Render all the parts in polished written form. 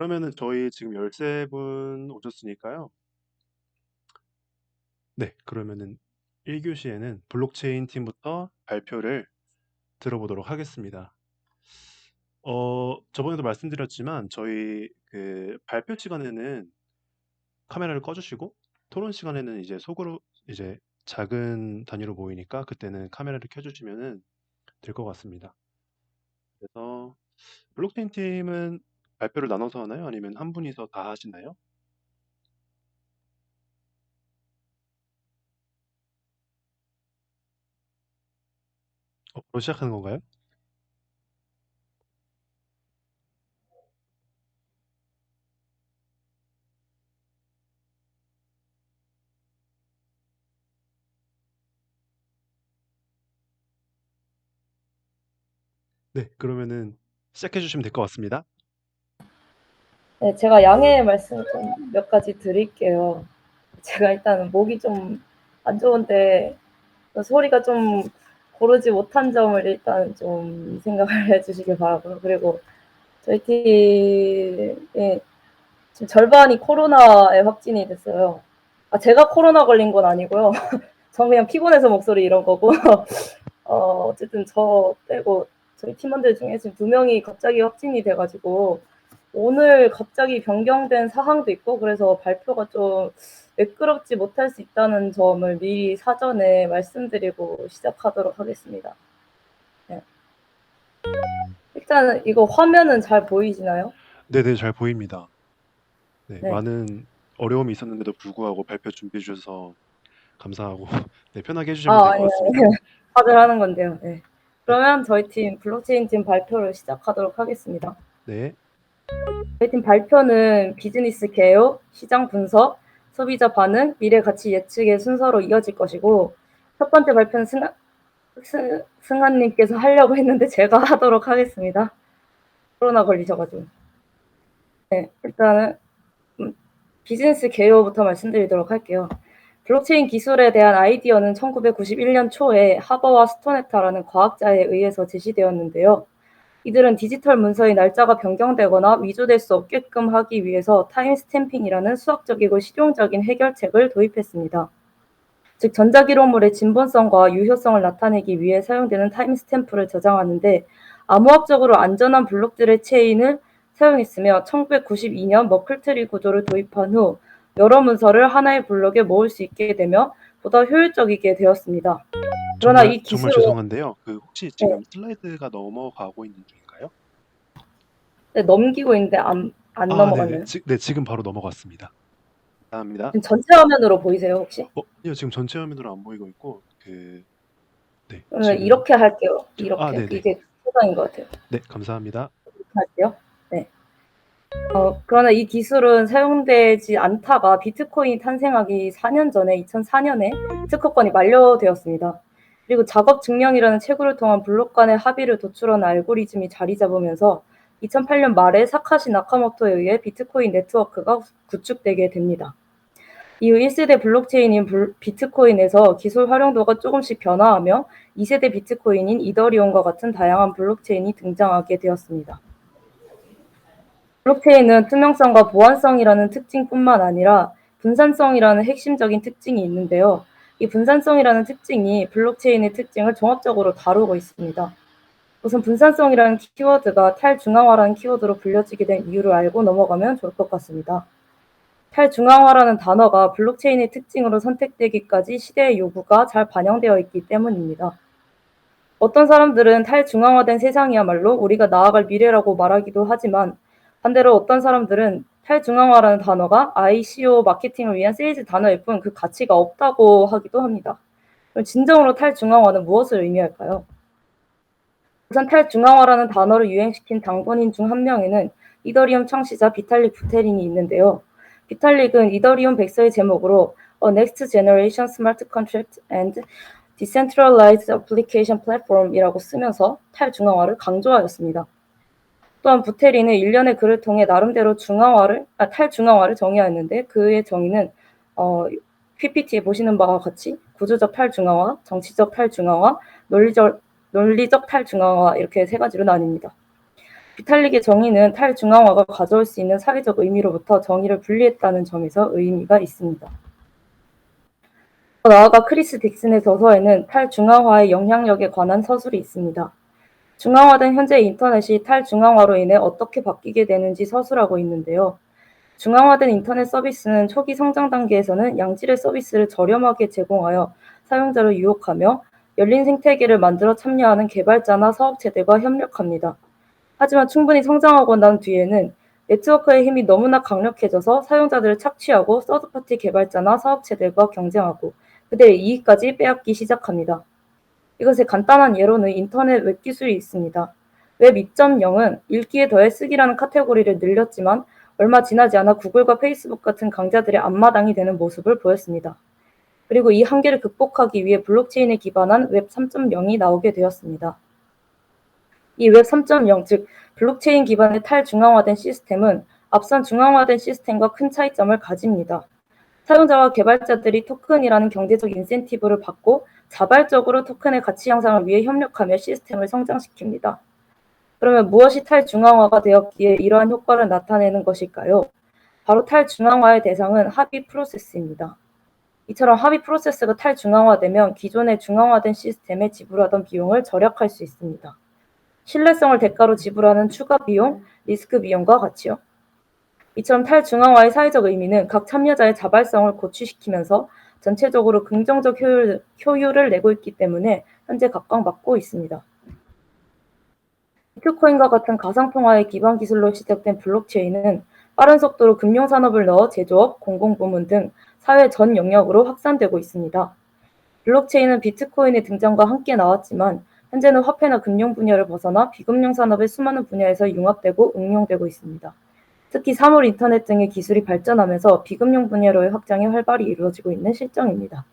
그러면은 저희 지금 13분 오셨으니까요. 네, 그러면은 1교시에는 블록체인 팀부터 발표를 들어보도록 하겠습니다. 저번에도 말씀드렸지만 저희 그 발표 시간에는 카메라를 꺼주시고 토론 시간에는 이제 속으로 이제 작은 단위로 보이니까 그때는 카메라를 켜주시면은 될 것 같습니다. 그래서 블록체인 팀은 발표를 나눠서 하나요? 아니면 한 분이서 다 하시나요? 바로 시작하는 건가요? 네, 그러면은 시작해 주시면 될 것 같습니다. 네, 제가 양해 말씀 좀 몇 가지 드릴게요. 제가 일단 목이 좀 안 좋은데 소리가 좀 고르지 못한 점을 일단 좀 생각을 해주시길 바라고요. 그리고 저희 팀의 지금 절반이 코로나에 확진이 됐어요. 제가 코로나 걸린 건 아니고요. 전 그냥 피곤해서 목소리 이런 거고 어쨌든 저 빼고 저희 팀원들 중에 지금 2명이 갑자기 확진이 돼가지고 오늘 갑자기 변경된 사항도 있고 그래서 발표가 좀 매끄럽지 못할 수 있다는 점을 미리 사전에 말씀드리고 시작하도록 하겠습니다. 네. 일단 이거 화면은 잘 보이시나요? 네네, 잘 보입니다. 네, 네. 많은 어려움이 있었는데도 불구하고 발표 준비해 주셔서 감사하고 네, 편하게 해주시면 될 것 아니요. 같습니다. 다들 하는 건데요. 네. 네, 그러면 저희 팀 블록체인 팀 발표를 시작하도록 하겠습니다. 네, 저희 팀 발표는 비즈니스 개요, 시장 분석, 소비자 반응, 미래 가치 예측의 순서로 이어질 것이고 첫 번째 발표는 승한님께서 하려고 했는데 제가 하도록 하겠습니다. 코로나 걸리셔가지고. 네, 일단은 비즈니스 개요부터 말씀드리도록 할게요. 블록체인 기술에 대한 아이디어는 1991년 초에 하버와 스토네타라는 과학자에 의해서 제시되었는데요. 이들은 디지털 문서의 날짜가 변경되거나 위조될 수 없게끔 하기 위해서 타임스탬핑이라는 수학적이고 실용적인 해결책을 도입했습니다. 즉 전자기록물의 진본성과 유효성을 나타내기 위해 사용되는 타임스탬프를 저장하는데 암호학적으로 안전한 블록들의 체인을 사용했으며 1992년 머클트리 구조를 도입한 후 여러 문서를 하나의 블록에 모을 수 있게 되며 보다 효율적이게 되었습니다. 그러나 정말 이 정말 기술은 죄송한데요. 그 혹시 네, 지금 슬라이드가 넘어가고 있는 중인가요? 네, 넘기고 있는데 안 네네, 넘어갔나요? 네, 지금 바로 넘어갔습니다. 감사합니다. 지금 전체 화면으로 보이세요 혹시? 아니요, 지금 전체 화면으로 안 보이고 있고 네, 그러면 지금 이렇게 할게요. 이렇게 네네, 이게 최선인 것 같아요. 네, 감사합니다. 이렇게 할게요. 네. 그러나 이 기술은 사용되지 않다가 비트코인이 탄생하기 4년 전에 2004년에 특허권이 만료되었습니다. 그리고 작업 증명이라는 채굴을 통한 블록 간의 합의를 도출하는 알고리즘이 자리 잡으면서 2008년 말에 사카시 나카모토에 의해 비트코인 네트워크가 구축되게 됩니다. 이후 1세대 블록체인인 비트코인에서 기술 활용도가 조금씩 변화하며 2세대 비트코인인 이더리움과 같은 다양한 블록체인이 등장하게 되었습니다. 블록체인은 투명성과 보안성이라는 특징뿐만 아니라 분산성이라는 핵심적인 특징이 있는데요. 이 분산성이라는 특징이 블록체인의 특징을 종합적으로 다루고 있습니다. 우선 분산성이라는 키워드가 탈중앙화라는 키워드로 불려지게 된 이유를 알고 넘어가면 좋을 것 같습니다. 탈중앙화라는 단어가 블록체인의 특징으로 선택되기까지 시대의 요구가 잘 반영되어 있기 때문입니다. 어떤 사람들은 탈중앙화된 세상이야말로 우리가 나아갈 미래라고 말하기도 하지만 반대로 어떤 사람들은 탈중앙화라는 단어가 ICO 마케팅을 위한 세일즈 단어일 뿐 그 가치가 없다고 하기도 합니다. 그럼 진정으로 탈중앙화는 무엇을 의미할까요? 우선 탈중앙화라는 단어를 유행시킨 당본인 중 한 명에는 이더리움 창시자 비탈릭 부테린이 있는데요. 비탈릭은 이더리움 백서의 제목으로 A Next Generation Smart Contract and Decentralized Application Platform이라고 쓰면서 탈중앙화를 강조하였습니다. 또한 부테린은 일련의 글을 통해 나름대로 탈중앙화를 정의하였는데 그의 정의는 PPT에 보시는 바와 같이 구조적 탈중앙화, 정치적 탈중앙화, 논리적 탈중앙화 이렇게 세 가지로 나뉩니다. 비탈릭의 정의는 탈중앙화가 가져올 수 있는 사회적 의미로부터 정의를 분리했다는 점에서 의미가 있습니다. 더 나아가 크리스 딕슨의 저서에는 탈중앙화의 영향력에 관한 서술이 있습니다. 중앙화된 현재의 인터넷이 탈중앙화로 인해 어떻게 바뀌게 되는지 서술하고 있는데요. 중앙화된 인터넷 서비스는 초기 성장 단계에서는 양질의 서비스를 저렴하게 제공하여 사용자를 유혹하며 열린 생태계를 만들어 참여하는 개발자나 사업체들과 협력합니다. 하지만 충분히 성장하고 난 뒤에는 네트워크의 힘이 너무나 강력해져서 사용자들을 착취하고 서드파티 개발자나 사업체들과 경쟁하고 그들의 이익까지 빼앗기 시작합니다. 이것의 간단한 예로는 인터넷 웹 기술이 있습니다. 웹 2.0은 읽기에 더해 쓰기라는 카테고리를 늘렸지만 얼마 지나지 않아 구글과 페이스북 같은 강자들의 앞마당이 되는 모습을 보였습니다. 그리고 이 한계를 극복하기 위해 블록체인에 기반한 웹 3.0이 나오게 되었습니다. 이 웹 3.0, 즉 블록체인 기반의 탈중앙화된 시스템은 앞선 중앙화된 시스템과 큰 차이점을 가집니다. 사용자와 개발자들이 토큰이라는 경제적 인센티브를 받고 자발적으로 토큰의 가치 향상을 위해 협력하며 시스템을 성장시킵니다. 그러면 무엇이 탈중앙화가 되었기에 이러한 효과를 나타내는 것일까요? 바로 탈중앙화의 대상은 합의 프로세스입니다. 이처럼 합의 프로세스가 탈중앙화되면 기존의 중앙화된 시스템에 지불하던 비용을 절약할 수 있습니다. 신뢰성을 대가로 지불하는 추가 비용, 리스크 비용과 같이요. 이처럼 탈중앙화의 사회적 의미는 각 참여자의 자발성을 고취시키면서 전체적으로 긍정적 효율을 내고 있기 때문에 현재 각광받고 있습니다. 비트코인과 같은 가상통화의 기반 기술로 시작된 블록체인은 빠른 속도로 금융산업을 넣어 제조업, 공공부문 등 사회 전 영역으로 확산되고 있습니다. 블록체인은 비트코인의 등장과 함께 나왔지만 현재는 화폐나 금융 분야를 벗어나 비금융 산업의 수많은 분야에서 융합되고 응용되고 있습니다. 특히 사물 인터넷 등의 기술이 발전하면서 비금융 분야로의 확장이 활발히 이루어지고 있는 실정입니다.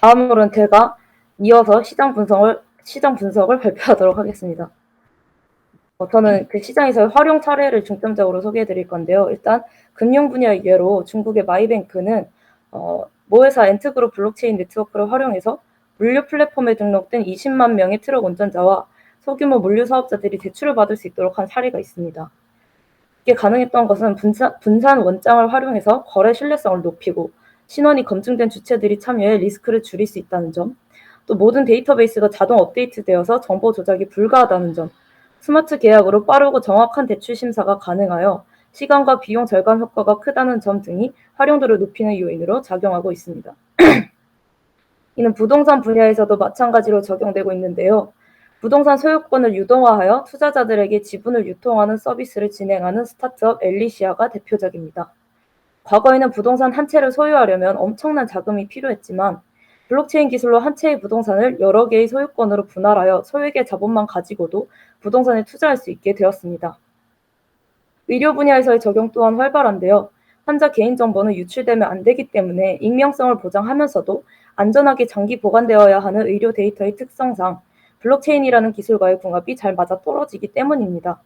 다음으로는 제가 이어서 시장 분석을 발표하도록 하겠습니다. 저는 그 시장에서의 활용 사례를 중점적으로 소개해 드릴 건데요. 일단 금융 분야의 예로 중국의 마이뱅크는 모회사 엔트그룹 블록체인 네트워크를 활용해서 물류 플랫폼에 등록된 20만 명의 트럭 운전자와 소규모 물류 사업자들이 대출을 받을 수 있도록 한 사례가 있습니다. 이게 가능했던 것은 분산 원장을 활용해서 거래 신뢰성을 높이고 신원이 검증된 주체들이 참여해 리스크를 줄일 수 있다는 점, 또 모든 데이터베이스가 자동 업데이트되어서 정보 조작이 불가하다는 점, 스마트 계약으로 빠르고 정확한 대출 심사가 가능하여 시간과 비용 절감 효과가 크다는 점 등이 활용도를 높이는 요인으로 작용하고 있습니다. 이는 부동산 분야에서도 마찬가지로 적용되고 있는데요. 부동산 소유권을 유동화하여 투자자들에게 지분을 유통하는 서비스를 진행하는 스타트업 엘리시아가 대표적입니다. 과거에는 부동산 한 채를 소유하려면 엄청난 자금이 필요했지만 블록체인 기술로 한 채의 부동산을 여러 개의 소유권으로 분할하여 소유의 자본만 가지고도 부동산에 투자할 수 있게 되었습니다. 의료 분야에서의 적용 또한 활발한데요. 환자 개인정보는 유출되면 안 되기 때문에 익명성을 보장하면서도 안전하게 장기 보관되어야 하는 의료 데이터의 특성상 블록체인이라는 기술과의 궁합이 잘 맞아떨어지기 때문입니다.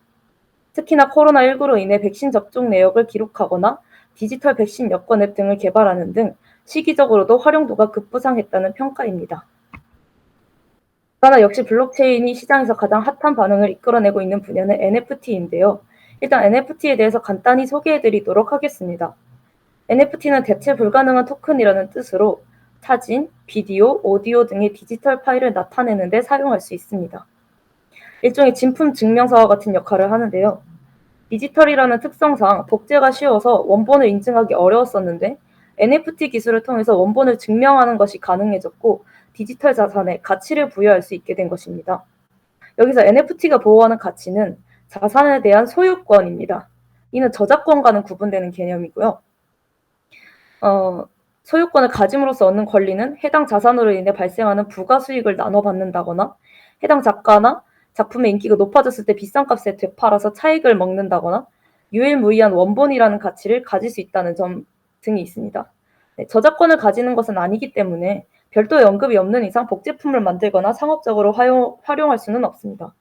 특히나 코로나19로 인해 백신 접종 내역을 기록하거나 디지털 백신 여권 앱 등을 개발하는 등 시기적으로도 활용도가 급부상했다는 평가입니다. 그러나 역시 블록체인이 시장에서 가장 핫한 반응을 이끌어내고 있는 분야는 NFT인데요. 일단 NFT에 대해서 간단히 소개해드리도록 하겠습니다. NFT는 대체 불가능한 토큰이라는 뜻으로 사진, 비디오, 오디오 등의 디지털 파일을 나타내는 데 사용할 수 있습니다. 일종의 진품 증명서와 같은 역할을 하는데요. 디지털이라는 특성상 복제가 쉬워서 원본을 인증하기 어려웠었는데 NFT 기술을 통해서 원본을 증명하는 것이 가능해졌고 디지털 자산에 가치를 부여할 수 있게 된 것입니다. 여기서 NFT가 보호하는 가치는 자산에 대한 소유권입니다. 이는 저작권과는 구분되는 개념이고요. 소유권을 가짐으로써 얻는 권리는 해당 자산으로 인해 발생하는 부가 수익을 나눠 받는다거나 해당 작가나 작품의 인기가 높아졌을 때 비싼 값에 되팔아서 차익을 먹는다거나 유일무이한 원본이라는 가치를 가질 수 있다는 점 등이 있습니다. 저작권을 가지는 것은 아니기 때문에 별도의 언급이 없는 이상 복제품을 만들거나 상업적으로 활용할 수는 없습니다.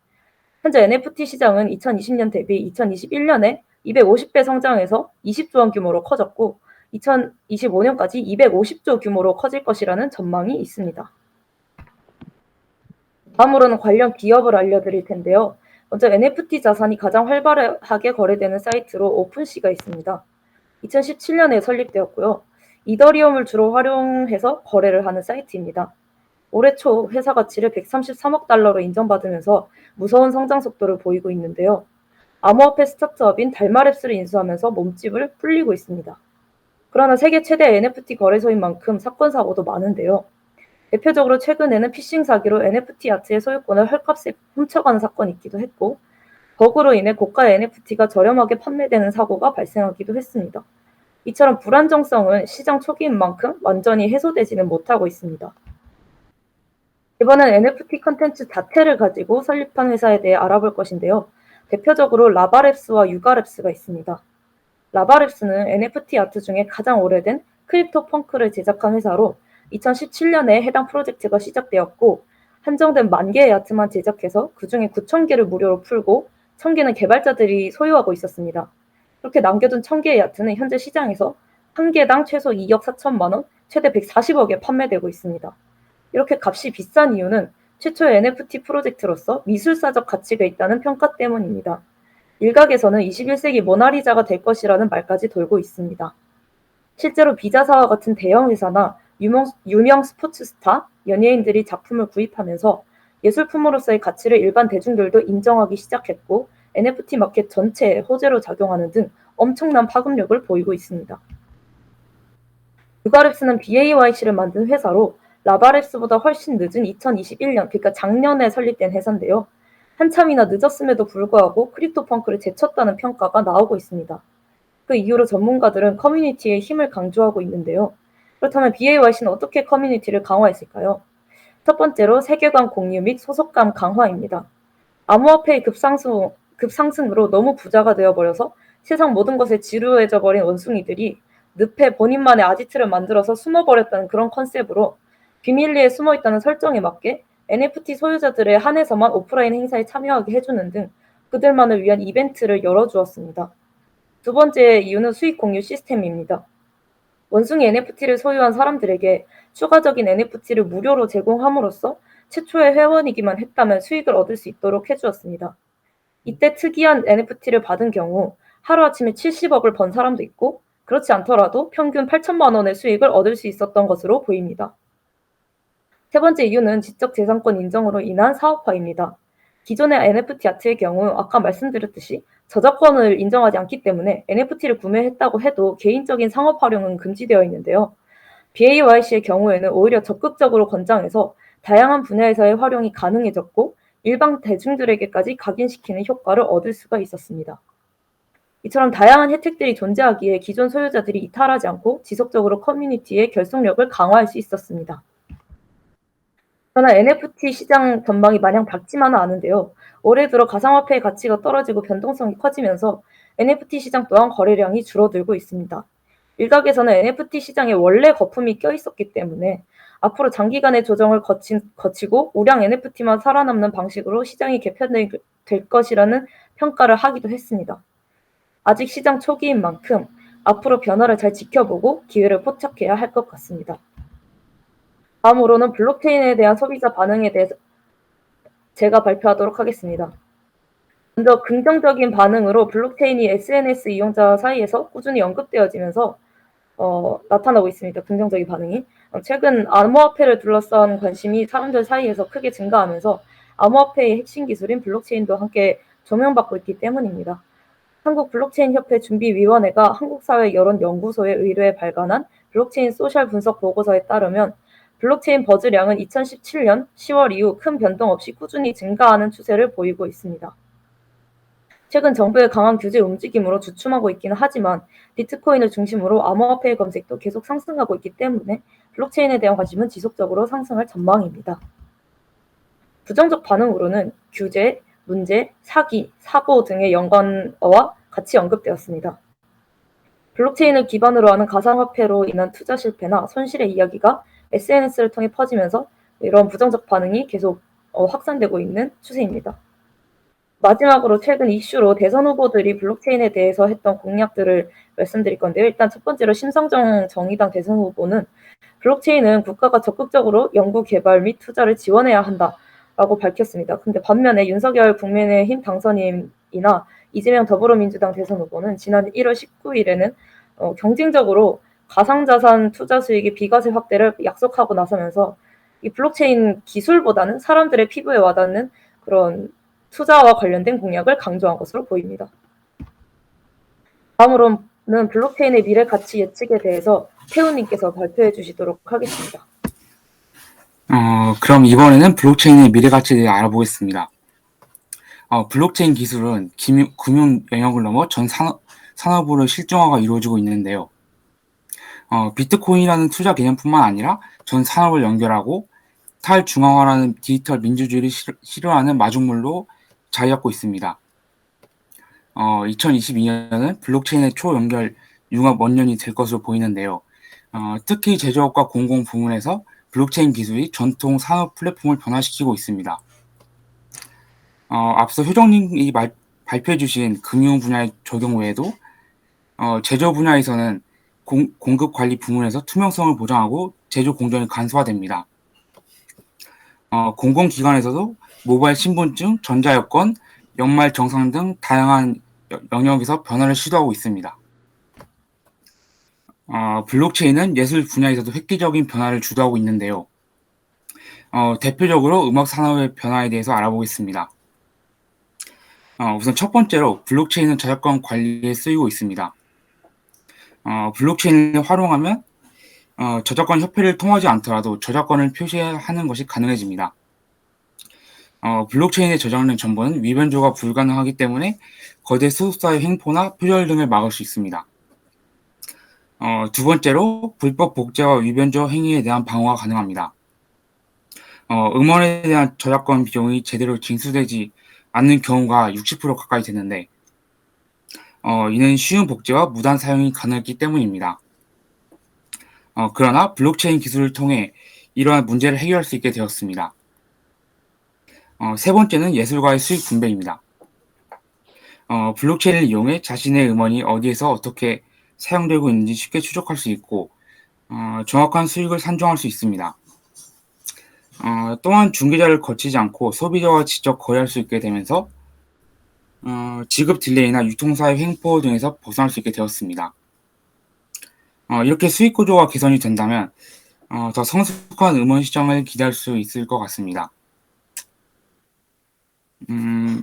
현재 NFT 시장은 2020년 대비 2021년에 250배 성장해서 20조 원 규모로 커졌고 2025년까지 250조 규모로 커질 것이라는 전망이 있습니다. 다음으로는 관련 기업을 알려드릴 텐데요. 먼저 NFT 자산이 가장 활발하게 거래되는 사이트로 오픈시가 있습니다. 2017년에 설립되었고요. 이더리움을 주로 활용해서 거래를 하는 사이트입니다. 올해 초 회사 가치를 133억 달러로 인정받으면서 무서운 성장 속도를 보이고 있는데요. 암호화폐 스타트업인 달마랩스를 인수하면서 몸집을 불리고 있습니다. 그러나 세계 최대 NFT 거래소인 만큼 사건 사고도 많은데요. 대표적으로 최근에는 피싱 사기로 NFT 아트의 소유권을 헐값에 훔쳐가는 사건이 있기도 했고, 버그로 인해 고가 NFT가 저렴하게 판매되는 사고가 발생하기도 했습니다. 이처럼 불안정성은 시장 초기인 만큼 완전히 해소되지는 못하고 있습니다. 이번엔 NFT 컨텐츠 자체를 가지고 설립한 회사에 대해 알아볼 것인데요. 대표적으로 라바랩스와 유가랩스가 있습니다. 라바랩스는 NFT 아트 중에 가장 오래된 크립토 펑크를 제작한 회사로 2017년에 해당 프로젝트가 시작되었고, 한정된 10,000개의 아트만 제작해서 그중에 9,000개를 무료로 풀고 1,000개는 개발자들이 소유하고 있었습니다. 그렇게 남겨둔 1,000개의 아트는 현재 시장에서 한 개당 최소 2억 4천만 원, 최대 140억에 판매되고 있습니다. 이렇게 값이 비싼 이유는 최초의 NFT 프로젝트로서 미술사적 가치가 있다는 평가 때문입니다. 일각에서는 21세기 모나리자가 될 것이라는 말까지 돌고 있습니다. 실제로 비자사와 같은 대형 회사나 유명 스포츠 스타, 연예인들이 작품을 구입하면서 예술품으로서의 가치를 일반 대중들도 인정하기 시작했고, NFT 마켓 전체에 호재로 작용하는 등 엄청난 파급력을 보이고 있습니다. 유가랩스는 BAYC를 만든 회사로 라바랩스보다 훨씬 늦은 2021년, 그러니까 작년에 설립된 회사인데요. 한참이나 늦었음에도 불구하고 크립토펑크를 제쳤다는 평가가 나오고 있습니다. 그 이후로 전문가들은 커뮤니티의 힘을 강조하고 있는데요. 그렇다면 BAYC는 어떻게 커뮤니티를 강화했을까요? 첫 번째로 세계관 공유 및 소속감 강화입니다. 암호화폐의 급상승으로 너무 부자가 되어버려서 세상 모든 것에 지루해져 버린 원숭이들이 늪에 본인만의 아지트를 만들어서 숨어버렸다는 그런 컨셉으로 비밀리에 숨어있다는 설정에 맞게 NFT 소유자들에 한해서만 오프라인 행사에 참여하게 해주는 등 그들만을 위한 이벤트를 열어주었습니다. 두 번째 이유는 수익 공유 시스템입니다. 원숭이 NFT를 소유한 사람들에게 추가적인 NFT를 무료로 제공함으로써 최초의 회원이기만 했다면 수익을 얻을 수 있도록 해주었습니다. 이때 특이한 NFT를 받은 경우 하루아침에 70억을 번 사람도 있고, 그렇지 않더라도 평균 8천만 원의 수익을 얻을 수 있었던 것으로 보입니다. 세 번째 이유는 지적재산권 인정으로 인한 사업화입니다. 기존의 NFT 아트의 경우 아까 말씀드렸듯이 저작권을 인정하지 않기 때문에 NFT를 구매했다고 해도 개인적인 상업 활용은 금지되어 있는데요. BAYC의 경우에는 오히려 적극적으로 권장해서 다양한 분야에서의 활용이 가능해졌고, 일반 대중들에게까지 각인시키는 효과를 얻을 수가 있었습니다. 이처럼 다양한 혜택들이 존재하기에 기존 소유자들이 이탈하지 않고 지속적으로 커뮤니티의 결속력을 강화할 수 있었습니다. 그러나 NFT 시장 전망이 마냥 밝지만은 않은데요. 올해 들어 가상화폐의 가치가 떨어지고 변동성이 커지면서 NFT 시장 또한 거래량이 줄어들고 있습니다. 일각에서는 NFT 시장에 원래 거품이 껴있었기 때문에 앞으로 장기간의 조정을 거치고 우량 NFT만 살아남는 방식으로 시장이 개편될 것이라는 평가를 하기도 했습니다. 아직 시장 초기인 만큼 앞으로 변화를 잘 지켜보고 기회를 포착해야 할 것 같습니다. 다음으로는 블록체인에 대한 소비자 반응에 대해서 제가 발표하도록 하겠습니다. 먼저 긍정적인 반응으로 블록체인이 SNS 이용자 사이에서 꾸준히 언급되어지면서 나타나고 있습니다. 긍정적인 반응이. 최근 암호화폐를 둘러싼 관심이 사람들 사이에서 크게 증가하면서 암호화폐의 핵심 기술인 블록체인도 함께 조명받고 있기 때문입니다. 한국블록체인협회 준비위원회가 한국사회여론연구소에 의뢰해 발간한 블록체인 소셜 분석 보고서에 따르면 블록체인 버즈량은 2017년 10월 이후 큰 변동 없이 꾸준히 증가하는 추세를 보이고 있습니다. 최근 정부의 강한 규제 움직임으로 주춤하고 있기는 하지만 비트코인을 중심으로 암호화폐의 검색도 계속 상승하고 있기 때문에 블록체인에 대한 관심은 지속적으로 상승할 전망입니다. 부정적 반응으로는 규제, 문제, 사기, 사고 등의 연관어와 같이 언급되었습니다. 블록체인을 기반으로 하는 가상화폐로 인한 투자 실패나 손실의 이야기가 SNS를 통해 퍼지면서 이런 부정적 반응이 계속 확산되고 있는 추세입니다. 마지막으로 최근 이슈로 대선 후보들이 블록체인에 대해서 했던 공약들을 말씀드릴 건데요. 일단 첫 번째로 심상정 정의당 대선 후보는 블록체인은 국가가 적극적으로 연구 개발 및 투자를 지원해야 한다 라고 밝혔습니다. 근데 반면에 윤석열 국민의힘 당선인이나 이재명 더불어민주당 대선 후보는 지난 1월 19일에는 경쟁적으로 가상자산 투자 수익의 비과세 확대를 약속하고 나서면서 이 블록체인 기술보다는 사람들의 피부에 와닿는 그런 투자와 관련된 공약을 강조한 것으로 보입니다. 다음으로는 블록체인의 미래 가치 예측에 대해서 태우님께서 발표해 주시도록 하겠습니다. 그럼 이번에는 블록체인의 미래 가치에 대해 알아보겠습니다. 블록체인 기술은 금융 영역을 넘어 전 산업으로 실종화가 이루어지고 있는데요. 비트코인이라는 투자 개념뿐만 아니라 전 산업을 연결하고 탈중앙화라는 디지털 민주주의를 실현하는 마중물로 자리잡고 있습니다. 2022년은 블록체인의 초연결 융합 원년이 될 것으로 보이는데요. 특히 제조업과 공공 부문에서 블록체인 기술이 전통 산업 플랫폼을 변화시키고 있습니다. 앞서 효정님이 발표해 주신 금융 분야의 적용 외에도 제조 분야에서는 공급 관리 부문에서 투명성을 보장하고 제조 공정이 간소화됩니다. 공공기관에서도 모바일 신분증, 전자여권, 연말 정산 등 다양한 영역에서 변화를 시도하고 있습니다. 블록체인은 예술 분야에서도 획기적인 변화를 주도하고 있는데요. 대표적으로 음악 산업의 변화에 대해서 알아보겠습니다. 우선 첫 번째로 블록체인은 저작권 관리에 쓰이고 있습니다. 블록체인을 활용하면 저작권 협회를 통하지 않더라도 저작권을 표시하는 것이 가능해집니다. 블록체인에 저장된 정보는 위변조가 불가능하기 때문에 거대 수수자의 횡포나 표절 등을 막을 수 있습니다. 두 번째로 불법 복제와 위변조 행위에 대한 방어가 가능합니다. 음원에 대한 저작권 비용이 제대로 징수되지 않는 경우가 60% 가까이 되는데 이는 쉬운 복제와 무단 사용이 가능했기 때문입니다. 그러나 블록체인 기술을 통해 이러한 문제를 해결할 수 있게 되었습니다. 세 번째는 예술가의 수익 분배입니다. 블록체인을 이용해 자신의 음원이 어디에서 어떻게 사용되고 있는지 쉽게 추적할 수 있고 정확한 수익을 산정할 수 있습니다. 또한 중개자를 거치지 않고 소비자와 직접 거래할 수 있게 되면서 지급 딜레이나 유통사의 횡포 등에서 벗어날 수 있게 되었습니다. 이렇게 수익 구조가 개선이 된다면 더 성숙한 음원 시장을 기대할 수 있을 것 같습니다.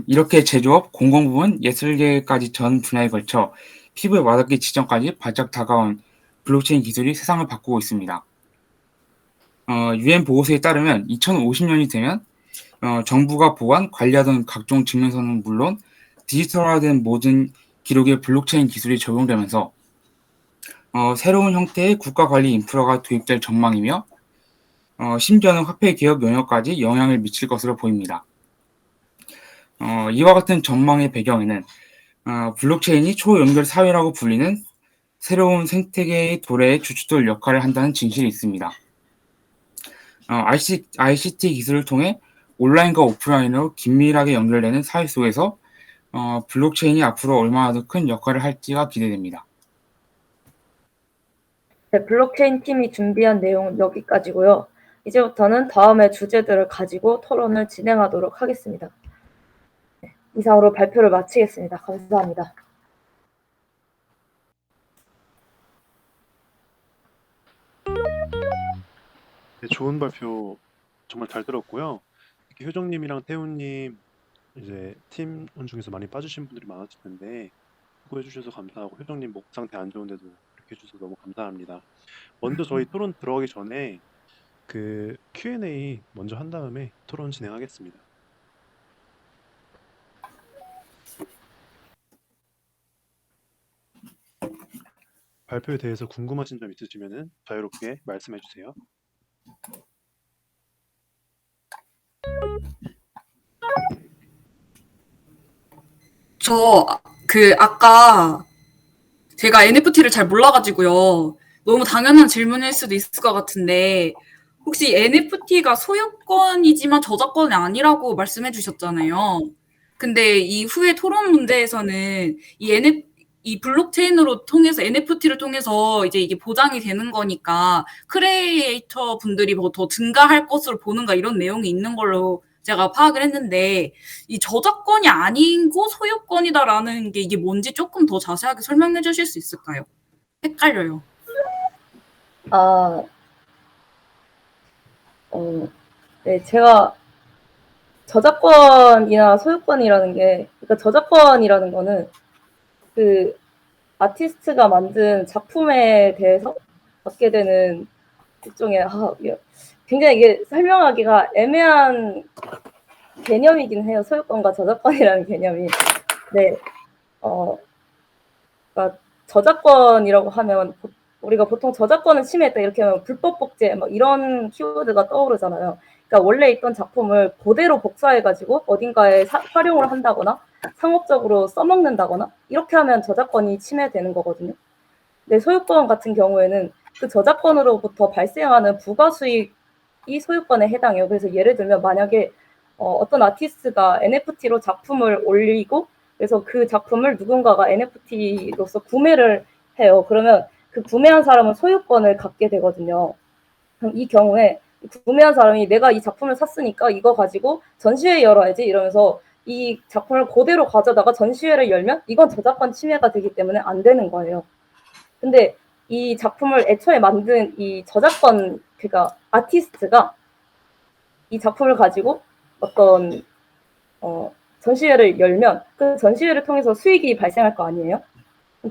이렇게 제조업, 공공부문, 예술계까지 전 분야에 걸쳐 피부에 와닿기 직전까지 바짝 다가온 블록체인 기술이 세상을 바꾸고 있습니다. UN 보고서에 따르면 2050년이 되면 정부가 보관, 관리하던 각종 증명서는 물론 디지털화된 모든 기록에 블록체인 기술이 적용되면서 새로운 형태의 국가관리 인프라가 도입될 전망이며 심지어는 화폐 개혁 영역까지 영향을 미칠 것으로 보입니다. 이와 같은 전망의 배경에는 블록체인이 초연결 사회라고 불리는 새로운 생태계의 도래의 주춧돌 역할을 한다는 진실이 있습니다. ICT 기술을 통해 온라인과 오프라인으로 긴밀하게 연결되는 사회 속에서 블록체인이 앞으로 얼마나 더 큰 역할을 할지가 기대됩니다. 네, 블록체인 팀이 준비한 내용은 여기까지고요. 이제부터는 다음의 주제들을 가지고 토론을 진행하도록 하겠습니다. 네, 이상으로 발표를 마치겠습니다. 감사합니다. 네, 좋은 발표 정말 잘 들었고요. 특히 효정님이랑 태훈님 이제 팀원 중에서 많이 빠지신 분들이 많았을 텐데 수고해 주셔서 감사하고 효정님 목 상태 안 좋은데도 이렇게 해주셔서 너무 감사합니다. 먼저 저희 토론 들어가기 전에 그 Q&A 먼저 한 다음에 토론 진행하겠습니다. 발표에 대해서 궁금하신 점 있으시면 자유롭게 말씀해 주세요. 아까 제가 NFT를 잘 몰라가지고요. 너무 당연한 질문일 수도 있을 것 같은데, 혹시 NFT가 소유권이지만 저작권이 아니라고 말씀해 주셨잖아요. 근데 이후에 토론 문제에서는 이 블록체인으로 통해서 NFT를 통해서 이제 이게 보장이 되는 거니까 크리에이터 분들이 뭐 더 증가할 것으로 보는가 이런 내용이 있는 걸로 제가 파악을 했는데 이 저작권이 아니고 소유권이다라는 게 이게 뭔지 조금 더 자세하게 설명해 주실 수 있을까요? 헷갈려요. 아, 네, 제가 저작권이나 소유권이라는 게, 그러니까 저작권이라는 거는 그 아티스트가 만든 작품에 대해서 받게 되는 일종의, 굉장히 이게 설명하기가 애매한 개념이긴 해요. 소유권과 저작권이라는 개념이. 네, 그러니까 저작권이라고 하면 우리가 보통 저작권을 침해했다 이렇게 하면 불법 복제 막 이런 키워드가 떠오르잖아요. 그러니까 원래 있던 작품을 그대로 복사해가지고 어딘가에 활용을 한다거나 상업적으로 써먹는다거나 이렇게 하면 저작권이 침해되는 거거든요. 근데 소유권 같은 경우에는 그 저작권으로부터 발생하는 부가 수익이 소유권에 해당해요. 그래서 예를 들면 만약에 어떤 아티스트가 NFT로 작품을 올리고 그래서 그 작품을 누군가가 NFT로서 구매를 해요. 그러면 그 구매한 사람은 소유권을 갖게 되거든요. 그럼 이 경우에 구매한 사람이 내가 이 작품을 샀으니까 이거 가지고 전시회 열어야지 이러면서 이 작품을 그대로 가져다가 전시회를 열면 이건 저작권 침해가 되기 때문에 안 되는 거예요. 근데 이 작품을 애초에 만든 이 저작권, 그러니까 아티스트가 이 작품을 가지고 어떤 전시회를 열면 그 전시회를 통해서 수익이 발생할 거 아니에요?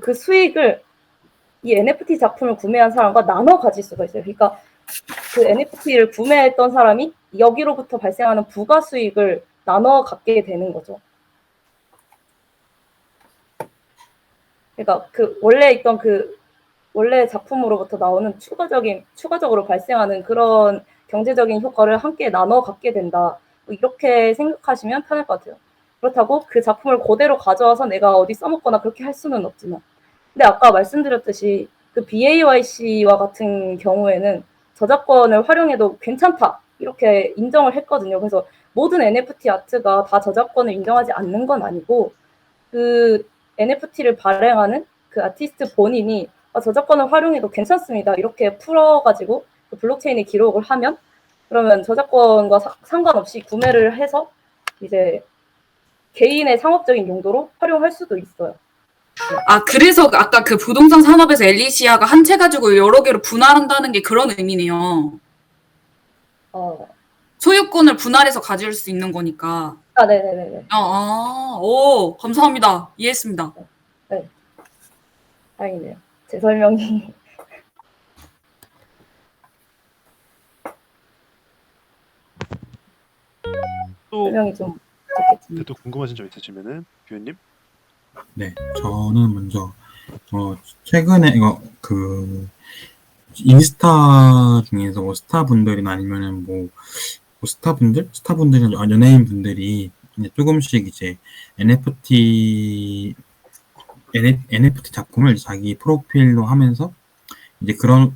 그 수익을 이 NFT 작품을 구매한 사람과 나눠 가질 수가 있어요. 그러니까 그 NFT를 구매했던 사람이 여기로부터 발생하는 부가 수익을 나눠 갖게 되는 거죠. 그러니까 그 원래 있던 그 원래 작품으로부터 나오는 추가적으로 발생하는 그런 경제적인 효과를 함께 나눠 갖게 된다. 뭐 이렇게 생각하시면 편할 것 같아요. 그렇다고 그 작품을 그대로 가져와서 내가 어디 써먹거나 그렇게 할 수는 없지만. 근데 아까 말씀드렸듯이 그 BAYC와 같은 경우에는 저작권을 활용해도 괜찮다. 이렇게 인정을 했거든요. 그래서 모든 NFT 아트가 다 저작권을 인정하지 않는 건 아니고 그 NFT를 발행하는 그 아티스트 본인이 저작권을 활용해도 괜찮습니다. 이렇게 풀어가지고 그 블록체인에 기록을 하면 그러면 저작권과 상관없이 구매를 해서 이제 개인의 상업적인 용도로 활용할 수도 있어요. 아, 그래서 아까 그 부동산 산업에서 엘리시아가 한 채 가지고 여러 개로 분할한다는 게 그런 의미네요. 소유권을 분할해서 가질 수 있는 거니까. 네네네네. 오, 감사합니다. 이해했습니다. 네. 다행이네요. 제 설명이. 또 설명이 좀 부족했습니다. 또 궁금하신 점 있으시면은 뷰님? 네, 저는 먼저 최근에 그 인스타 중에서 뭐 스타분들이나 아니면은 뭐 스타분들이나 연예인 분들이 이제 조금씩 이제 NFT 작품을 자기 프로필로 하면서 이제 그런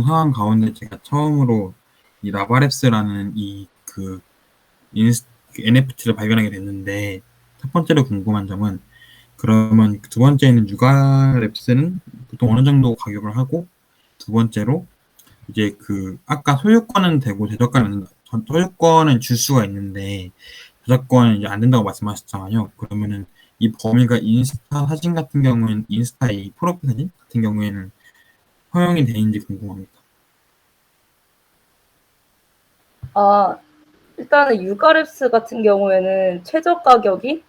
상황 가운데 제가 처음으로 이 라바랩스라는 그 NFT를 발견하게 됐는데, 첫 번째로 궁금한 점은 그러면 두 번째는 유가랩스는 보통 어느 정도 가격을 하고, 두 번째로 이제 그 아까 소유권은 되고 소유권은 줄 수가 있는데 저작권은 이제 안 된다고 말씀하셨잖아요. 그러면은 이 범위가 인스타 사진 같은 경우에는 인스타의 프로필 사진 같은 경우에는 허용이 되는지 궁금합니다. 일단은 유가랩스 같은 경우에는 최저 가격이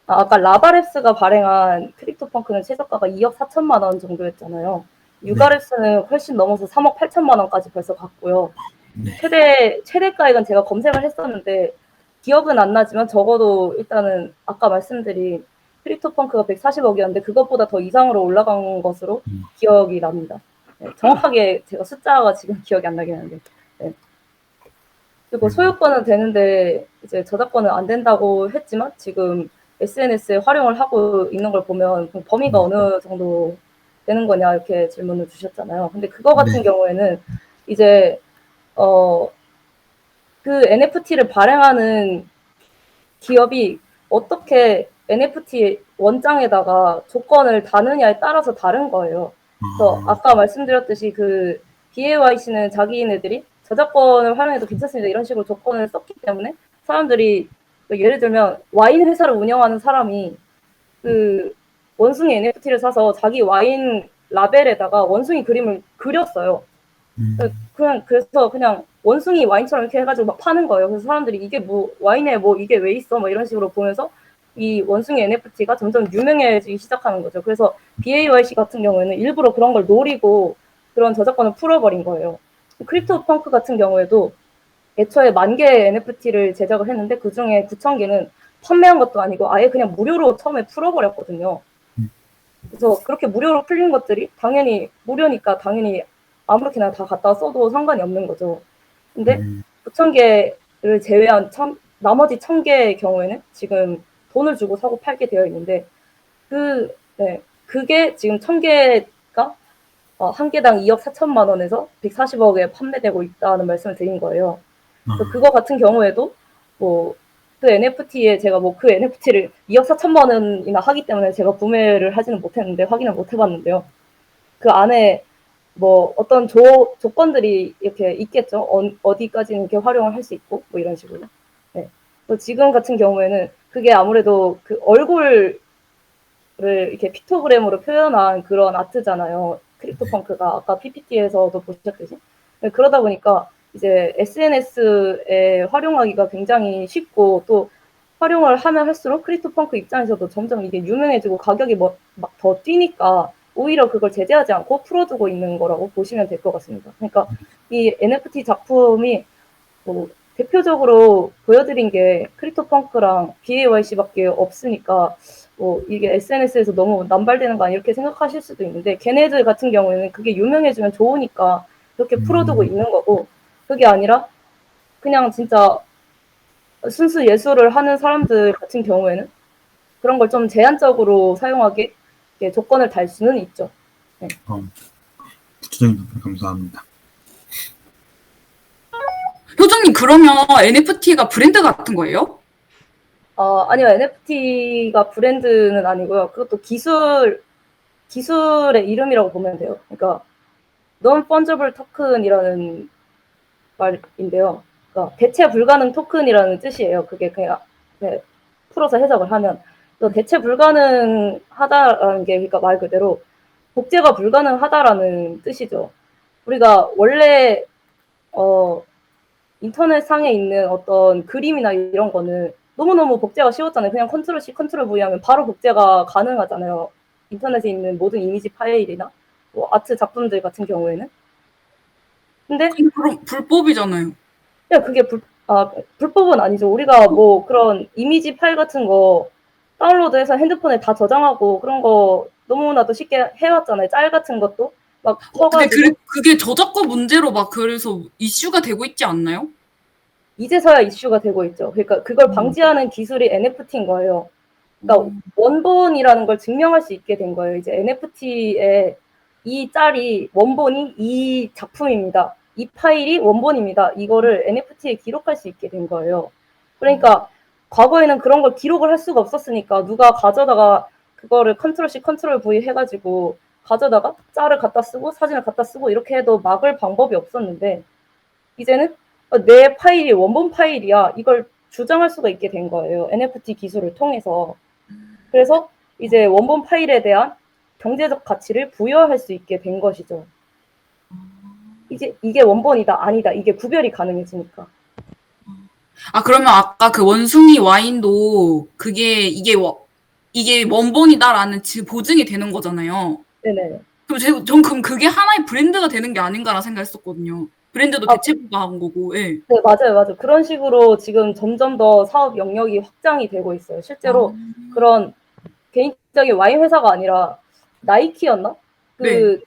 아까 라바랩스가 발행한 크립토펑크는 최저가가 2억 4천만 원 정도였잖아요. 유가랩스는 훨씬 넘어서 3억 8천만 원까지 벌써 갔고요. 네. 최대가액은 제가 검색을 했었는데 기억은 안 나지만 적어도 일단은 아까 말씀드린 크립토펑크가 140억이었는데 그것보다 더 이상으로 올라간 것으로 기억이 납니다. 네, 정확하게 제가 숫자가 지금 기억이 안 나긴 하는데. 네. 그리고 소유권은 되는데 이제 저작권은 안 된다고 했지만 지금 SNS에 활용을 하고 있는 걸 보면 범위가 어느 정도 되는 거냐 이렇게 질문을 주셨잖아요. 근데 그거 같은 경우에는 이제 그 NFT를 발행하는 기업이 어떻게 NFT 원장에다가 조건을 다느냐에 따라서 다른 거예요. 그래서 아까 말씀드렸듯이 그 BAYC는 자기네들이 저작권을 활용해도 괜찮습니다. 이런 식으로 조건을 썼기 때문에 사람들이 예를 들면 와인 회사를 운영하는 사람이 그 원숭이 NFT를 사서 자기 와인 라벨에다가 원숭이 그림을 그렸어요. 그래서 그냥 원숭이 와인처럼 이렇게 해가지고 막 파는 거예요. 그래서 사람들이 이게 뭐 와인에 뭐 이게 왜 있어? 뭐 이런 식으로 보면서 이 원숭이 NFT가 점점 유명해지기 시작하는 거죠. 그래서 BAYC 같은 경우에는 일부러 그런 걸 노리고 그런 저작권을 풀어버린 거예요. 크립토 펑크 같은 경우에도 애초에 10,000개 NFT를 제작을 했는데 그 중에 9,000개는 판매한 것도 아니고 아예 그냥 무료로 처음에 풀어버렸거든요. 그래서 그렇게 무료로 풀린 것들이 당연히 무료니까 당연히 아무렇게나 다 갖다 써도 상관이 없는 거죠. 근데 9,000개를 제외한 나머지 1,000개의 경우에는 지금 돈을 주고 사고 팔게 되어 있는데 그게 지금 1,000개가 한 개당 2억 4천만 원에서 140억에 판매되고 있다는 말씀을 드린 거예요. 그거 같은 경우에도 그 NFT에 제가 그 NFT를 2억 4천만 원이나 하기 때문에 제가 구매를 하지는 못했는데 확인을 못 해봤는데요. 그 안에 어떤 조건들이 이렇게 있겠죠. 어디까지는 이렇게 활용을 할 수 있고 이런 식으로. 네. 지금 같은 경우에는 그게 아무래도 그 얼굴을 이렇게 픽토그램으로 표현한 그런 아트잖아요. 크립토펑크가 아까 PPT에서도 보셨듯이. 네, 그러다 보니까 이제 SNS에 활용하기가 굉장히 쉽고 또 활용을 하면 할수록 크립토펑크 입장에서도 점점 이게 유명해지고 가격이 막 더 뛰니까 오히려 그걸 제재하지 않고 풀어두고 있는 거라고 보시면 될 것 같습니다. 그러니까 이 NFT 작품이 대표적으로 보여드린 게 크립토펑크랑 BAYC밖에 없으니까 이게 SNS에서 너무 남발되는 거 아니야 이렇게 생각하실 수도 있는데 걔네들 같은 경우에는 그게 유명해지면 좋으니까 그렇게 풀어두고 있는 거고 그게 아니라 그냥 진짜 순수 예술을 하는 사람들 같은 경우에는 그런 걸 좀 제한적으로 사용하게 조건을 달 수는 있죠. 네. 구체적인 답변 감사합니다. 효정님 그러면 NFT가 브랜드 같은 거예요? 아니요. NFT가 브랜드는 아니고요. 그것도 기술의 이름이라고 보면 돼요. 그러니까 Non-Fungible Token이라는 말인데요. 그러니까 대체 불가능 토큰이라는 뜻이에요. 그게 그냥 풀어서 해석을 하면 대체 불가능하다라는 게 그러니까 말 그대로 복제가 불가능하다라는 뜻이죠. 우리가 원래 인터넷상에 있는 어떤 그림이나 이런 거는 너무너무 복제가 쉬웠잖아요. 그냥 컨트롤 C, 컨트롤 V 하면 바로 복제가 가능하잖아요. 인터넷에 있는 모든 이미지 파일이나 아트 작품들 같은 경우에는. 근데 그럼 불법이잖아요. 그게 불법은 아니죠. 우리가 그런 이미지 파일 같은 거 다운로드해서 핸드폰에 다 저장하고 그런 거 너무나도 쉽게 해왔잖아요. 짤 같은 것도 막 근데 커가지고. 그게 저작권 문제로 그래서 이슈가 되고 있지 않나요? 이제서야 이슈가 되고 있죠. 그러니까 그걸 방지하는 기술이 NFT인 거예요. 그러니까 원본이라는 걸 증명할 수 있게 된 거예요. 이제 NFT에 이 짤이 원본이 이 작품입니다. 이 파일이 원본입니다. 이거를 NFT에 기록할 수 있게 된 거예요. 그러니까 과거에는 그런 걸 기록을 할 수가 없었으니까 누가 가져다가 그거를 컨트롤 C, 컨트롤 V 해가지고 가져다가 짤을 갖다 쓰고 사진을 갖다 쓰고 이렇게 해도 막을 방법이 없었는데 이제는 내 파일이 원본 파일이야. 이걸 주장할 수가 있게 된 거예요. NFT 기술을 통해서. 그래서 이제 원본 파일에 대한 경제적 가치를 부여할 수 있게 된 것이죠. 이제 이게 원본이다, 아니다. 이게 구별이 가능해지니까. 그러면 아까 그 원숭이 와인도 이게 원본이다라는 보증이 되는 거잖아요. 네네. 전 그럼 그게 하나의 브랜드가 되는 게 아닌가라 생각했었거든요. 브랜드도 대체 불가한 거고, 예. 네, 맞아요. 그런 식으로 지금 점점 더 사업 영역이 확장이 되고 있어요. 실제로 그런 개인적인 와인 회사가 아니라 나이키였나? 그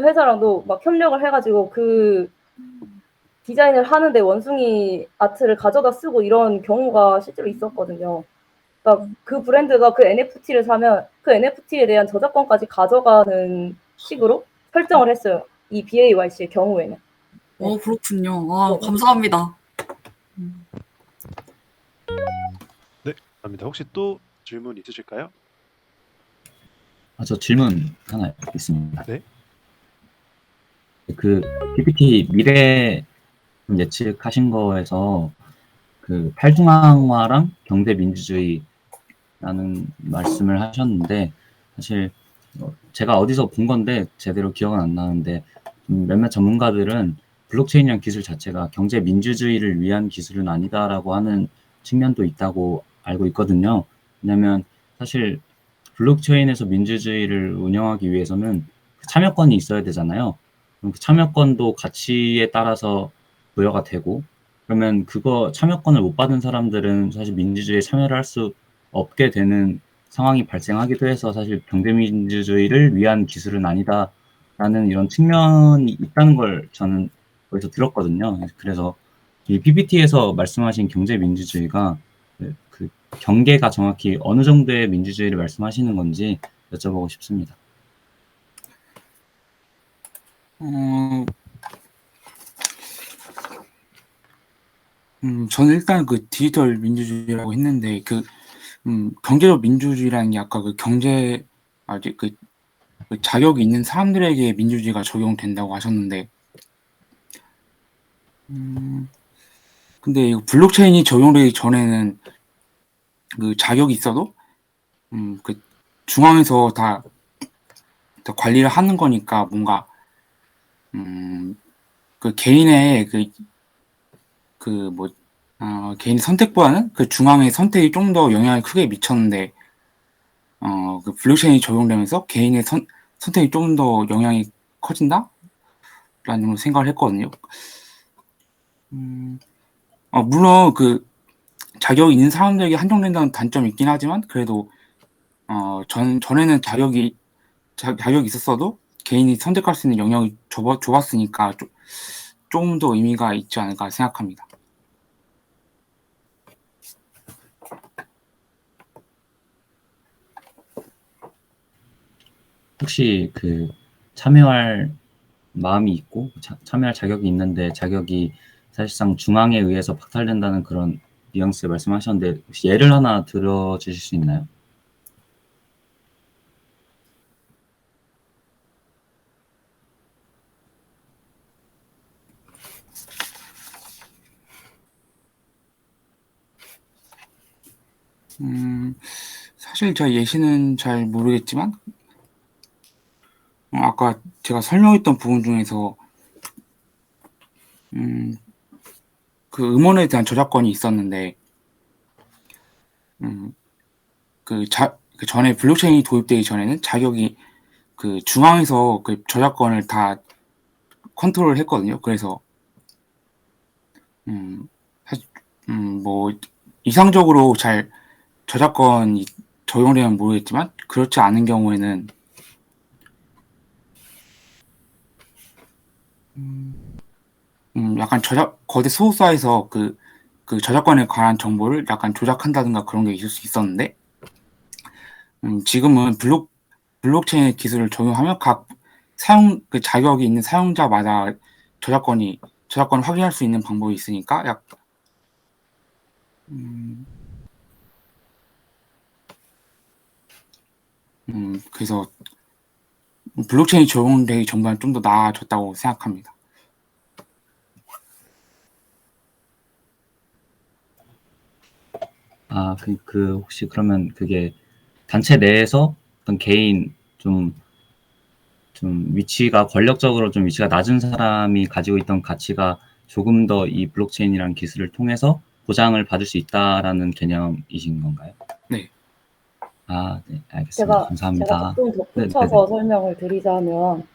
회사랑도 막 협력을 해가지고 그 디자인을 하는데 원숭이 아트를 가져다 쓰고 이런 경우가 실제로 있었거든요. 그러니까 그 브랜드가 그 NFT를 사면 그 NFT에 대한 저작권까지 가져가는 식으로 설정을 했어요. 이 BAYC의 경우에는. 그렇군요. 감사합니다. 네, 감사합니다. 혹시 또 질문 있으실까요? 저 질문 하나 있습니다. 네. 그 PPT 미래 예측하신 거에서 그 팔중앙화랑 경제 민주주의라는 말씀을 하셨는데 사실 제가 어디서 본 건데 제대로 기억은 안 나는데 몇몇 전문가들은 블록체인이라는 기술 자체가 경제 민주주의를 위한 기술은 아니다라고 하는 측면도 있다고 알고 있거든요. 왜냐하면 사실 블록체인에서 민주주의를 운영하기 위해서는 참여권이 있어야 되잖아요. 그럼 그 참여권도 가치에 따라서 부여가 되고 그러면 그거 참여권을 못 받은 사람들은 사실 민주주의에 참여를 할 수 없게 되는 상황이 발생하기도 해서 사실 경제민주주의를 위한 기술은 아니다라는 이런 측면이 있다는 걸 저는 거기서 들었거든요. 그래서 이 PPT에서 말씀하신 경제민주주의가 그 경계가 정확히 어느 정도의 민주주의를 말씀하시는 건지 여쭤보고 싶습니다. 저는 일단 그 디지털 민주주의라고 했는데 경제적 민주주의라는 게 아까 그 경제 그 자격이 있는 사람들에게 민주주의가 적용된다고 하셨는데 근데 이 블록체인이 적용되기 전에는 그 자격이 있어도 그 중앙에서 다 관리를 하는 거니까 뭔가 그 개인의 개인 선택보다는 그 중앙의 선택이 좀 더 영향을 크게 미쳤는데 그 블록체인이 적용되면서 개인의 선택이 좀 더 영향이 커진다? 라는 생각을 했거든요. 물론 그 자격이 있는 사람들에게 한정된다는 단점이 있긴 하지만 그래도 전에는 자격이 있었어도 개인이 선택할 수 있는 영역이 좁았으니까 조금 더 의미가 있지 않을까 생각합니다. 혹시 그 참여할 마음이 있고 참여할 자격이 있는데 자격이 사실상 중앙에 의해서 박탈된다는 그런 뉘앙스 말씀하셨는데 혹시 예를 하나 들어주실 수 있나요? 사실 제가 예시는 잘 모르겠지만 아까 제가 설명했던 부분 중에서 그 음원에 대한 저작권이 있었는데 그 전에 블록체인이 도입되기 전에는 자격이 그 중앙에서 그 저작권을 다 컨트롤을 했거든요. 그래서 사실 뭐 이상적으로 잘 저작권이 적용되면 모르겠지만 그렇지 않은 경우에는 약간 거대 소속사에서 그 저작권에 관한 정보를 약간 조작한다든가 그런 게 있을 수 있었는데 지금은 블록체인 기술을 적용하면 각 그 자격이 있는 사용자마다 저작권을 확인할 수 있는 방법이 있으니까 그래서 블록체인이 적용되기 전보다는 좀 더 나아졌다고 생각합니다. 혹시 그러면 그게 단체 내에서 어떤 개인 좀 위치가 권력적으로 좀 위치가 낮은 사람이 가지고 있던 가치가 조금 더 이 블록체인이라는 기술을 통해서 보장을 받을 수 있다라는 개념이신 건가요? 네. 네, 알겠습니다. 감사합니다. 제가 조금 더 네, 붙여서 설명을 드리자면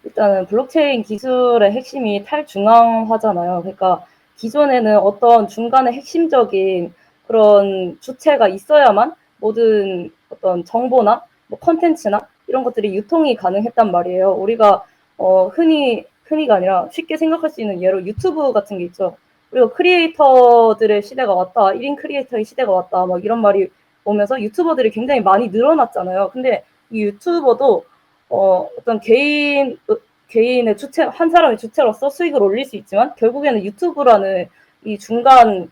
일단은 블록체인 기술의 핵심이 탈중앙화잖아요. 그러니까 기존에는 어떤 중간에 핵심적인 그런 주체가 있어야만 모든 어떤 정보나 컨텐츠나 이런 것들이 유통이 가능했단 말이에요. 우리가 흔히가 아니라 쉽게 생각할 수 있는 예로 유튜브 같은 게 있죠. 우리가 크리에이터들의 시대가 왔다, 1인 크리에이터의 시대가 왔다, 막 이런 말이 오면서 유튜버들이 굉장히 많이 늘어났잖아요. 근데 이 유튜버도 어떤 개인의 주체, 한 사람의 주체로서 수익을 올릴 수 있지만 결국에는 유튜브라는 이 중간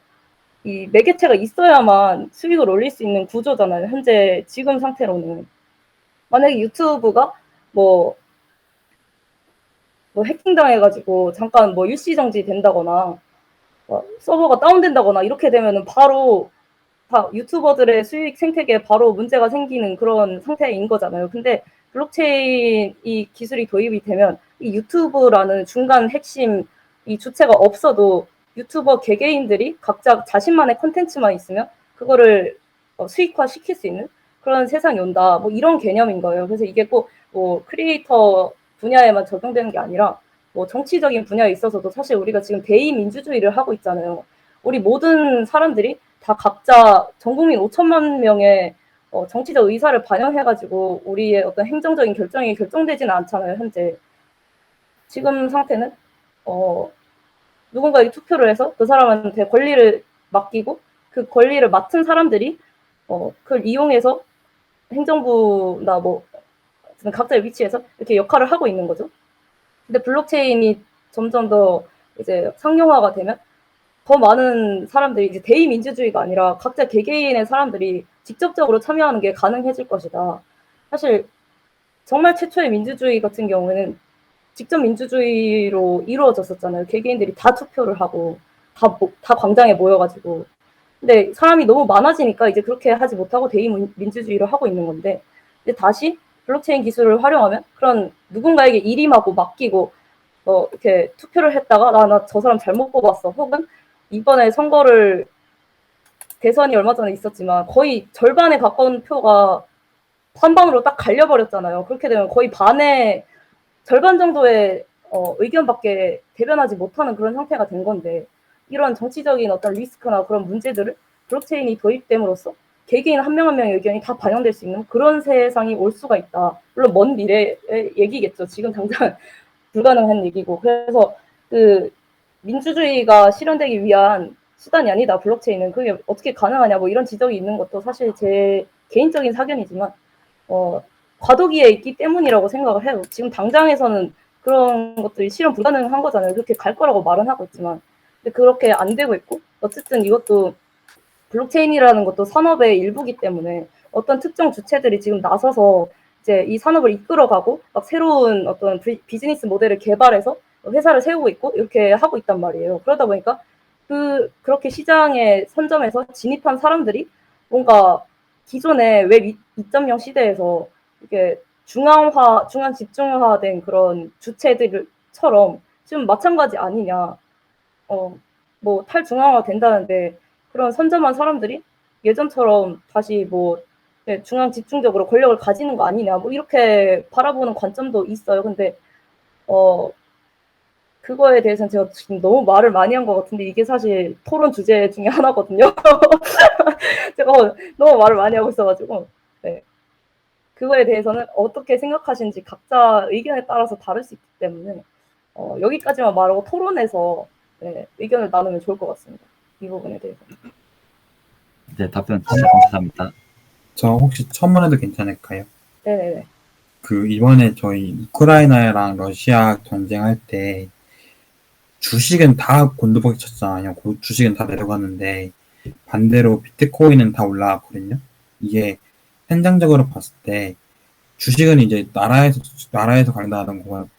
이 매개체가 있어야만 수익을 올릴 수 있는 구조잖아요. 현재 지금 상태로는. 만약에 유튜브가 뭐 해킹당해가지고 잠깐 일시 정지 된다거나 서버가 다운된다거나 이렇게 되면은 바로 다 유튜버들의 수익 생태계에 바로 문제가 생기는 그런 상태인 거잖아요. 근데 블록체인 이 기술이 도입이 되면 이 유튜브라는 중간 핵심 이 주체가 없어도 유튜버 개개인들이 각자 자신만의 컨텐츠만 있으면 그거를 수익화 시킬 수 있는 그런 세상이 온다. 뭐 이런 개념인 거예요. 그래서 이게 꼭 뭐 크리에이터 분야에만 적용되는 게 아니라 뭐 정치적인 분야에 있어서도 사실 우리가 지금 대의민주주의를 하고 있잖아요. 우리 모든 사람들이 다 각자 전 국민 5천만 명의 정치적 의사를 반영해가지고 우리의 어떤 행정적인 결정이 결정되지는 않잖아요, 현재. 지금 상태는 누군가에게 투표를 해서 그 사람한테 권리를 맡기고 그 권리를 맡은 사람들이 그걸 이용해서 행정부나 뭐 각자의 위치에서 이렇게 역할을 하고 있는 거죠. 근데 블록체인이 점점 더 이제 상용화가 되면 더 많은 사람들이 이제 대의민주주의가 아니라 각자 개개인의 사람들이 직접적으로 참여하는 게 가능해질 것이다. 사실 정말 최초의 민주주의 같은 경우에는 직접 민주주의로 이루어졌었잖아요. 개개인들이 다 투표를 하고 다 광장에 모여가지고. 근데 사람이 너무 많아지니까 이제 그렇게 하지 못하고 대의민주주의를 하고 있는 건데 이제 다시 블록체인 기술을 활용하면 그런 누군가에게 일임하고 맡기고 이렇게 투표를 했다가 나 저 사람 잘못 뽑았어. 혹은 이번에 선거를 대선이 얼마 전에 있었지만 거의 절반에 가까운 표가 한 방으로 딱 갈려버렸잖아요. 그렇게 되면 거의 반의 절반 정도의 의견밖에 대변하지 못하는 그런 상태가 된 건데 이런 정치적인 어떤 리스크나 그런 문제들을 블록체인이 도입됨으로써 개개인 한 명 한 명의 의견이 다 반영될 수 있는 그런 세상이 올 수가 있다. 물론 먼 미래의 얘기겠죠. 지금 당장 불가능한 얘기고. 그래서 그 민주주의가 실현되기 위한 수단이 아니다. 블록체인은 그게 어떻게 가능하냐 뭐 이런 지적이 있는 것도 사실 제 개인적인 사견이지만 과도기에 있기 때문이라고 생각을 해요. 지금 당장에서는 그런 것들이 실현 불가능한 거잖아요. 그렇게 갈 거라고 말은 하고 있지만 근데 그렇게 안 되고 있고 어쨌든 이것도 블록체인이라는 것도 산업의 일부기 때문에 어떤 특정 주체들이 지금 나서서 이제 이 산업을 이끌어가고 막 새로운 어떤 비즈니스 모델을 개발해서 회사를 세우고 있고 이렇게 하고 있단 말이에요. 그러다 보니까 그렇게 시장에 선점해서 진입한 사람들이 뭔가 기존의 웹 2.0 시대에서 이게 중앙 집중화된 그런 주체들처럼 지금 마찬가지 아니냐. 뭐 탈중앙화 된다는데 그런 선점한 사람들이 예전처럼 다시 뭐 중앙 집중적으로 권력을 가지는 거 아니냐 뭐 이렇게 바라보는 관점도 있어요. 근데 그거에 대해서는 제가 지금 너무 말을 많이 한 것 같은데 이게 사실 토론 주제 중에 하나거든요. 제가 너무 말을 많이 하고 있어가지고 네. 그거에 대해서는 어떻게 생각하시는지 각자 의견에 따라서 다를 수 있기 때문에 여기까지만 말하고 토론해서 네, 의견을 나누면 좋을 것 같습니다. 이 부분에 대해서. 네, 답변 진짜 감사합니다. 저 혹시 첨언해도 괜찮을까요? 네네네. 이번에 저희 우크라이나랑 러시아 전쟁할 때 주식은 다 곤두박이 쳤잖아요. 주식은 다 내려갔는데 반대로 비트코인은 다 올라갔거든요. 이게 현장적으로 봤을 때 주식은 이제 나라에서 관리하는 거고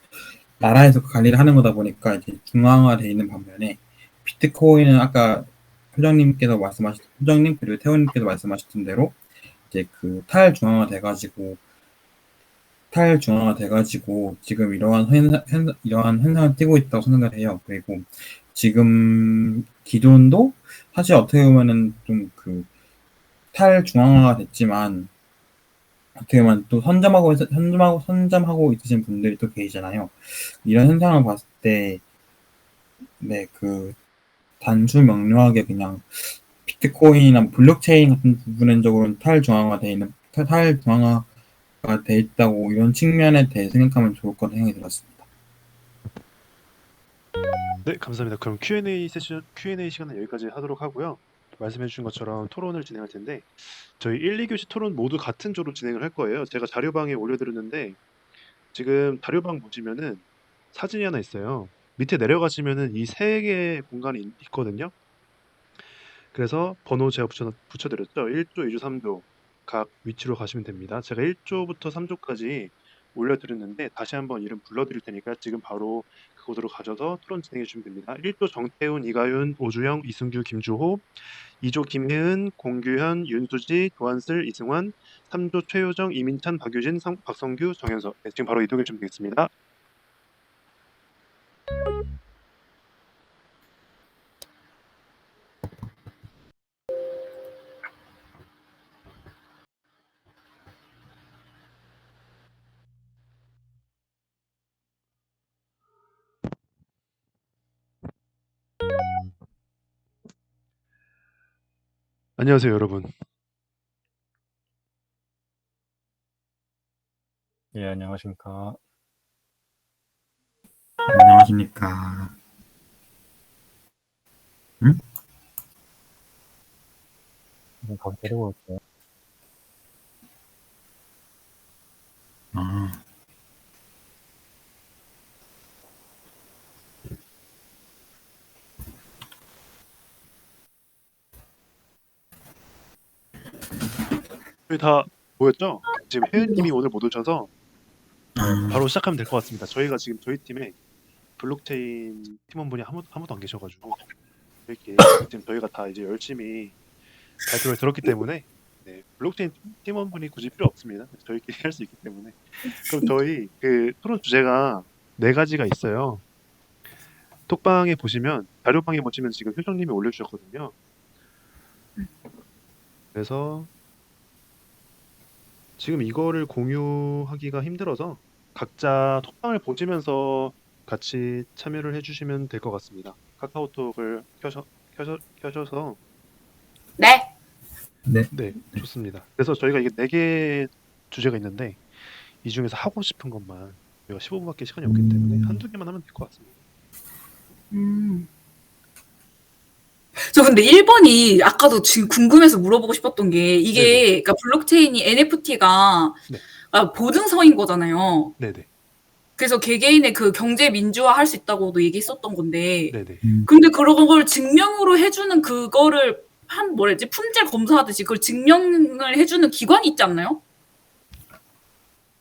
나라에서 관리를 하는 거다 보니까 이제 중앙화되어 있는 반면에 비트코인은 아까 회장님 그리고 태호님께서 말씀하셨던 대로 이제 탈중앙화 돼가지고 지금 이러한 현상을 띠고 있다고 생각을 해요. 그리고 지금 기존도 사실 어떻게 보면은 좀 탈중앙화가 됐지만 어떻게 보면 또 선점하고 있으신 분들이 또 계시잖아요. 이런 현상을 봤을 때, 네, 단수 명료하게 그냥 비트코인이나 블록체인 같은 부분적으로는 탈중앙화가 돼 있다고 이런 측면에 대해 생각하면 좋을 거라는 생각이 들었습니다. 네, 감사합니다. 그럼 Q&A 시간은 여기까지 하도록 하고요. 말씀해 주신 것처럼 토론을 진행할 텐데 저희 1, 2교시 토론 모두 같은 조로 진행을 할 거예요. 제가 자료방에 올려드렸는데 지금 자료방 보시면은 사진이 하나 있어요. 밑에 내려가시면은 이 세 개의 공간이 있거든요. 그래서 번호 제가 붙여드렸죠. 1조, 2조, 3조 각 위치로 가시면 됩니다. 제가 1조부터 3조까지 올려드렸는데 다시 한번 이름 불러드릴 테니까 지금 바로 코드로 가져서 토론 진행해 주시면 됩니다. 1조 정태훈, 이가윤, 오주영, 이승규, 김주호, 2조 김혜은, 공규현, 윤수지, 조한슬, 이승환, 3조 최효정, 이민찬, 박유진, 박성규, 정현석. 네, 지금 바로 이동해 주시면 되겠습니다. 안녕하세요, 여러분. 예, 안녕하십니까. 안녕하십니까. 응? 지금 거기 데리고 올게요. 아, 저희 다 모였죠? 지금 혜은님이 오늘 못 오셔서 바로 시작하면 될 것 같습니다. 저희가 지금 저희 팀에 블록체인 팀원분이 아무도 안 계셔가지고 이렇게 지금 저희가 다 이제 열심히 발표를 들었기 때문에 네, 블록체인 팀원분이 굳이 필요 없습니다. 저희끼리 할 수 있기 때문에. 그럼 저희 그 토론 주제가 4가지가 있어요. 톡방에 보시면 자료방에 보시면 지금 효정님이 올려주셨거든요. 그래서 지금 이거를 공유하기가 힘들어서 각자 톡방을 보시면서 같이 참여를 해주시면 될 것 같습니다. 카카오톡을 켜셔서 네. 네, 좋습니다. 그래서 저희가 이게 4개 주제가 있는데 이 중에서 하고 싶은 것만 저희가 15분밖에 시간이 없기 때문에 한두 개만 하면 될 것 같습니다. 저 근데 1번이 아까도 지금 궁금해서 물어보고 싶었던 게 이게 그러니까 블록체인이 NFT가 네. 보증서인 거잖아요. 네네. 그래서 개개인의 그 경제 민주화 할 수 있다고도 얘기했었던 건데 네네. 근데 그런 걸 증명으로 해주는 그거를 뭐랬지? 품질 검사하듯이 그걸 증명을 해주는 기관이 있지 않나요?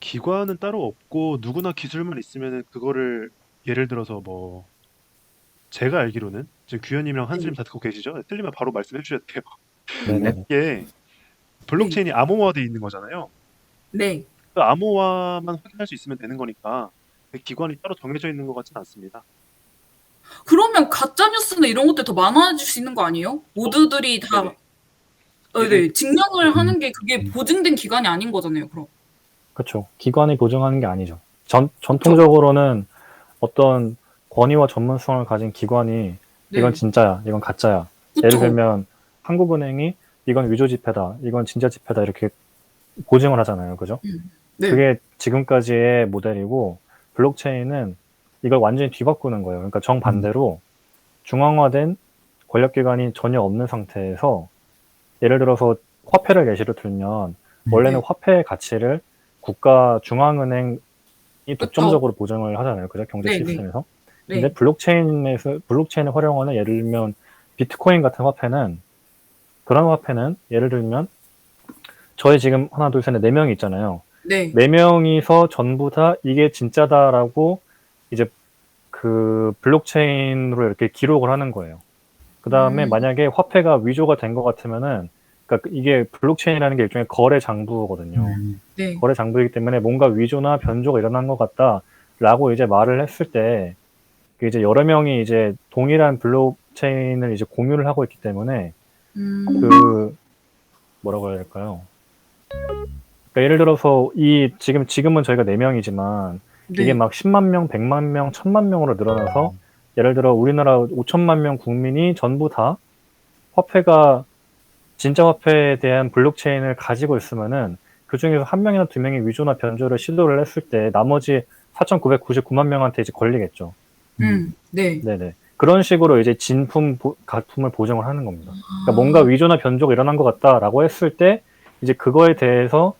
기관은 따로 없고 누구나 기술만 있으면은 그거를 예를 들어서 뭐 제가 알기로는 지금 규현님이랑 한슬님 다 듣고 계시죠? 틀리면 바로 말씀해 주셔야 돼요. 네네. 이게 블록체인이 암호화되어 있는 거잖아요. 네. 그 암호화만 확인할 수 있으면 되는 거니까 그 기관이 따로 정해져 있는 것 같지는 않습니다. 그러면 가짜 뉴스나 이런 것들 더 많아질 수 있는 거 아니에요? 모두들이 다 네네. 증명을 하는 게 그게 보증된 기관이 아닌 거잖아요. 그럼. 그렇죠. 기관이 보증하는 게 아니죠. 전통적으로는 어떤 권위와 전문성을 가진 기관이 이건 진짜야, 이건 가짜야. 예를 그쵸. 들면 한국은행이 이건 위조 지폐다, 이건 진짜 지폐다 이렇게 보증을 하잖아요. 그죠? 네. 그게 지금까지의 모델이고 블록체인은 이걸 완전히 뒤바꾸는 거예요. 그러니까 정반대로 중앙화된 권력기관이 전혀 없는 상태에서 예를 들어서 화폐를 예시로 들면 원래는 화폐의 가치를 국가 중앙은행이 독점적으로 보증을 하잖아요. 그죠? 경제 네, 시스템에서. 네. 근데 블록체인을 활용하는 예를 들면 비트코인 같은 화폐는 그런 화폐는 예를 들면 저희 지금 하나 둘 셋 넷 4명이 있잖아요. 네. 4명이서 전부 다 이게 진짜다라고 이제 그 블록체인으로 이렇게 기록을 하는 거예요. 그 다음에 만약에 화폐가 위조가 된 것 같으면은 그러니까 이게 블록체인이라는 게 일종의 거래 장부거든요. 네. 거래 장부이기 때문에 뭔가 위조나 변조가 일어난 것 같다라고 이제 말을 했을 때 이제 여러 명이 이제 동일한 블록체인을 이제 공유를 하고 있기 때문에 그 뭐라고 해야 될까요? 그러니까 예를 들어서 지금은 저희가 4명이지만 이게 막 10만 명, 100만 명, 1000만 명으로 늘어나서 예를 들어 우리나라 5천만 명 국민이 전부 다 화폐가 진짜 화폐에 대한 블록체인을 가지고 있으면은 그 중에서 한 명이나 2명이 위조나 변조를 시도를 했을 때 나머지 4,999만 명한테 이제 걸리겠죠. 네. 네네. 그런 식으로 이제 가품을 보정을 하는 겁니다. 그러니까 뭔가 위조나 변조가 일어난 것 같다라고 했을 때 이제 그거에 대해서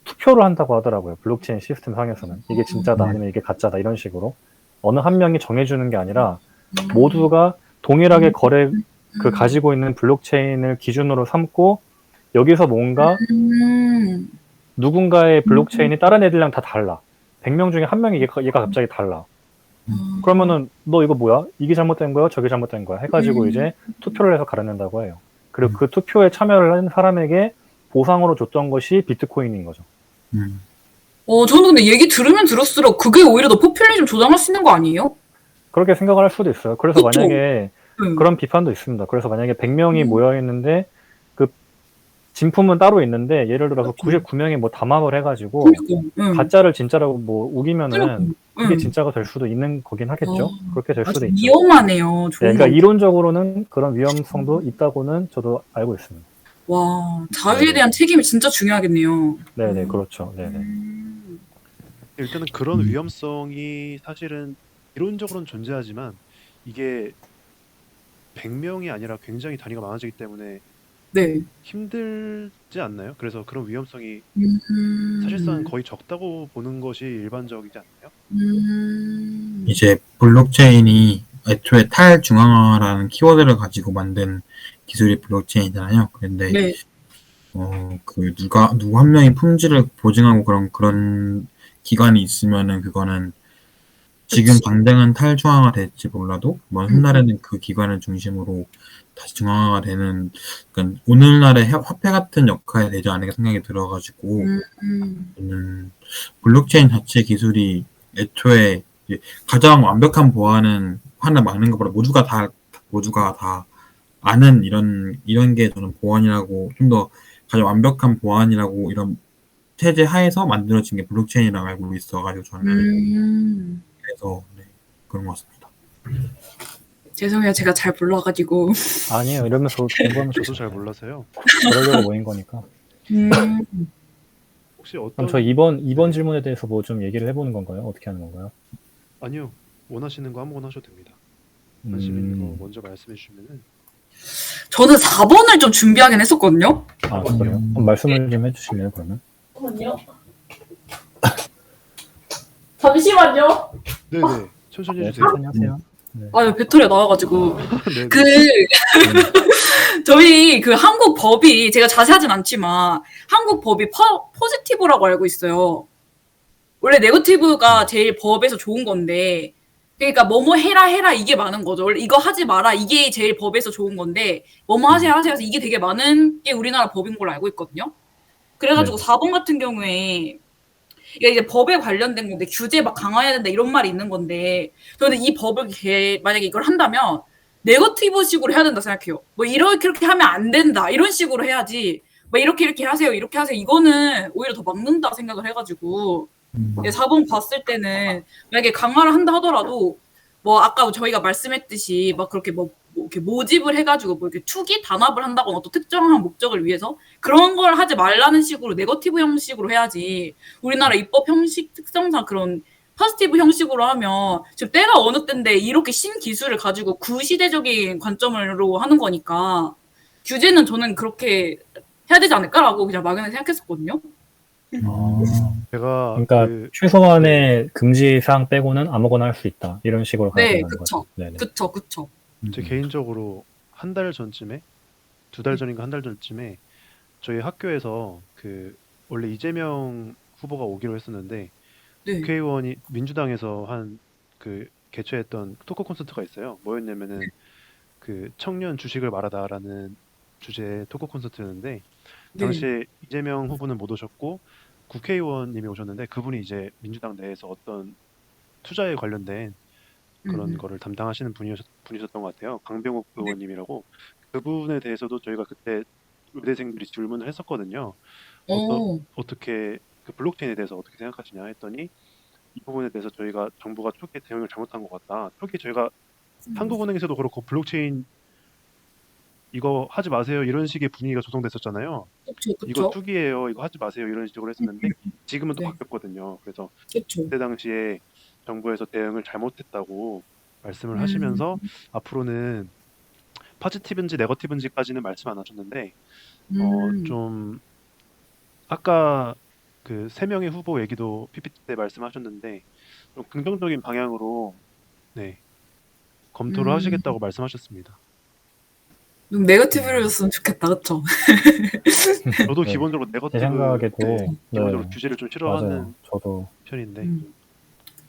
투표를 한다고 하더라고요. 블록체인 시스템 상에서는 이게 진짜다 아니면 이게 가짜다 이런 식으로 어느 한 명이 정해주는 게 아니라 모두가 동일하게 가지고 있는 블록체인을 기준으로 삼고 여기서 뭔가 누군가의 블록체인이 다른 애들이랑 다 달라. 100명 중에 한 명이 얘가 갑자기 달라. 그러면은 너 이거 뭐야? 이게 잘못된 거야? 저게 잘못된 거야? 해가지고 음. 이제 투표를 해서 가려낸다고 해요. 그리고 그 투표에 참여를 한 사람에게 보상으로 줬던 것이 비트코인인 거죠. 저는 근데 얘기 들으면 들을수록 그게 오히려 더 포퓰리즘 조장할 수 있는 거 아니에요? 그렇게 생각을 할 수도 있어요. 그래서 그쵸? 만약에 그런 비판도 있습니다. 그래서 만약에 100명이 모여 있는데 그 진품은 따로 있는데 예를 들어서 99명이 뭐 담합을 해가지고 그러니까. 가짜를 진짜라고 뭐 우기면은 그게 응. 진짜가 될 수도 있는 거긴 하겠죠. 어. 그렇게 될 수도 있죠. 위험하네요. 네, 그러니까 이론적으로는 그런 위험성도 있다고는 저도 알고 있습니다. 와, 자유에 대한 책임이 진짜 중요하겠네요. 네네, 그렇죠. 네네. 일단은 그런 위험성이 사실은 이론적으로는 존재하지만 이게 100명이 아니라 굉장히 단위가 많아지기 때문에 네. 힘들지 않나요? 그래서 그런 위험성이 사실상 거의 적다고 보는 것이 일반적이지 않나요? 이제 블록체인이 애초에 탈중앙화라는 키워드를 가지고 만든 기술이 블록체인이잖아요. 그런데 네. 누구 한 명이 품질을 보증하고 그런 기관이 있으면은 그거는 지금 그치. 당장은 탈중앙화 될지 몰라도 먼 훗날에는 그 기관을 중심으로 다시 중앙화가 되는, 그러니까 오늘날의 화폐 같은 역할이 되지 않을까 생각이 들어가지고 블록체인 자체 기술이 애초에 가장 완벽한 보안은 하나 막는 것보다 모두가 다 아는 이런 게 저는 보안이라고, 좀 더 가장 완벽한 보안이라고 이런 체제 하에서 만들어진 게 블록체인이라고 알고 있어가지고 저는 그래서 그런 것 같습니다. 죄송해요. 제가 잘 몰라가지고. 아니에요. 이러면서 공부하면 저도 잘 몰라서요. 그러려고 모인 거니까. 혹시 어떤 그럼 저 이번 질문에 대해서 뭐 좀 얘기를 해보는 건가요? 어떻게 하는 건가요? 아니요. 원하시는 거 아무거나 하셔도 됩니다. 관심 있는 거 먼저 말씀해 주시면은. 저는 4번을 좀 준비하긴 했었거든요. 아, 그래요? 그럼 말씀을 좀 해주실래요, 그러면? 잠시만요. 네네. 천천히 네, 해주세요. 천천히 하세요. 네. 아, 배터리가 나와가지고. 네네. 저희 한국 법이, 제가 자세하진 않지만, 한국 법이 포지티브라고 알고 있어요. 원래 네거티브가 제일 법에서 좋은 건데, 그러니까 뭐뭐 해라 이게 많은 거죠. 원래 이거 하지 마라 이게 제일 법에서 좋은 건데, 뭐뭐 하세요 해서 이게 되게 많은 게 우리나라 법인 걸로 알고 있거든요. 그래가지고 4번 같은 경우에 이게 이제 법에 관련된 건데 규제 막 강화해야 된다 이런 말이 있는 건데, 저는 이 법을 만약에 이걸 한다면 네거티브식으로 해야 된다 생각해요. 뭐 이렇게 하면 안 된다 이런 식으로 해야지, 뭐 이렇게 하세요 이렇게 하세요 이거는 오히려 더 막는다 생각을 해가지고 4번 봤을 때는 만약에 강화를 한다 하더라도 뭐 아까 저희가 말씀했듯이 막 그렇게 뭐 이렇게 모집을 해가지고 뭐 이렇게 투기 단합을 한다거나 어떤 특정한 목적을 위해서 그런 걸 하지 말라는 식으로 네거티브 형식으로 해야지, 우리나라 입법 형식 특성상 그런 포지티브 형식으로 하면 지금 때가 어느 때인데 이렇게 신기술을 가지고 구시대적인 관점으로 하는 거니까 규제는 저는 그렇게 해야 되지 않을까라고 그냥 막연하게 생각했었거든요. 제가 그러니까 최소한의 금지 사항 빼고는 아무거나 할 수 있다 이런 식으로 가야 되는 거죠. 네네. 그쵸. 제 개인적으로 한 달 전쯤에 2달 전인가 한 달 전쯤에 저희 학교에서 원래 이재명 후보가 오기로 했었는데 국회의원이 민주당에서 개최했던 토크 콘서트가 있어요. 뭐였냐면은 청년 주식을 말하다라는 주제의 토크 콘서트였는데, 당시에 이재명 후보는 못 오셨고 국회의원님이 오셨는데, 그분이 이제 민주당 내에서 어떤 투자에 관련된 그런 거를 담당하시는 분이셨던 것 같아요. 강병욱 의원님이라고. 그분에 대해서도 저희가 그때 의대생들이 질문을 했었거든요. 어떻게 블록체인에 대해서 어떻게 생각하시냐 했더니, 이 부분에 대해서 저희가 정부가 초기에 대응을 잘못한 것 같다. 초기에 저희가 한국은행에서도 그렇고 블록체인 이거 하지 마세요 이런 식의 분위기가 조성됐었잖아요. 그쵸. 이거 투기예요, 이거 하지 마세요 이런 식으로 했었는데 지금은 또 바뀌었거든요. 그래서 그때 당시에 정부에서 대응을 잘못했다고 말씀을 하시면서 앞으로는 포지티브인지 네거티브인지까지는 말씀 안 하셨는데 좀 아까 3명의 후보 얘기도 PPT 때 말씀하셨는데 좀 긍정적인 방향으로 검토를 하시겠다고 말씀하셨습니다. 좀 네거티브였으면 좋겠다, 그쵸? 저도 기본적으로 네거티브, 제 생각에도 기본적으로 규제를 좀 싫어하는 맞아요. 저도 편인데.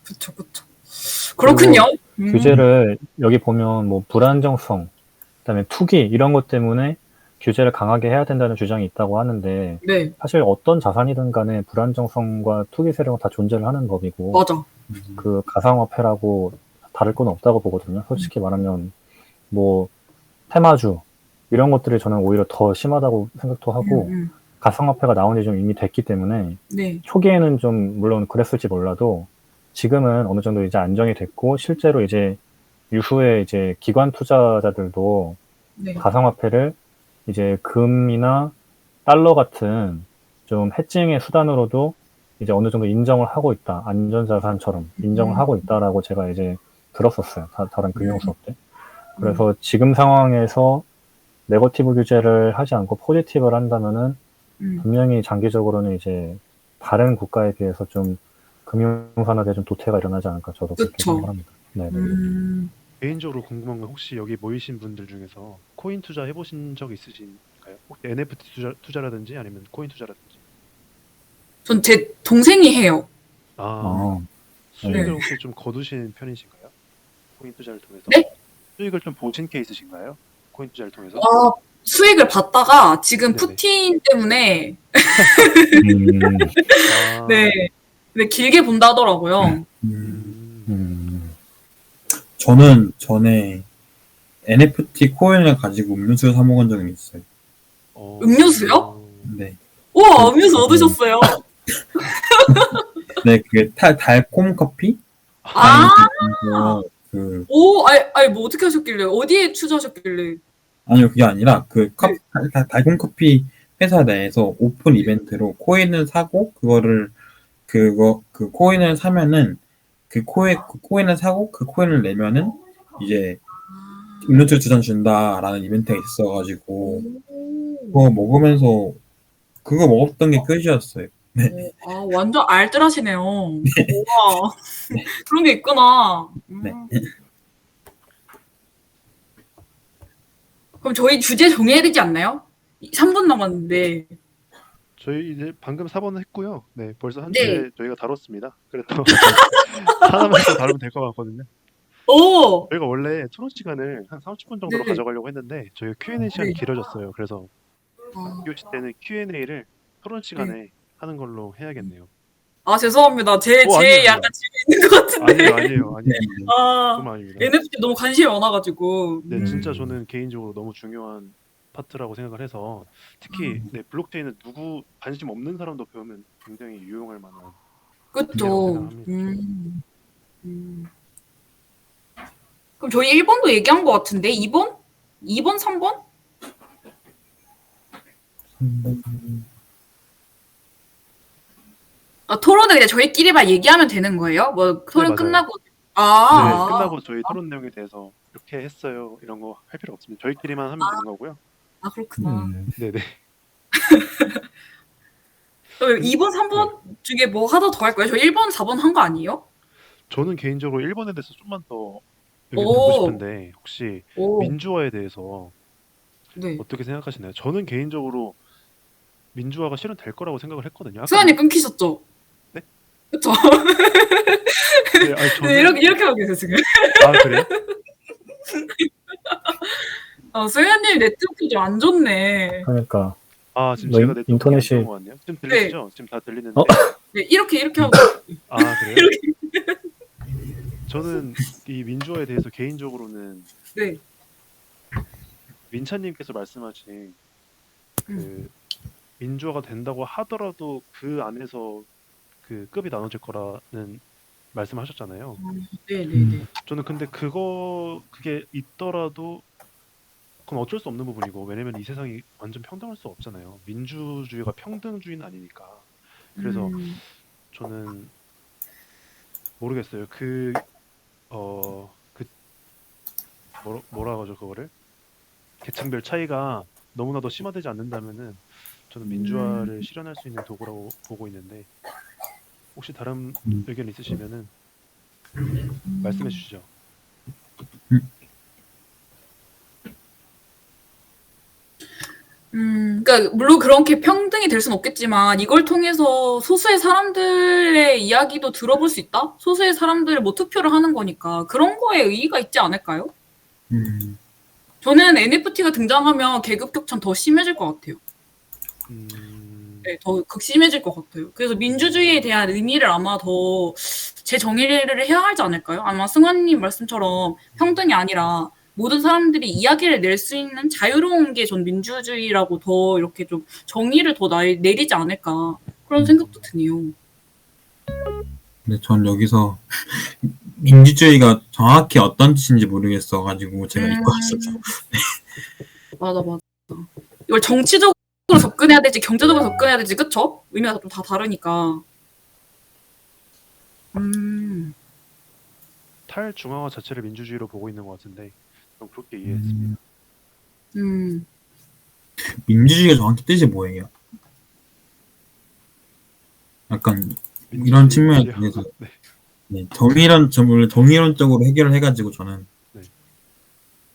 그쵸. 그렇군요. 규제를 여기 보면 뭐 불안정성, 그다음에 투기 이런 것 때문에 규제를 강하게 해야 된다는 주장이 있다고 하는데 네, 사실 어떤 자산이든 간에 불안정성과 투기 세력은 다 존재를 하는 법이고 맞아. 그 가상화폐라고 다를 건 없다고 보거든요. 솔직히 말하면 뭐 테마주 이런 것들이 저는 오히려 더 심하다고 생각도 하고 가상화폐가 나온 지 좀 이미 됐기 때문에 네, 초기에는 좀 물론 그랬을지 몰라도 지금은 어느 정도 이제 안정이 됐고 실제로 이제 유후에 이제 기관 투자자들도 네. 가상화폐를 이제 금이나 달러 같은 좀 해칭의 수단으로도 이제 어느 정도 인정을 하고 있다. 안전자산처럼 인정을 하고 있다라고 제가 이제 들었었어요. 다른 금융 수업 때. 그래서 지금 상황에서 네거티브 규제를 하지 않고 포지티브를 한다면은 분명히 장기적으로는 이제 다른 국가에 비해서 좀 금융산업에 좀 도태가 일어나지 않을까 저도 그렇게 그쵸. 생각을 합니다. 네. 개인적으로 궁금한 건 혹시 여기 모이신 분들 중에서 코인 투자 해보신 적 있으신가요? 혹시 NFT 투자라든지 아니면 코인 투자라든지. 전 제 동생이 해요. 아, 수익을 네. 혹시 좀 거두신 편이신가요? 코인 투자를 통해서? 네? 수익을 좀 보신 케이스신가요? 코인 투자를 통해서? 수익을 받다가 지금 네네. 푸틴 때문에 아, 네, 네 길게 본다 하더라고요. 저는 전에 NFT 코인을 가지고 음료수 사 먹은 적이 있어요. 음료수요? 네. 우와, 음료수 얻으셨어요. 네, 그게 달콤 커피? 아, 그 오, 아니, 뭐 어떻게 하셨길래? 어디에 투자하셨길래? 아니요, 그게 아니라 그 네. 달콤 커피 회사 내에서 오픈 이벤트로 코인을 사고 그 코인을 사면은 그 코인을 사고 그 코인을 내면은 이제 음료수 2잔 준다라는 이벤트가 있어가지고 그거 먹었던 게 끝이었어요. 네. 아, 완전 알뜰하시네요. 우와, 그런 게 있구나. 네. 그럼 저희 주제 정해야 되지 않나요? 3분 남았는데. 저희 이제 방금 4번은 했고요. 네, 벌써 한 네. 주제 저희가 다뤘습니다. 그래도 하나만 더 다루면 될 것 같거든요. 오, 저희가 원래 토론 시간을 한 30분 정도로 네. 가져가려고 했는데 저희가 Q&A 시간이 네. 길어졌어요. 그래서 아, 2교시 때는 Q&A를 토론 시간에 하는 걸로 해야겠네요. 아, 죄송합니다. 제 아니에요. 약간 질문 있는 것 같은데. 아니에요. 아, 정말 아닙니다. NFT 너무 관심이 많아가지고. 네, 진짜 저는 개인적으로 너무 중요한 파트라고 생각을 해서 특히 네, 블록체인은 누구 관심 없는 사람도 배우면 굉장히 유용할 만한 주제라고 그쵸. 생각합니다. 그럼 저희 1번도 얘기한 것 같은데 2번? 2번, 3번? 아, 토론은 그냥 저희끼리만 얘기하면 되는 거예요? 뭐 토론 맞아요. 끝나고 네, 아, 끝나고 저희 토론 내용에 대해서 이렇게 했어요. 이런 거 할 필요 없습니다. 저희끼리만 하면 되는 거고요. 아 그렇구나. 네네. 그럼 2번, 3번 중에 뭐 하나 더 할 거예요? 저 1번, 4번 한 거 아니에요? 저는 개인적으로 1번에 대해서 좀만 더 의견 오. 듣고 싶은데 혹시 오, 민주화에 대해서 네. 어떻게 생각하시나요? 저는 개인적으로 민주화가 실현될 거라고 생각을 했거든요. 아까 수현이 끊기셨죠? 네? 그쵸? 네, 아니 저는 네, 이렇게 하고 계세요, 지금. 아 그래요? 수현님 네트워크 좀 안 좋네. 그러니까 아 지금 뭐 제가 네트워크 안 인터넷이 좋은 것 같네요. 지금 들리시죠? 지금 다 들리는데 네, 이렇게 하고. 아 그래요? 저는 이 민주화에 대해서 개인적으로는 네. 민찬님께서 말씀하신 그 민주화가 된다고 하더라도 그 안에서 그 급이 나눠질 거라는 말씀하셨잖아요. 네네네. 저는 근데 그게 있더라도 그건 어쩔 수 없는 부분이고 왜냐면 이 세상이 완전 평등할 수 없잖아요. 민주주의가 평등주의는 아니니까. 그래서 저는 모르겠어요. 뭐라고 하죠 그거를? 계층별 차이가 너무나도 심화되지 않는다면은 저는 민주화를 실현할 수 있는 도구라고 보고 있는데 혹시 다른 의견 있으시면은 말씀해 주시죠. 그러니까 물론 그렇게 평등이 될 수는 없겠지만 이걸 통해서 소수의 사람들의 이야기도 들어볼 수 있다? 소수의 사람들 뭐 투표를 하는 거니까 그런 거에 의의가 있지 않을까요? 저는 NFT가 등장하면 계급 격차는 더 심해질 것 같아요. 네, 더 극심해질 것 같아요. 그래서 민주주의에 대한 의미를 아마 더 재정의를 해야 하지 않을까요? 아마 승환님 말씀처럼 평등이 아니라 모든 사람들이 이야기를 낼 수 있는 자유로운 게 전 민주주의라고 더 이렇게 좀 정의를 더 내리지 않을까 그런 생각도 드네요. 근데 전 여기서 민주주의가 정확히 어떤 뜻인지 모르겠어가지고 제가 읽고 왔어서. 맞아. 이걸 정치적으로 접근해야 될지 경제적으로 접근해야 될지 그쵸? 의미가 좀 다 다르니까. 탈중앙화 자체를 민주주의로 보고 있는 것 같은데 좀 그렇게 이해했습니다. 민주주의가 정확히 뜻이 뭐예요? 약간 이런 측면에 대해서 네. 네, 정의론적으로 해결을 해가지고 저는 네.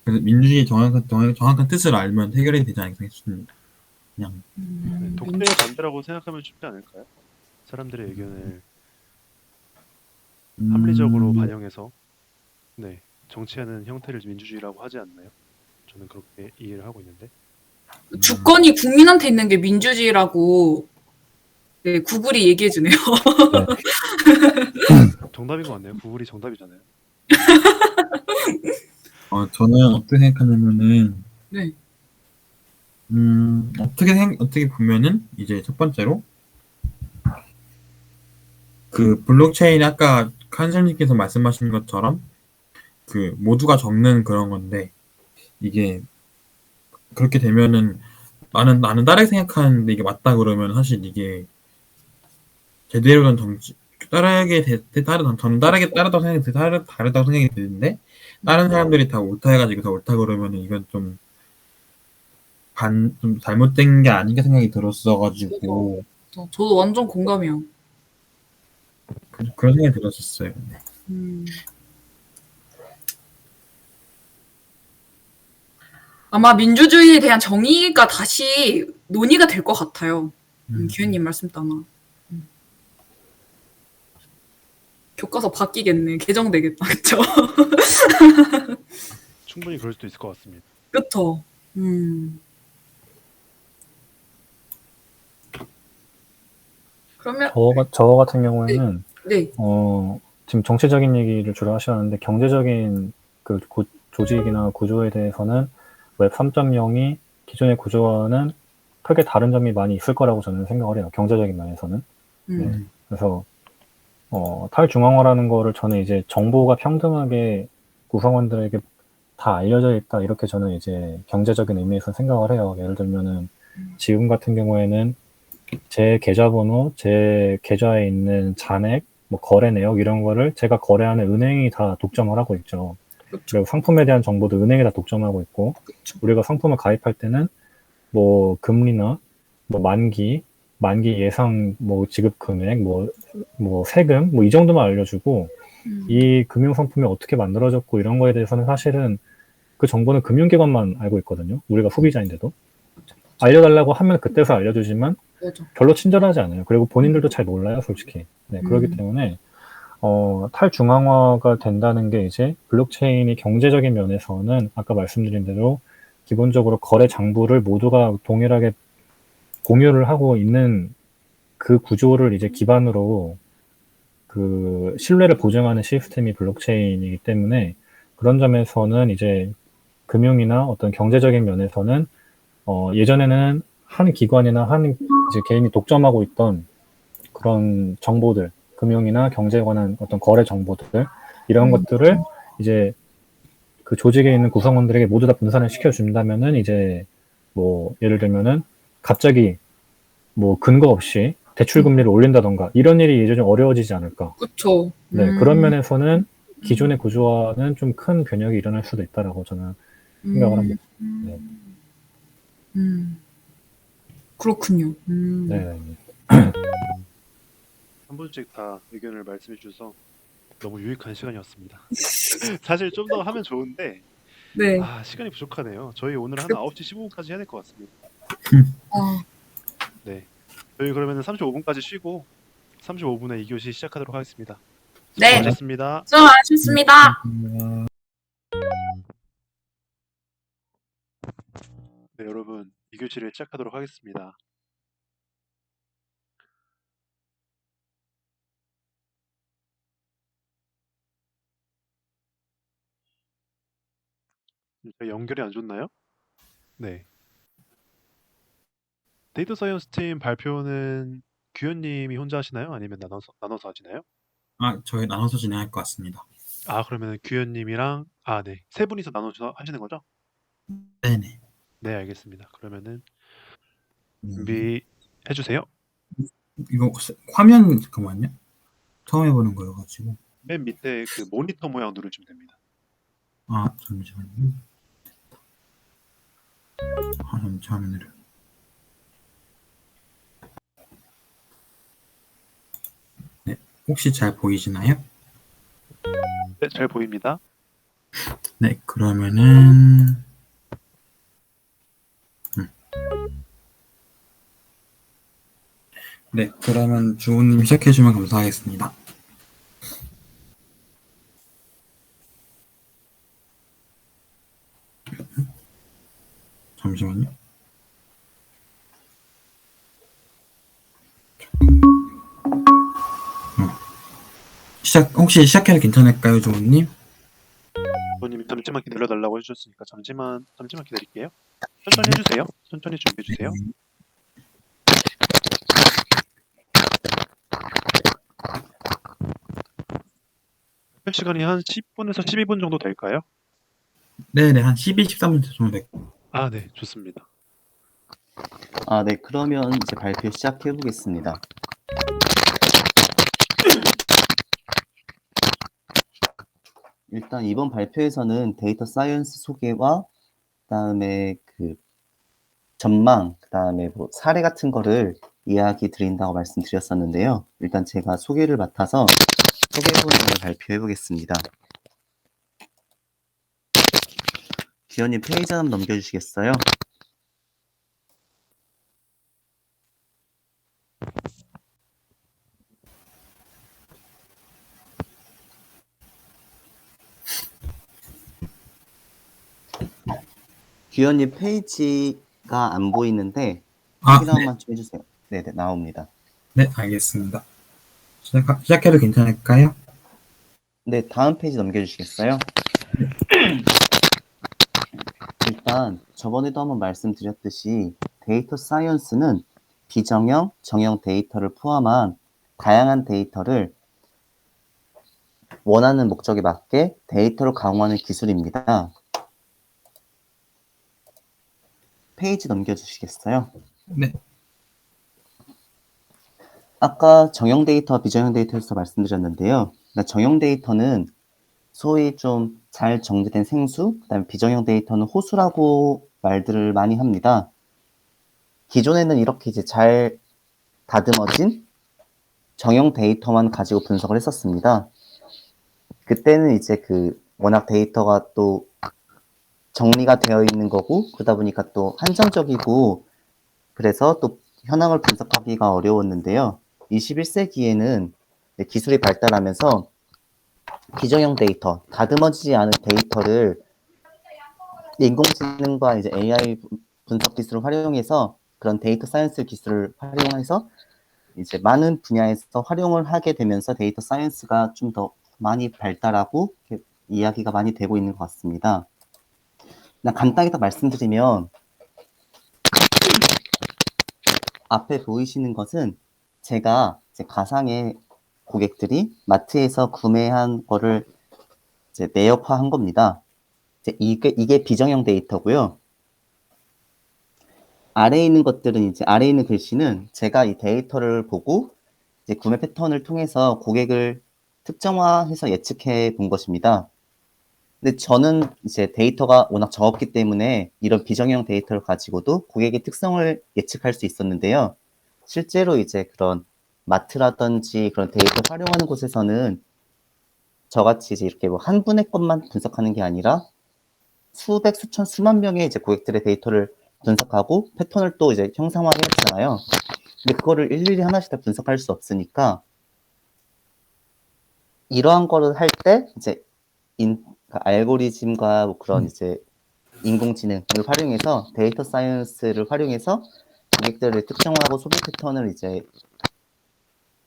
그래서 민주주의 정확한 뜻을 알면 해결이 되지 않을까 싶습니다. 그냥 네, 독재의 반대라고 생각하면 쉽지 않을까요? 사람들의 의견을 합리적으로 반영해서 네, 정치하는 형태를 민주주의라고 하지 않나요? 저는 그렇게 이해를 하고 있는데 주권이 국민한테 있는 게 민주주의라고 네, 구글이 얘기해 주네요. 정답인 것 같네요. 구글이 정답이잖아요. 저는 어떻게 생각하냐면은 네. 어떻게 보면은 이제 첫 번째로 그 블록체인 아까 칸슬님께서 말씀하신 것처럼 그 모두가 적는 그런 건데 이게 그렇게 되면은 나는 다르게 생각하는데 이게 맞다 그러면 사실 이게 제대로 된 정치 저는 다르다고 생각이 드는데 다른 사람들이 다 옳다 해가지고 다 옳다 그러면은 이건 좀 잘못된 게 아닌가 생각이 들었어가지고 저도 완전 공감해요. 그런 생각이 들었었어요. 아마 민주주의에 대한 정의가 다시 논의가 될 것 같아요. 기현님 말씀 따나. 교과서 바뀌겠네. 개정되겠다. 그쵸? 충분히 그럴 수도 있을 것 같습니다. 그쵸? 그러면 저 같은 경우에는 네. 지금 정치적인 얘기를 주로 하셨는데 경제적인 그 조직이나 구조에 대해서는 웹 3.0이 기존의 구조와는 크게 다른 점이 많이 있을 거라고 저는 생각을 해요. 경제적인 면에서는. 네. 그래서 탈중앙화라는 거를 저는 이제 정보가 평등하게 구성원들에게 다 알려져 있다 이렇게 저는 이제 경제적인 의미에서 생각을 해요. 예를 들면은 지금 같은 경우에는 제 계좌번호, 제 계좌에 있는 잔액, 뭐 거래 내역 이런 거를 제가 거래하는 은행이 다 독점을 하고 있죠. 그리고 상품에 대한 정보도 은행이 다 독점하고 있고, 우리가 상품을 가입할 때는 뭐 금리나 뭐 만기 예상 뭐 지급 금액, 뭐 세금 뭐 이 정도만 알려주고 이 금융 상품이 어떻게 만들어졌고 이런 거에 대해서는 사실은 그 정보는 금융기관만 알고 있거든요. 우리가 소비자인데도 알려달라고 하면 그때서 알려주지만 별로 친절하지 않아요. 그리고 본인들도 잘 몰라요, 솔직히. 네, 그렇기 때문에 탈중앙화가 된다는 게 이제 블록체인이 경제적인 면에서는 아까 말씀드린 대로 기본적으로 거래 장부를 모두가 동일하게 공유를 하고 있는 그 구조를 이제 기반으로 그 신뢰를 보장하는 시스템이 블록체인이기 때문에 그런 점에서는 이제 금융이나 어떤 경제적인 면에서는 예전에는 한 기관이나 한 이제 개인이 독점하고 있던 그런 정보들, 금융이나 경제에 관한 어떤 거래 정보들 이런 것들을 이제 그 조직에 있는 구성원들에게 모두 다 분산을 시켜준다면은 이제 뭐 예를 들면은 갑자기 뭐 근거 없이 대출 금리를 올린다던가 이런 일이 이제 좀 어려워지지 않을까. 그쵸. 네, 그런 면에서는 기존의 구조와는 좀 큰 변혁이 일어날 수도 있다라고 저는 생각을 합니다. 네. 그렇군요. 네. 한 분씩 다 의견을 말씀해 주셔서 너무 유익한 시간이었습니다. 사실 좀 더 하면 좋은데 네. 시간이 부족하네요. 저희 오늘 한 9시 15분까지 해야 될 것 같습니다. 네. 저희 그러면은 35분까지 쉬고 35분에 2교시 시작하도록 하겠습니다. 네. 수고하셨습니다. 수고 많으셨습니다. 네, 여러분 2교시를 시작하도록 하겠습니다. 저희 연결이 안 좋나요? 네. 데이터 사이언스 팀 발표는 규현님이 혼자 하시나요? 아니면 나눠서 하시나요? 저희 나눠서 진행할 것 같습니다. 아, 그러면 규현님이랑 네. 세 분이서 나눠서 하시는 거죠? 네네. 네, 알겠습니다. 그러면은 음, 준비해 주세요. 이거 화면 잠깐만요. 처음 해보는 거여가지고. 맨 밑에 그 모니터 모양 누르시면 됩니다. 잠시만요. 잠시만요. 네, 혹시 잘 보이시나요? 네, 잘 보입니다. 네, 그러면은 네, 그러면 주호님 시작해주면 감사하겠습니다. 잠시만요. 혹시 시작해도 괜찮을까요, 주호님? 부모님이 잠시만 기다려달라고 해주셨으니까 잠시만 기다릴게요. 천천히 해주세요. 천천히 준비해 주세요. 발표 시간이 한 10분에서 12분 정도 될까요? 네네, 한 12, 13분 정도 됐고. 네, 좋습니다. 네, 그러면 이제 발표 시작해 보겠습니다. 일단 이번 발표에서는 데이터 사이언스 소개와 그다음에 그 전망, 그다음에 뭐 사례 같은 거를 이야기 드린다고 말씀드렸었는데요. 일단 제가 소개를 맡아서 소개 부분을 발표해 보겠습니다. 기현님 페이지 한번 넘겨주시겠어요? 기현님 페이지가 안 보이는데 확인 한 번만 좀 해주세요. 네, 나옵니다. 네, 알겠습니다. 시작해도 괜찮을까요? 네, 다음 페이지 넘겨주시겠어요? 일단 저번에도 한번 말씀드렸듯이 데이터 사이언스는 비정형, 정형 데이터를 포함한 다양한 데이터를 원하는 목적에 맞게 데이터로 강화하는 기술입니다. 페이지 넘겨주시겠어요? 네. 아까 정형 데이터, 비정형 데이터에서 말씀드렸는데요. 그러니까 정형 데이터는 소위 좀 잘 정제된 생수, 그다음에 비정형 데이터는 호수라고 말들을 많이 합니다. 기존에는 이렇게 이제 잘 다듬어진 정형 데이터만 가지고 분석을 했었습니다. 그때는 이제 워낙 데이터가 또 정리가 되어 있는 거고, 그러다 보니까 또 한정적이고, 그래서 또 현황을 분석하기가 어려웠는데요. 21세기에는 기술이 발달하면서 비정형 데이터, 다듬어지지 않은 데이터를 인공지능과 이제 AI 분석 기술을 활용해서 그런 데이터 사이언스 기술을 활용해서 이제 많은 분야에서 활용을 하게 되면서 데이터 사이언스가 좀 더 많이 발달하고 이야기가 많이 되고 있는 것 같습니다. 그냥 간단히 더 말씀드리면 앞에 보이시는 것은 제가 이제 가상의 고객들이 마트에서 구매한 거를 이제 내역화한 겁니다. 이제 이게 비정형 데이터고요. 아래에 있는 것들은 이제 아래에 있는 글씨는 제가 이 데이터를 보고 이제 구매 패턴을 통해서 고객을 특정화해서 예측해 본 것입니다. 근데 저는 이제 데이터가 워낙 적었기 때문에 이런 비정형 데이터를 가지고도 고객의 특성을 예측할 수 있었는데요. 실제로 이제 그런 마트라든지 그런 데이터 활용하는 곳에서는 저같이 이제 이렇게 뭐 한 분의 것만 분석하는 게 아니라 수백, 수천, 수만 명의 이제 고객들의 데이터를 분석하고 패턴을 또 이제 형상화를 했잖아요. 근데 그거를 일일이 하나씩 다 분석할 수 없으니까 이러한 거를 할 때 이제 그러니까 알고리즘과 뭐 그런 이제 인공지능을 활용해서 데이터 사이언스를 활용해서 고객들의 특정하고 소비 패턴을 이제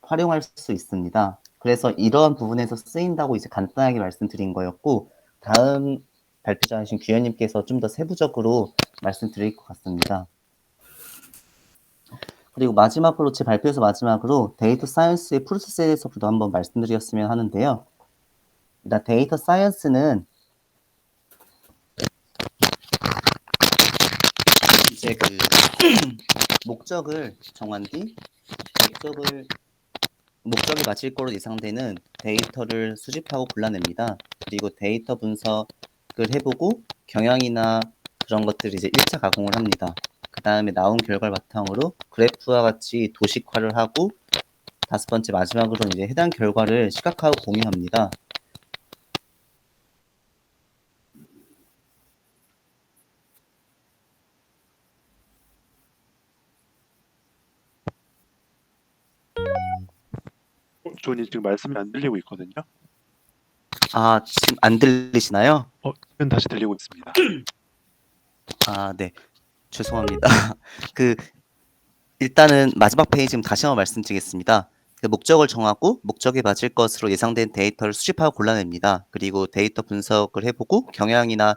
활용할 수 있습니다. 그래서 이러한 부분에서 쓰인다고 이제 간단하게 말씀드린 거였고, 다음 발표자이신 규현님께서 좀 더 세부적으로 말씀드릴 것 같습니다. 그리고 마지막으로 제 발표에서 마지막으로 데이터 사이언스의 프로세스에 대해서도 한번 말씀드렸으면 하는데요. 일단 데이터 사이언스는 이제 그 목적을 정한 뒤 목적이 맞을 거로 예상되는 데이터를 수집하고 골라냅니다. 그리고 데이터 분석을 해보고 경향이나 그런 것들을 이제 1차 가공을 합니다. 그 다음에 나온 결과를 바탕으로 그래프와 같이 도식화를 하고 다섯 번째 마지막으로 이제 해당 결과를 시각화하고 공유합니다. 조니 지금 말씀이 안 들리고 있거든요. 아, 지금 안 들리시나요? 지금 다시 들리고 있습니다. 아, 네. 죄송합니다. 일단은 마지막 페이지 좀 다시 한번 말씀드리겠습니다. 목적을 정하고 목적에 맞을 것으로 예상된 데이터를 수집하고 골라냅니다. 그리고 데이터 분석을 해보고 경향이나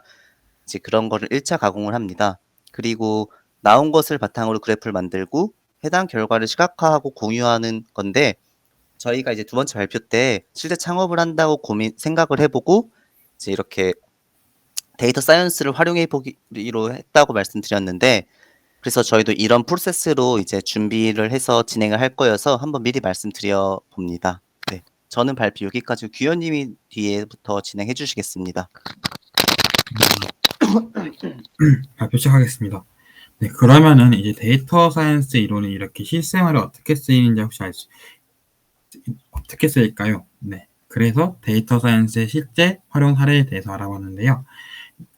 이제 그런 거를 1차 가공을 합니다. 그리고 나온 것을 바탕으로 그래프를 만들고 해당 결과를 시각화하고 공유하는 건데, 저희가 이제 두 번째 발표 때 실제 창업을 한다고 생각을 해보고 이제 이렇게 데이터 사이언스를 활용해 보기로 했다고 말씀드렸는데, 그래서 저희도 이런 프로세스로 이제 준비를 해서 진행을 할 거여서 한번 미리 말씀드려 봅니다. 네, 저는 발표 여기까지, 규현님이 뒤에부터 진행해 주시겠습니다. 발표 시작하겠습니다. 네, 그러면은 이제 데이터 사이언스 이론이 이렇게 실생활에 어떻게 쓰이는지 혹시 어떻게 쓰일까요? 네, 그래서 데이터 사이언스의 실제 활용 사례에 대해서 알아봤는데요.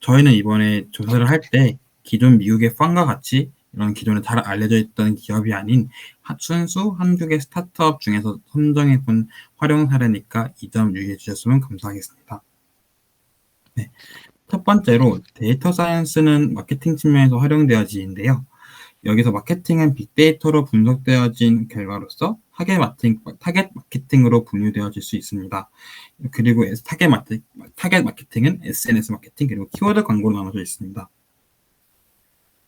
저희는 이번에 조사를 할 때 기존 미국의 펀과 같이 이런 기존에 잘 알려져 있던 기업이 아닌 순수 한국의 스타트업 중에서 선정해 본 활용 사례니까 이 점 유의해 주셨으면 감사하겠습니다. 네, 첫 번째로 데이터 사이언스는 마케팅 측면에서 활용되어지는데요. 여기서 마케팅은 빅데이터로 분석되어진 결과로서 타겟 마케팅으로 분류되어질 수 있습니다. 그리고 타겟 마케팅은 SNS 마케팅 그리고 키워드 광고로 나눠져 있습니다.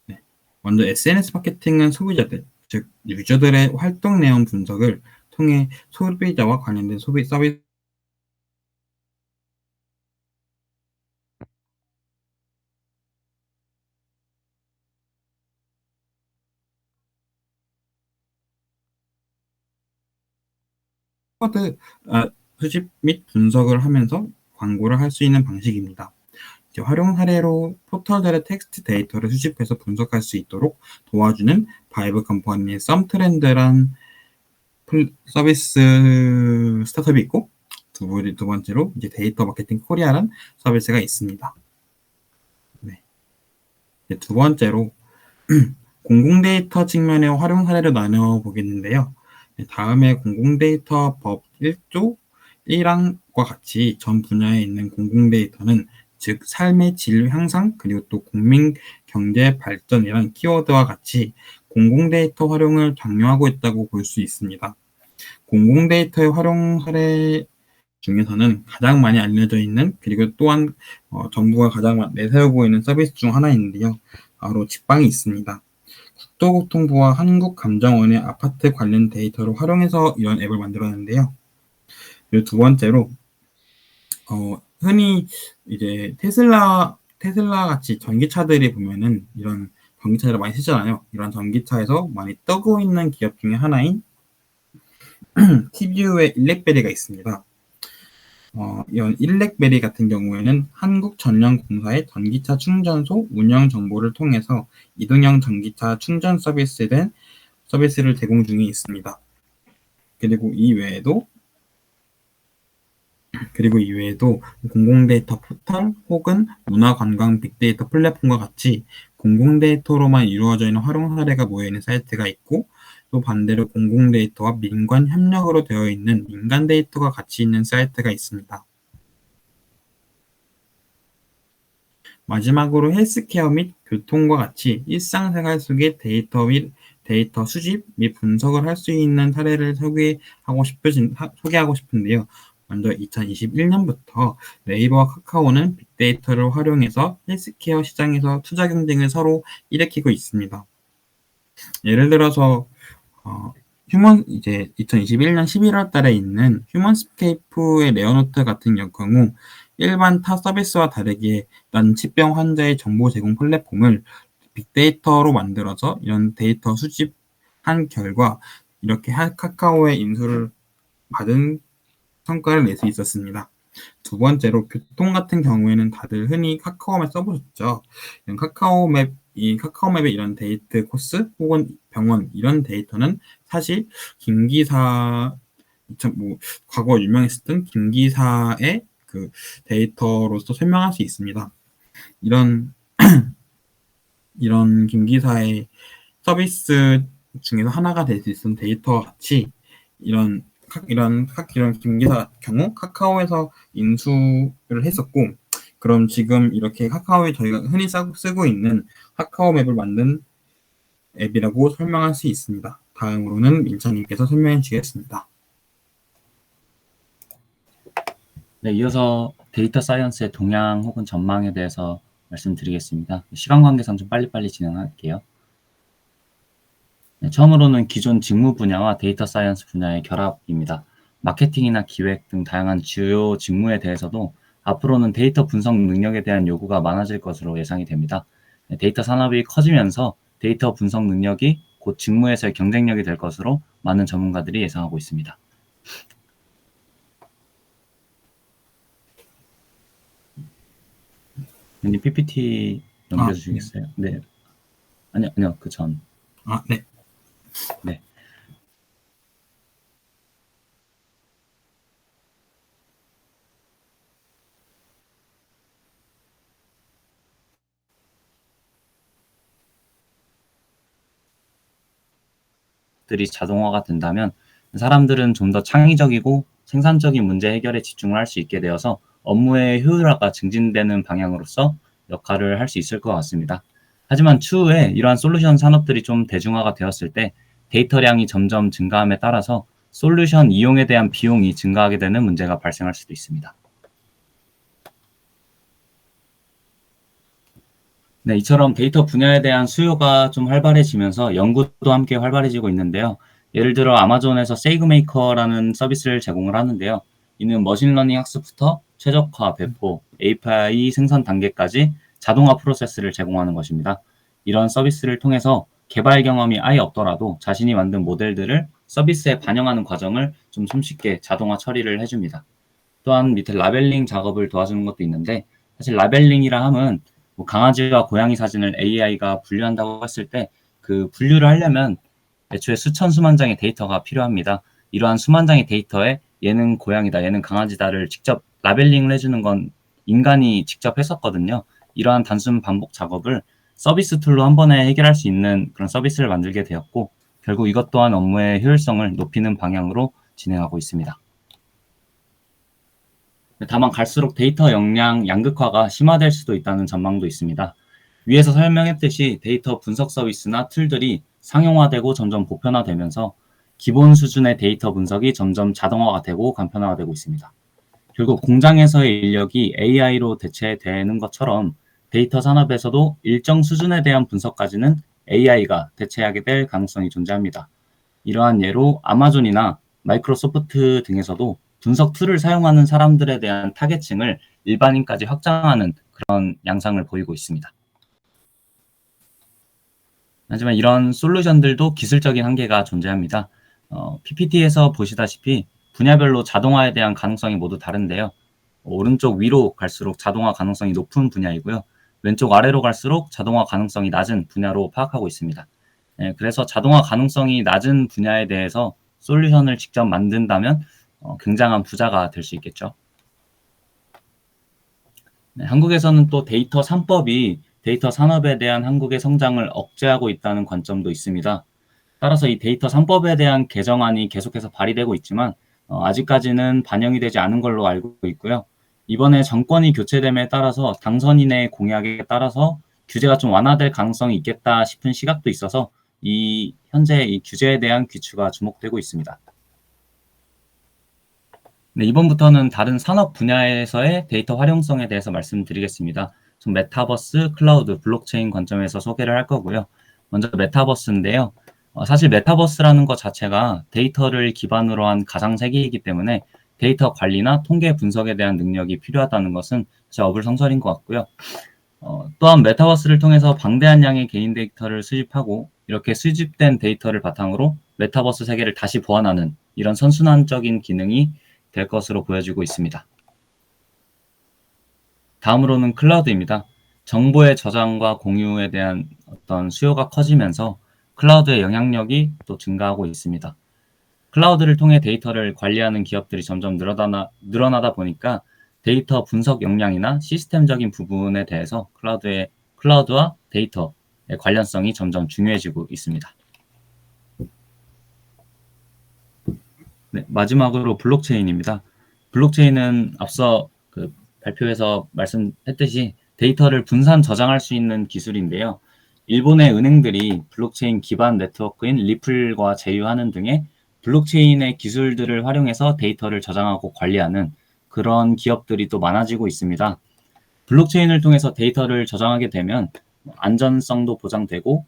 네. 먼저 SNS 마케팅은 소비자들, 즉 유저들의 활동 내용 분석을 통해 소비자와 관련된 소비 서비스 키워드 수집 및 분석을 하면서 광고를 할 수 있는 방식입니다. 활용 사례로 포털들의 텍스트 데이터를 수집해서 분석할 수 있도록 도와주는 바이브 컴퍼니의 썸트렌드란 서비스 스타트업이 있고, 두 번째로 이제 데이터 마케팅 코리아란 서비스가 있습니다. 네. 두 번째로 공공 데이터 측면의 활용 사례를 나눠 보겠는데요. 다음에 공공 데이터 법 1조 1항과 같이 전 분야에 있는 공공 데이터는 즉 삶의 질 향상 그리고 또 국민 경제 발전이란 키워드와 같이 공공 데이터 활용을 장려하고 있다고 볼 수 있습니다. 공공 데이터의 활용 사례 중에서는 가장 많이 알려져 있는 그리고 또한 정부가 가장 내세우고 있는 서비스 중 하나인데요. 바로 직방이 있습니다. 국토교통부와 한국감정원의 아파트 관련 데이터를 활용해서 이런 앱을 만들었는데요. 그리고 두 번째로 흔히 이제 테슬라 같이 전기차들이 보면은 이런 전기차를 많이 쓰잖아요. 이런 전기차에서 많이 뜨고 있는 기업 중에 하나인 TVU의 일렉베리가 있습니다. 이런 일렉베리 같은 경우에는 한국전력공사의 전기차 충전소 운영 정보를 통해서 이동형 전기차 충전 서비스를 제공 중에 있습니다. 그리고 이 외에도 그리고 이외에도 공공데이터 포털 혹은 문화관광 빅데이터 플랫폼과 같이 공공데이터로만 이루어져 있는 활용 사례가 모여있는 사이트가 있고, 또 반대로 공공데이터와 민관 협력으로 되어 있는 민간 데이터가 같이 있는 사이트가 있습니다. 마지막으로 헬스케어 및 교통과 같이 일상생활 속의 데이터 수집 및 분석을 할 수 있는 사례를 소개하고 싶은데요. 먼저 2021년부터 네이버와 카카오는 빅데이터를 활용해서 헬스케어 시장에서 투자 경쟁을 서로 일으키고 있습니다. 예를 들어서 이제 2021년 11월 달에 있는 휴먼스케이프의 레어노트 같은 경우 일반 타 서비스와 다르게 난치병 환자의 정보 제공 플랫폼을 빅데이터로 만들어서 이런 데이터 수집한 결과 이렇게 카카오의 인수를 받은 성과를 낼 수 있었습니다. 두 번째로 교통 같은 경우에는 다들 흔히 카카오맵 써보셨죠? 이 카카오맵의 이런 데이트 코스 혹은 병원 이런 데이터는 사실 과거 유명했었던 김기사의 그 데이터로서 설명할 수 있습니다. 이런 김기사의 서비스 중에서 하나가 될 수 있는 데이터와 같이 이런 김기사 경우 카카오에서 인수를 했었고, 그럼 지금 이렇게 카카오에 저희가 흔히 쓰고 있는 카카오맵을 만든 앱이라고 설명할 수 있습니다. 다음으로는 민찬님께서 설명해 주시겠습니다. 네, 이어서 데이터 사이언스의 동향 혹은 전망에 대해서 말씀드리겠습니다. 시간 관계상 좀 빨리빨리 진행할게요. 네, 처음으로는 기존 직무 분야와 데이터 사이언스 분야의 결합입니다. 마케팅이나 기획 등 다양한 주요 직무에 대해서도 앞으로는 데이터 분석 능력에 대한 요구가 많아질 것으로 예상이 됩니다. 네, 데이터 산업이 커지면서 데이터 분석 능력이 곧 직무에서의 경쟁력이 될 것으로 많은 전문가들이 예상하고 있습니다. 님 PPT 넘겨주시겠어요? 네. 아니요, 그 전. 네. 네. 들이 자동화가 된다면 사람들은 좀 더 창의적이고 생산적인 문제 해결에 집중을 할 수 있게 되어서 업무의 효율화가 증진되는 방향으로서 역할을 할 수 있을 것 같습니다. 하지만 추후에 이러한 솔루션 산업들이 좀 대중화가 되었을 때 데이터량이 점점 증가함에 따라서 솔루션 이용에 대한 비용이 증가하게 되는 문제가 발생할 수도 있습니다. 네, 이처럼 데이터 분야에 대한 수요가 좀 활발해지면서 연구도 함께 활발해지고 있는데요. 예를 들어 아마존에서 세이그메이커라는 서비스를 제공을 하는데요. 이는 머신러닝 학습부터 최적화, 배포, API 생산 단계까지 자동화 프로세스를 제공하는 것입니다. 이런 서비스를 통해서 개발 경험이 아예 없더라도 자신이 만든 모델들을 서비스에 반영하는 과정을 좀 손쉽게 자동화 처리를 해줍니다. 또한 밑에 라벨링 작업을 도와주는 것도 있는데, 사실 라벨링이라 함은 뭐 강아지와 고양이 사진을 AI가 분류한다고 했을 때 그 분류를 하려면 애초에 수천 수만 장의 데이터가 필요합니다. 이러한 수만 장의 데이터에 얘는 고양이다, 얘는 강아지다를 직접 라벨링을 해주는 건 인간이 직접 했었거든요. 이러한 단순 반복 작업을 서비스 툴로 한 번에 해결할 수 있는 그런 서비스를 만들게 되었고, 결국 이것 또한 업무의 효율성을 높이는 방향으로 진행하고 있습니다. 다만 갈수록 데이터 역량 양극화가 심화될 수도 있다는 전망도 있습니다. 위에서 설명했듯이 데이터 분석 서비스나 툴들이 상용화되고 점점 보편화되면서 기본 수준의 데이터 분석이 점점 자동화가 되고 간편화가 되고 있습니다. 결국 공장에서의 인력이 AI로 대체되는 것처럼 데이터 산업에서도 일정 수준에 대한 분석까지는 AI가 대체하게 될 가능성이 존재합니다. 이러한 예로 아마존이나 마이크로소프트 등에서도 분석 툴을 사용하는 사람들에 대한 타겟층을 일반인까지 확장하는 그런 양상을 보이고 있습니다. 하지만 이런 솔루션들도 기술적인 한계가 존재합니다. PPT에서 보시다시피 분야별로 자동화에 대한 가능성이 모두 다른데요. 오른쪽 위로 갈수록 자동화 가능성이 높은 분야이고요. 왼쪽 아래로 갈수록 자동화 가능성이 낮은 분야로 파악하고 있습니다. 그래서 자동화 가능성이 낮은 분야에 대해서 솔루션을 직접 만든다면 굉장한 부자가 될 수 있겠죠. 네, 한국에서는 또 데이터 3법이 데이터 산업에 대한 한국의 성장을 억제하고 있다는 관점도 있습니다. 따라서 이 데이터 3법에 대한 개정안이 계속해서 발의되고 있지만 아직까지는 반영이 되지 않은 걸로 알고 있고요. 이번에 정권이 교체됨에 따라서 당선인의 공약에 따라서 규제가 좀 완화될 가능성이 있겠다 싶은 시각도 있어서 현재 이 규제에 대한 귀추가 주목되고 있습니다. 네, 이번부터는 다른 산업 분야에서의 데이터 활용성에 대해서 말씀드리겠습니다. 좀 메타버스, 클라우드, 블록체인 관점에서 소개를 할 거고요. 먼저 메타버스인데요. 사실 메타버스라는 것 자체가 데이터를 기반으로 한 가상 세계이기 때문에 데이터 관리나 통계 분석에 대한 능력이 필요하다는 것은 사실 어불성설인 것 같고요. 또한 메타버스를 통해서 방대한 양의 개인 데이터를 수집하고 이렇게 수집된 데이터를 바탕으로 메타버스 세계를 다시 보완하는 이런 선순환적인 기능이 될 것으로 보여지고 있습니다. 다음으로는 클라우드입니다. 정보의 저장과 공유에 대한 어떤 수요가 커지면서 클라우드의 영향력이 또 증가하고 있습니다. 클라우드를 통해 데이터를 관리하는 기업들이 점점 늘어나다 보니까 데이터 분석 역량이나 시스템적인 부분에 대해서 클라우드와 데이터의 관련성이 점점 중요해지고 있습니다. 네, 마지막으로 블록체인입니다. 블록체인은 앞서 발표에서 말씀했듯이 데이터를 분산 저장할 수 있는 기술인데요. 일본의 은행들이 블록체인 기반 네트워크인 리플과 제휴하는 등의 블록체인의 기술들을 활용해서 데이터를 저장하고 관리하는 그런 기업들이 또 많아지고 있습니다. 블록체인을 통해서 데이터를 저장하게 되면 안전성도 보장되고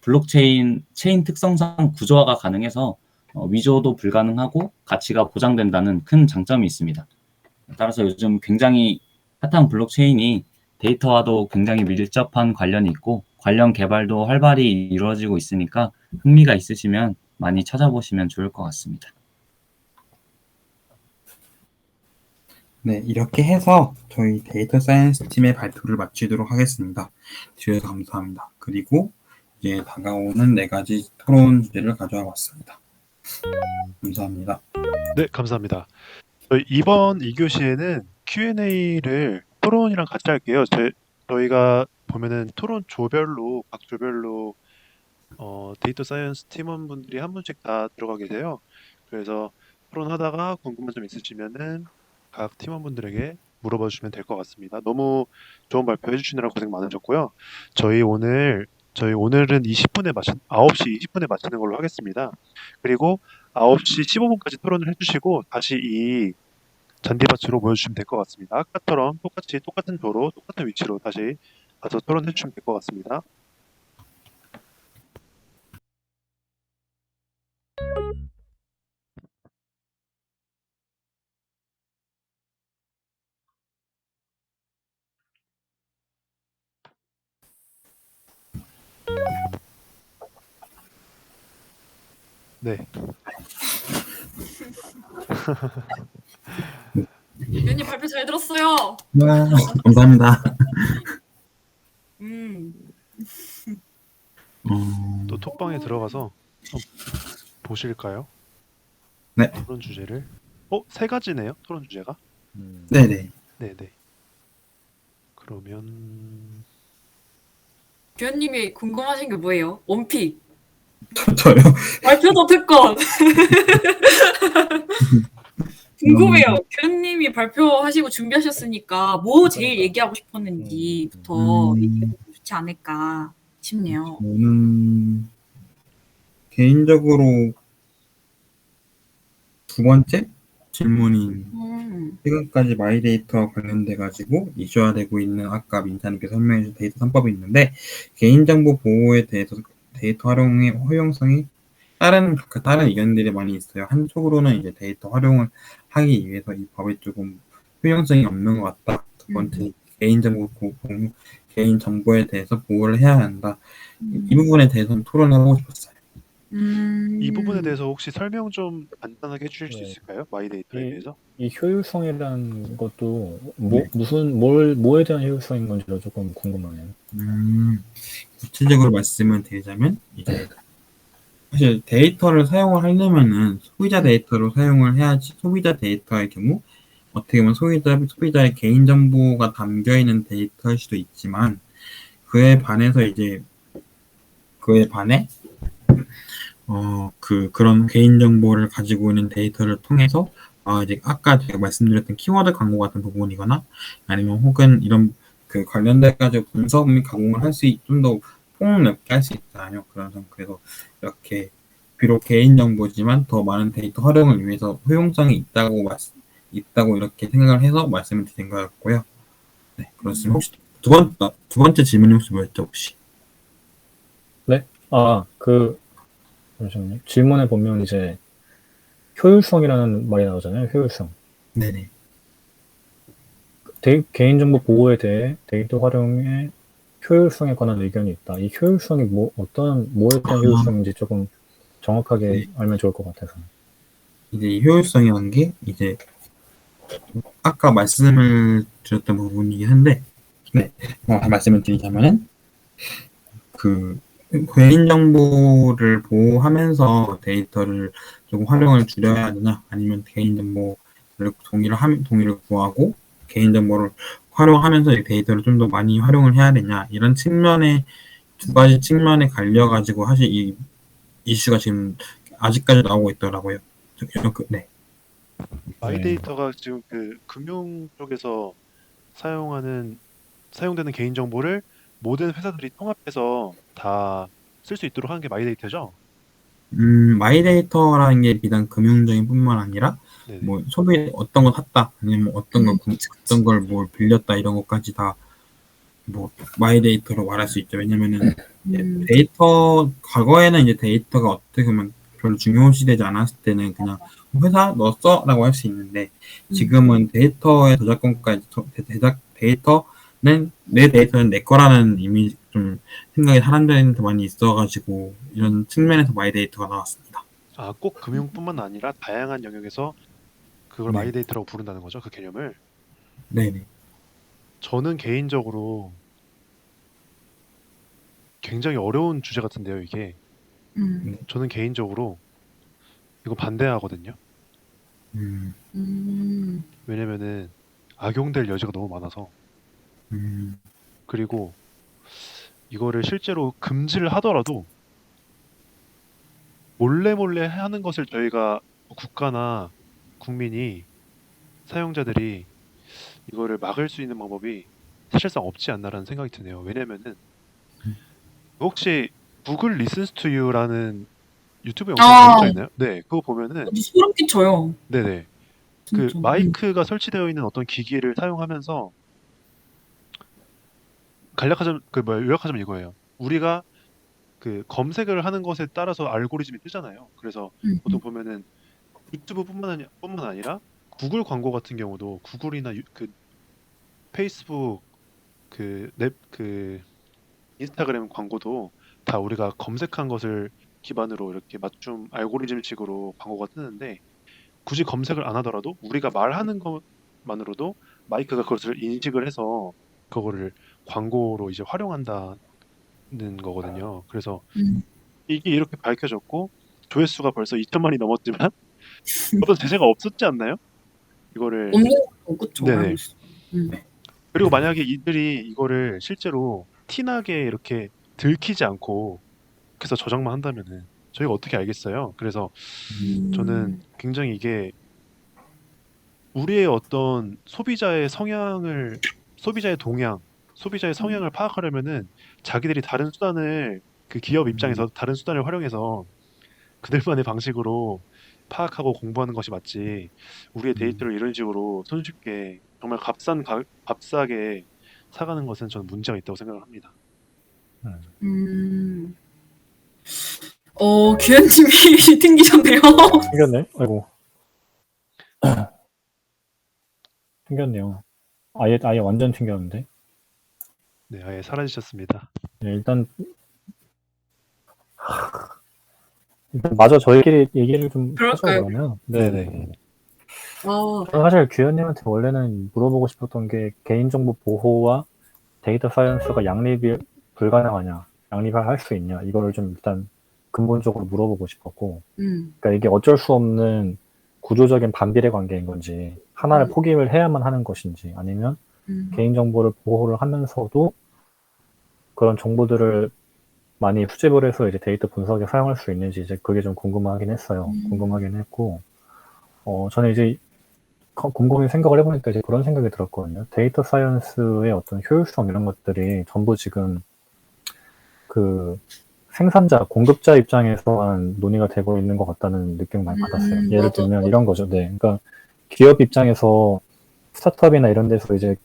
블록체인 체인 특성상 구조화가 가능해서 위조도 불가능하고 가치가 보장된다는 큰 장점이 있습니다. 따라서 요즘 굉장히 핫한 블록체인이 데이터와도 굉장히 밀접한 관련이 있고 관련 개발도 활발히 이루어지고 있으니까 흥미가 있으시면 많이 찾아보시면 좋을 것 같습니다. 네, 이렇게 해서 저희 데이터 사이언스 팀의 발표를 마치도록 하겠습니다. 주셔서 감사합니다. 그리고 이제 다가오는 4가지 토론 주제를 가져와 봤습니다. 감사합니다. 네, 감사합니다. 저희 이번 2교시에는 Q&A를 토론이랑 같이 할게요. 저희가 보면은 토론 조별로, 각 조별로 데이터 사이언스 팀원분들이 한 분씩 다 들어가 계세요. 그래서 토론하다가 궁금한 점 있으시면은 각 팀원분들에게 물어봐 주시면 될 것 같습니다. 너무 좋은 발표 해주시느라 고생 많으셨고요. 오늘은 9시 20분에 마치는 걸로 하겠습니다. 그리고 9시 15분까지 토론을 해주시고 다시 이 잔디밭으로 모여주시면 될 것 같습니다. 아까처럼 똑같은 조로 똑같은 위치로 다시 가서 토론해 주시면 될 것 같습니다. 네. 위원님 발표 잘 들었어요. 와, 감사합니다. 또 톡방에 들어가서 한번 보실까요? 네. 토론 주제를. 3가지네요. 토론 주제가. 네네. 네네. 그러면 위원님이 궁금하신 게 뭐예요? 원픽. 저요. 발표도 특권. 궁금해요. 위원님이 발표하시고 준비하셨으니까 뭐 제일 얘기하고 싶었는지부터 얘기해보면 좋지 않을까 싶네요. 저는 개인적으로 2번째 질문인 최근까지 마이데이터와 관련돼 가지고 이슈화되고 있는 아까 민사님께서 설명해 주신 데이터 3법이 있는데 개인정보 보호에 대해서 데이터 활용의 허용성이 다른 의견들이 많이 있어요. 한쪽으로는 이제 데이터 활용을 하기 위해서 이 법에 조금 효용성이 없는 것 같다. 2번째 개인 정보에 대해서 보호를 해야 한다. 이 부분에 대해서는 토론하고 싶었어요. 이 부분에 대해서 혹시 설명 좀 간단하게 해주실 수 있을까요? 마이데이터에 대해서? 이 효율성이라는 것도 뭐에 대한 효율성인 건지도 조금 궁금하네요. 구체적으로 말씀을 드리자면 이제 사실 데이터를 사용을 하려면은 소비자 데이터로 사용을 해야지 소비자 데이터의 경우 어떻게 보면 소비자의 개인정보가 담겨있는 데이터일 수도 있지만, 그에 반해, 그런 개인정보를 가지고 있는 데이터를 통해서, 이제 아까 제가 말씀드렸던 키워드 광고 같은 부분이거나, 아니면 혹은 이런 그 관련돼가지고 분석 및 가공을 좀 더 폭넓게 할 수 있잖아요. 그래서 이렇게 비록 개인정보지만 더 많은 데이터 활용을 위해서 효용성이 있다고 이렇게 생각을 해서 말씀을 드린 거였고요. 네, 그렇습니다. 혹시 두 번째 질문이 혹시 뭐였죠, 혹시? 네? 잠시만요. 질문에 보면 이제 효율성이라는 말이 나오잖아요. 효율성. 네네. 개인정보 보호에 대해 데이터 활용의 효율성에 관한 의견이 있다. 이 효율성이 뭐에 대한 효율성인지 조금 정확하게 네. 알면 좋을 것 같아서. 이제 이 효율성이라는 게 이제 아까 말씀을 드렸던 부분이긴 한데, 네, 말씀을 드리자면은 그 개인정보를 보호하면서 데이터를 조금 활용을 줄여야 되나, 아니면 개인정보를 동의를 구하고 개인정보를 활용하면서 이 데이터를 좀 더 많이 활용을 해야 되냐, 이런 두 가지 측면에 갈려가지고 사실 이 이슈가 지금 아직까지 나오고 있더라고요. 네. 마이데이터가 지금 그 금융 쪽에서 사용되는 개인정보를 모든 회사들이 통합해서 다 쓸 수 있도록 하는 게 마이데이터죠? 마이데이터라는 게 비단 금융적인 뿐만 아니라, 네네. 뭐, 어떤 거 샀다, 아니면 어떤 걸 뭘 빌렸다, 이런 것까지 다, 뭐, 마이데이터로 말할 수 있죠. 왜냐면은, 과거에는 이제 데이터가 어떻게 보면 별로 중요시되지 않았을 때는 그냥 회사 너 써? 라고 할 수 있는데, 지금은 데이터의 저작권까지, 내 데이터는 내 거라는 이미 좀 생각이 사람들한테 많이 있어가지고, 이런 측면에서 마이데이터가 나왔습니다. 꼭 금융뿐만 아니라 다양한 영역에서 그걸 네. 마이데이터라고 부른다는 거죠, 그 개념을. 네네. 저는 개인적으로 굉장히 어려운 주제 같은데요, 이게. 저는 개인적으로 이거 반대하거든요. 왜냐면은 악용될 여지가 너무 많아서. 그리고 이거를 실제로 금지를 하더라도 몰래 하는 것을 저희가 국가나 국민이, 사용자들이 이거를 막을 수 있는 방법이 사실상 없지 않나라는 생각이 드네요. 왜냐면은 혹시 구글 Listens to You라는 유튜브 영상 본 적 있나요? 네, 그거 보면은 소름 끼쳐요. 네네 그 마이크가 설치되어 있는 어떤 기기를 사용하면서 요약하자면 이거예요. 우리가 그 검색을 하는 것에 따라서 알고리즘이 뜨잖아요. 그래서 보통 보면은 유튜브뿐만 아니라 구글 광고 같은 경우도 구글이나 그 페이스북 그 인스타그램 광고도 다 우리가 검색한 것을 기반으로 이렇게 맞춤 알고리즘식으로 광고가 뜨는데, 굳이 검색을 안 하더라도 우리가 말하는 것만으로도 마이크가 그것을 인식을 해서 그거를 광고로 이제 활용한다는 거거든요. 그래서 이게 이렇게 밝혀졌고 조회수가 벌써 2천만이 넘었지만 어떤 제재가 없었지 않나요? 이거를. 없는 거 그쵸. 네네. 그리고 만약에 이들이 이거를 실제로 티나게 이렇게 들키지 않고 그래서 저장만 한다면은 저희가 어떻게 알겠어요? 그래서 저는 굉장히 이게 우리의 어떤 소비자의 동향, 소비자의 성향을 파악하려면은 자기들이 다른 수단을, 그 기업 입장에서 다른 수단을 활용해서 그들만의 방식으로 파악하고 공부하는 것이 맞지, 우리의 데이터를 이런 식으로 손쉽게 정말 값싸게 사가는 것은 저는 문제가 있다고 생각을 합니다. 규현님이 튕기셨네요. 튕겼네? 아이고. 튕겼네요. 아예 완전 튕겼는데. 네, 아예 사라지셨습니다. 네, 일단 마저 저희끼리 얘기를 좀 하죠, 그럴까요? 그러면. 네네. 아, 저는 사실 규현님한테 원래는 물어보고 싶었던 게 개인정보 보호와 데이터 사이언스가 양립이 불가능하냐, 양립을 할 수 있냐, 이거를 좀 일단 근본적으로 물어보고 싶었고, 그러니까 이게 어쩔 수 없는 구조적인 반비례 관계인 건지, 하나를 포기를 해야만 하는 것인지, 아니면 개인정보를 보호를 하면서도 그런 정보들을 많이 수집을 해서 이제 데이터 분석에 사용할 수 있는지, 이제 그게 좀 궁금하긴 했어요. 궁금하긴 했고, 저는 이제 곰곰이 생각을 해보니까 이제 그런 생각이 들었거든요. 데이터 사이언스의 어떤 효율성 이런 것들이 전부 지금 그 생산자, 공급자 입장에서만 논의가 되고 있는 것 같다는 느낌을 많이 받았어요. 예를 맞아. 들면 이런 거죠. 네. 그러니까 기업 입장에서 스타트업이나 이런 데서 이제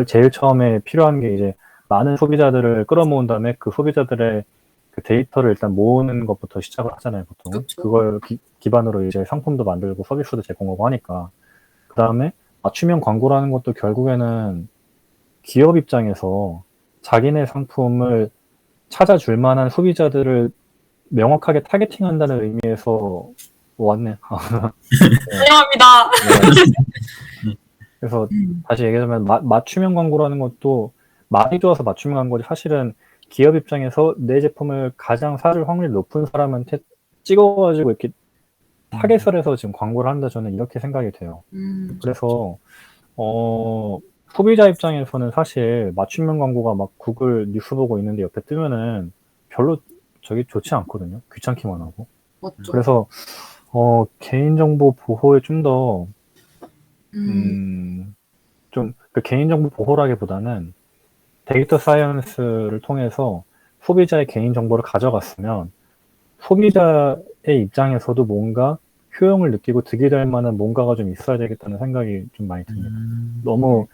제일 처음에 필요한 게 이제 많은 소비자들을 끌어모은 다음에 그 소비자들의 그 데이터를 일단 모으는 것부터 시작을 하잖아요, 보통. 그쵸. 그걸 기반으로 이제 상품도 만들고 서비스도 제공하고 하니까. 그 다음에 맞춤형 광고라는 것도 결국에는 기업 입장에서 자기네 상품을 찾아줄 만한 소비자들을 명확하게 타겟팅한다는 의미에서 왔네. 환영합니다. 네. 그래서 다시 얘기하자면 맞춤형 광고라는 것도 많이 좋아서 맞춤형 광고지, 사실은 기업 입장에서 내 제품을 가장 사줄 확률이 높은 사람한테 찍어가지고 이렇게 타겟을 해서 지금 광고를 한다, 저는 이렇게 생각이 돼요. 그래서 소비자 입장에서는 사실 맞춤형 광고가 막 구글 뉴스 보고 있는데 옆에 뜨면은 별로 저기 좋지 않거든요. 귀찮기만 하고. 맞죠. 그래서 개인정보 보호에 좀 더 좀 그 개인정보 보호라기보다는 데이터 사이언스를 통해서 소비자의 개인정보를 가져갔으면 소비자의 입장에서도 뭔가 효용을 느끼고 득이 될 만한 뭔가가 좀 있어야 되겠다는 생각이 좀 많이 듭니다. 너무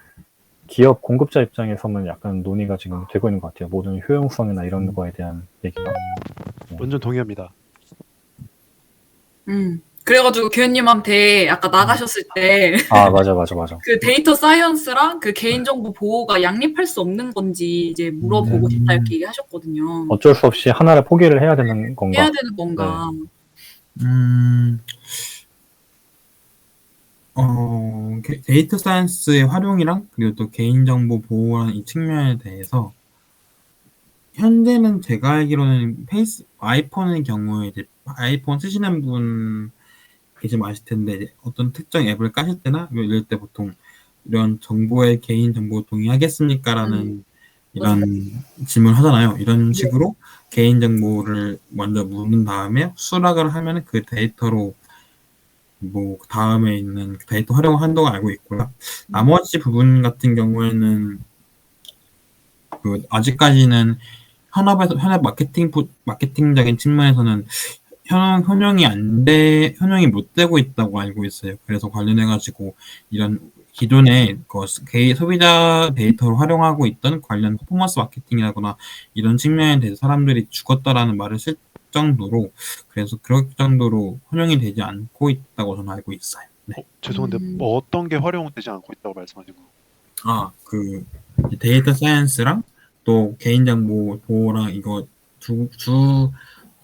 기업 공급자 입장에서만 약간 논의가 지금 되고 있는 것 같아요. 모든 효용성이나 이런 거에 대한 얘기가. 완전 동의합니다. 그래가지고 교수님한테 아까 나가셨을 때 아, 맞아. 그 데이터 사이언스랑 그 개인정보 보호가 양립할 수 없는 건지 이제 물어보고 싶다 이렇게 얘기하셨거든요. 어쩔 수 없이 하나를 포기를 해야 되는 건가? 해야 되는 건가? 데이터 사이언스의 활용이랑 그리고 또 개인정보 보호라는 이 측면에 대해서 현재는 제가 알기로는 아이폰의 경우에 이제 아이폰 쓰시는 분 계시면 아실 텐데, 이제 어떤 특정 앱을 까실 때나 이럴 때 보통 이런 정보에 개인정보 동의하겠습니까? 라는 이런 질문을 하잖아요. 이런 식으로 개인정보를 먼저 묻는 다음에 수락을 하면 그 데이터로 뭐 다음에 있는 데이터 활용 한도가 알고 있고요. 나머지 부분 같은 경우에는 그 아직까지는 현업 마케팅적인 측면에서는 현용이 못 되고 있다고 알고 있어요. 그래서 관련해가지고 이런 기존에 소비자 데이터를 활용하고 있던 관련 퍼포먼스 마케팅이라거나 이런 측면에 대해서 사람들이 죽었다라는 말을 쓸 정도로, 그래서 그럴 정도로 활용이 되지 않고 있다고 저는 알고 있어요. 네. 죄송한데 뭐 어떤 게 활용되지 않고 있다고 말씀하시고? 그 데이터 사이언스랑 또 개인정보 보호랑 이거 두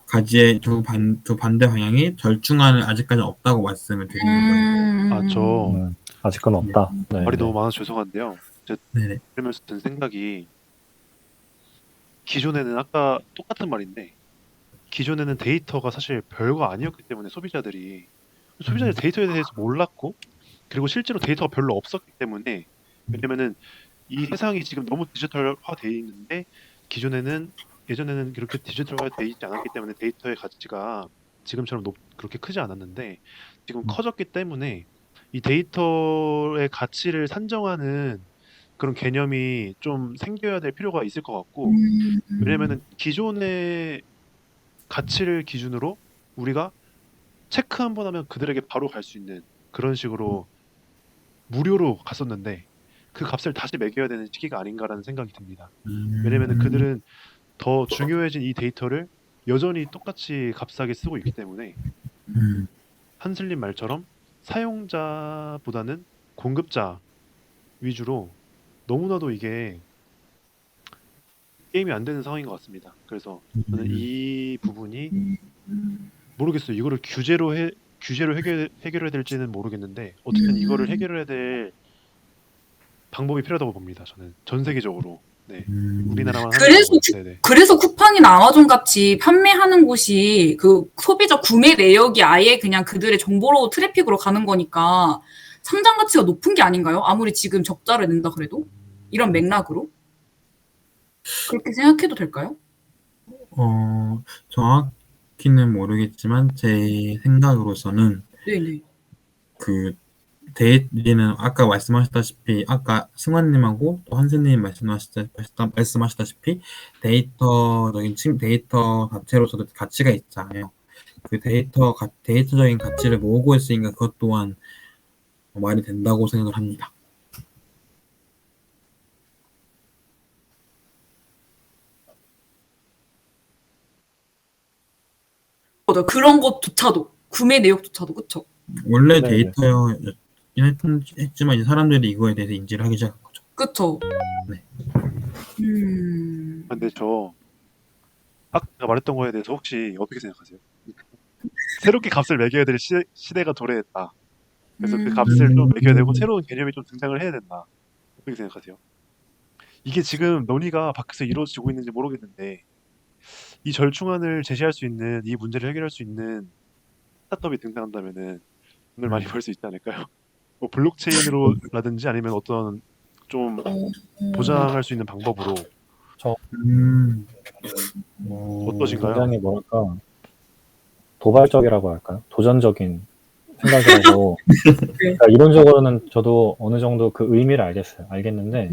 가지의 두 반대 방향이 절충안은 아직까지 없다고 말씀을 드리는 거예요. 저 아직은 없다. 네. 말이 너무 많아서 죄송한데요. 네네. 그러면서 든 생각이, 기존에는 아까 똑같은 말인데 기존에는 데이터가 사실 별거 아니었기 때문에 소비자들이 데이터에 대해서 몰랐고, 그리고 실제로 데이터가 별로 없었기 때문에, 왜냐면은 이 세상이 지금 너무 디지털화돼 있는데 예전에는 그렇게 디지털화돼 있지 않았기 때문에 데이터의 가치가 지금처럼 그렇게 크지 않았는데, 지금 커졌기 때문에 이 데이터의 가치를 산정하는 그런 개념이 좀 생겨야 될 필요가 있을 것 같고, 왜냐면은 기존의 가치를 기준으로 우리가 체크 한번 하면 그들에게 바로 갈 수 있는 그런 식으로 무료로 갔었는데, 그 값을 다시 매겨야 되는 시기가 아닌가라는 생각이 듭니다. 왜냐면은 그들은 더 중요해진 이 데이터를 여전히 똑같이 값싸게 쓰고 있기 때문에, 한슬님 말처럼 사용자보다는 공급자 위주로 너무나도 이게 게임이 안 되는 상황인 것 같습니다. 그래서 저는 이 부분이 모르겠어요. 이거를 규제로 해결해야 될지는 모르겠는데, 어쨌든 이거를 해결해야 될 방법이 필요하다고 봅니다. 저는 전 세계적으로. 네. 우리나라만 그래서 쿠팡이나 아마존 같이 판매하는 곳이 그 소비자 구매 내역이 아예 그냥 그들의 정보로 트래픽으로 가는 거니까 상장 가치가 높은 게 아닌가요? 아무리 지금 적자를 낸다 그래도? 이런 맥락으로? 그렇게 생각해도 될까요? 정확히는 모르겠지만 제 생각으로서는 네네. 그 데이트는 아까 말씀하셨다시피 아까 승환님하고 또 한세님 말씀하셨다시피 데이터 자체로서도 가치가 있잖아요. 그 데이터적인 가치를 모으고 있으니까 그것 또한 말이 된다고 생각을 합니다. 맞아. 그런 것조차도 구매 내역조차도 그쵸? 원래 네네. 데이터였긴 했지만 이제 사람들이 이거에 대해서 인지를 하기 시작한 거죠. 그쵸? 네. 근데 저 아까 말했던 거에 대해서 혹시 어떻게 생각하세요? 새롭게 값을 매겨야 될 시대가 도래했다. 그래서 그 값을 좀 매겨야 되고 새로운 개념이 좀 등장을 해야 된다. 어떻게 생각하세요? 이게 지금 논의가 밖에서 이루어지고 있는지 모르겠는데 이 절충안을 제시할 수 있는 이 문제를 해결할 수 있는 스타트업이 등장한다면은 돈을 많이 벌 수 있지 않을까요? 뭐 블록체인으로라든지 아니면 어떤 좀 보장할 수 있는 방법으로 어떠신가요? 굉장히 뭐랄까 도발적이라고 할까요? 도전적인 생각이라고. 그러니까 이론적으로는 저도 어느 정도 그 의미를 알겠는데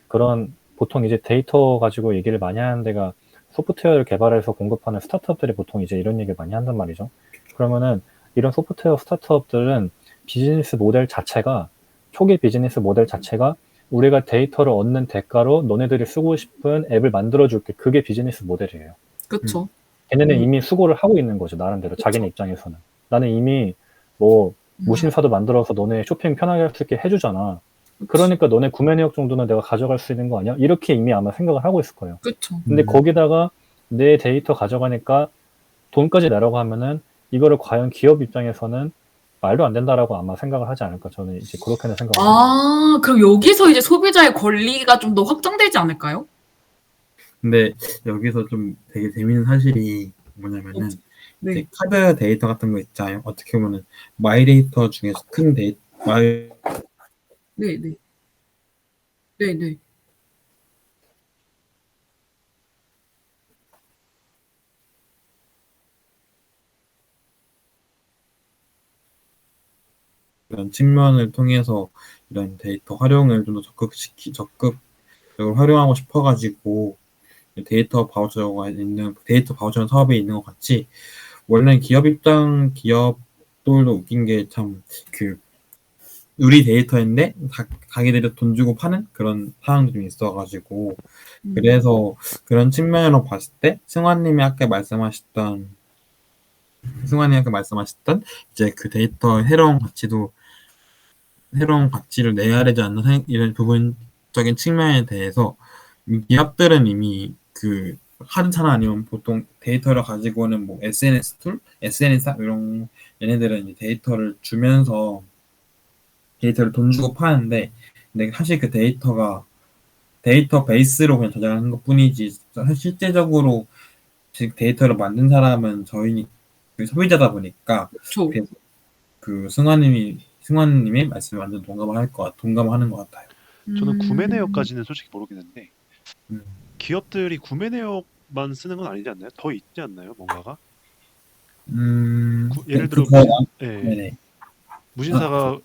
그런 보통 이제 데이터 가지고 얘기를 많이 하는 데가 소프트웨어를 개발해서 공급하는 스타트업들이 보통 이제 이런 얘기를 많이 한단 말이죠. 그러면은 이런 소프트웨어 스타트업들은 비즈니스 모델 자체가 초기 비즈니스 모델 자체가 우리가 데이터를 얻는 대가로 너네들이 쓰고 싶은 앱을 만들어줄게. 그게 비즈니스 모델이에요. 그쵸? 걔네는 이미 수고를 하고 있는 거죠. 나름대로 자기네 입장에서는. 나는 이미 뭐 무신사도 만들어서 너네 쇼핑 편하게 할 수 있게 해주잖아. 그러니까 너네 구매 내역 정도는 내가 가져갈 수 있는 거 아니야? 이렇게 이미 아마 생각을 하고 있을 거예요. 그쵸? 근데 거기다가 내 데이터 가져가니까 돈까지 내라고 하면은 이거를 과연 기업 입장에서는 말도 안 된다라고 아마 생각을 하지 않을까. 저는 이제 그렇게는 생각을 합니다. 아, 그럼 여기서 이제 소비자의 권리가 좀 더 확장되지 않을까요? 근데 여기서 좀 되게 재밌는 사실이 뭐냐면은 네. 이제 카드 데이터 같은 거 있잖아요. 어떻게 보면 마이 데이터 중에서 큰 데이터 네네. 네네. 이런 측면을 통해서 이런 데이터 활용을 좀 더 적극적으로 활용하고 싶어가지고 데이터 바우처라는 사업에 있는 것 같이 원래 기업들도 웃긴 게 참 우리 데이터인데 자기들이 돈 주고 파는 그런 상황도 좀 있어가지고 그래서 그런 측면으로 봤을 때 승환님이 아까 말씀하셨던 이제 그 데이터 새로운 가치를 내야 되지 않나 이런 부분적인 측면에 대해서 기업들은 이미 카드사나 아니면 보통 데이터를 가지고 오는 뭐 SNS 이런 얘네들은 이제 데이터를 주면서 데이터를 돈 주고 파는데 근데 사실 그 데이터 베이스로 그냥 저장하는 것 뿐이지 실제적으로 데이터를 만든 사람은 저희 소비자다 보니까 그쵸? 그 승환님의 말씀에 완전 동감하는 것 같아요. 저는 구매 내역까지는 솔직히 모르겠는데 음. 기업들이 구매 내역만 쓰는 건 아니지 않나요? 더 있지 않나요? 뭔가가? 예를 들어 네네. 무신사가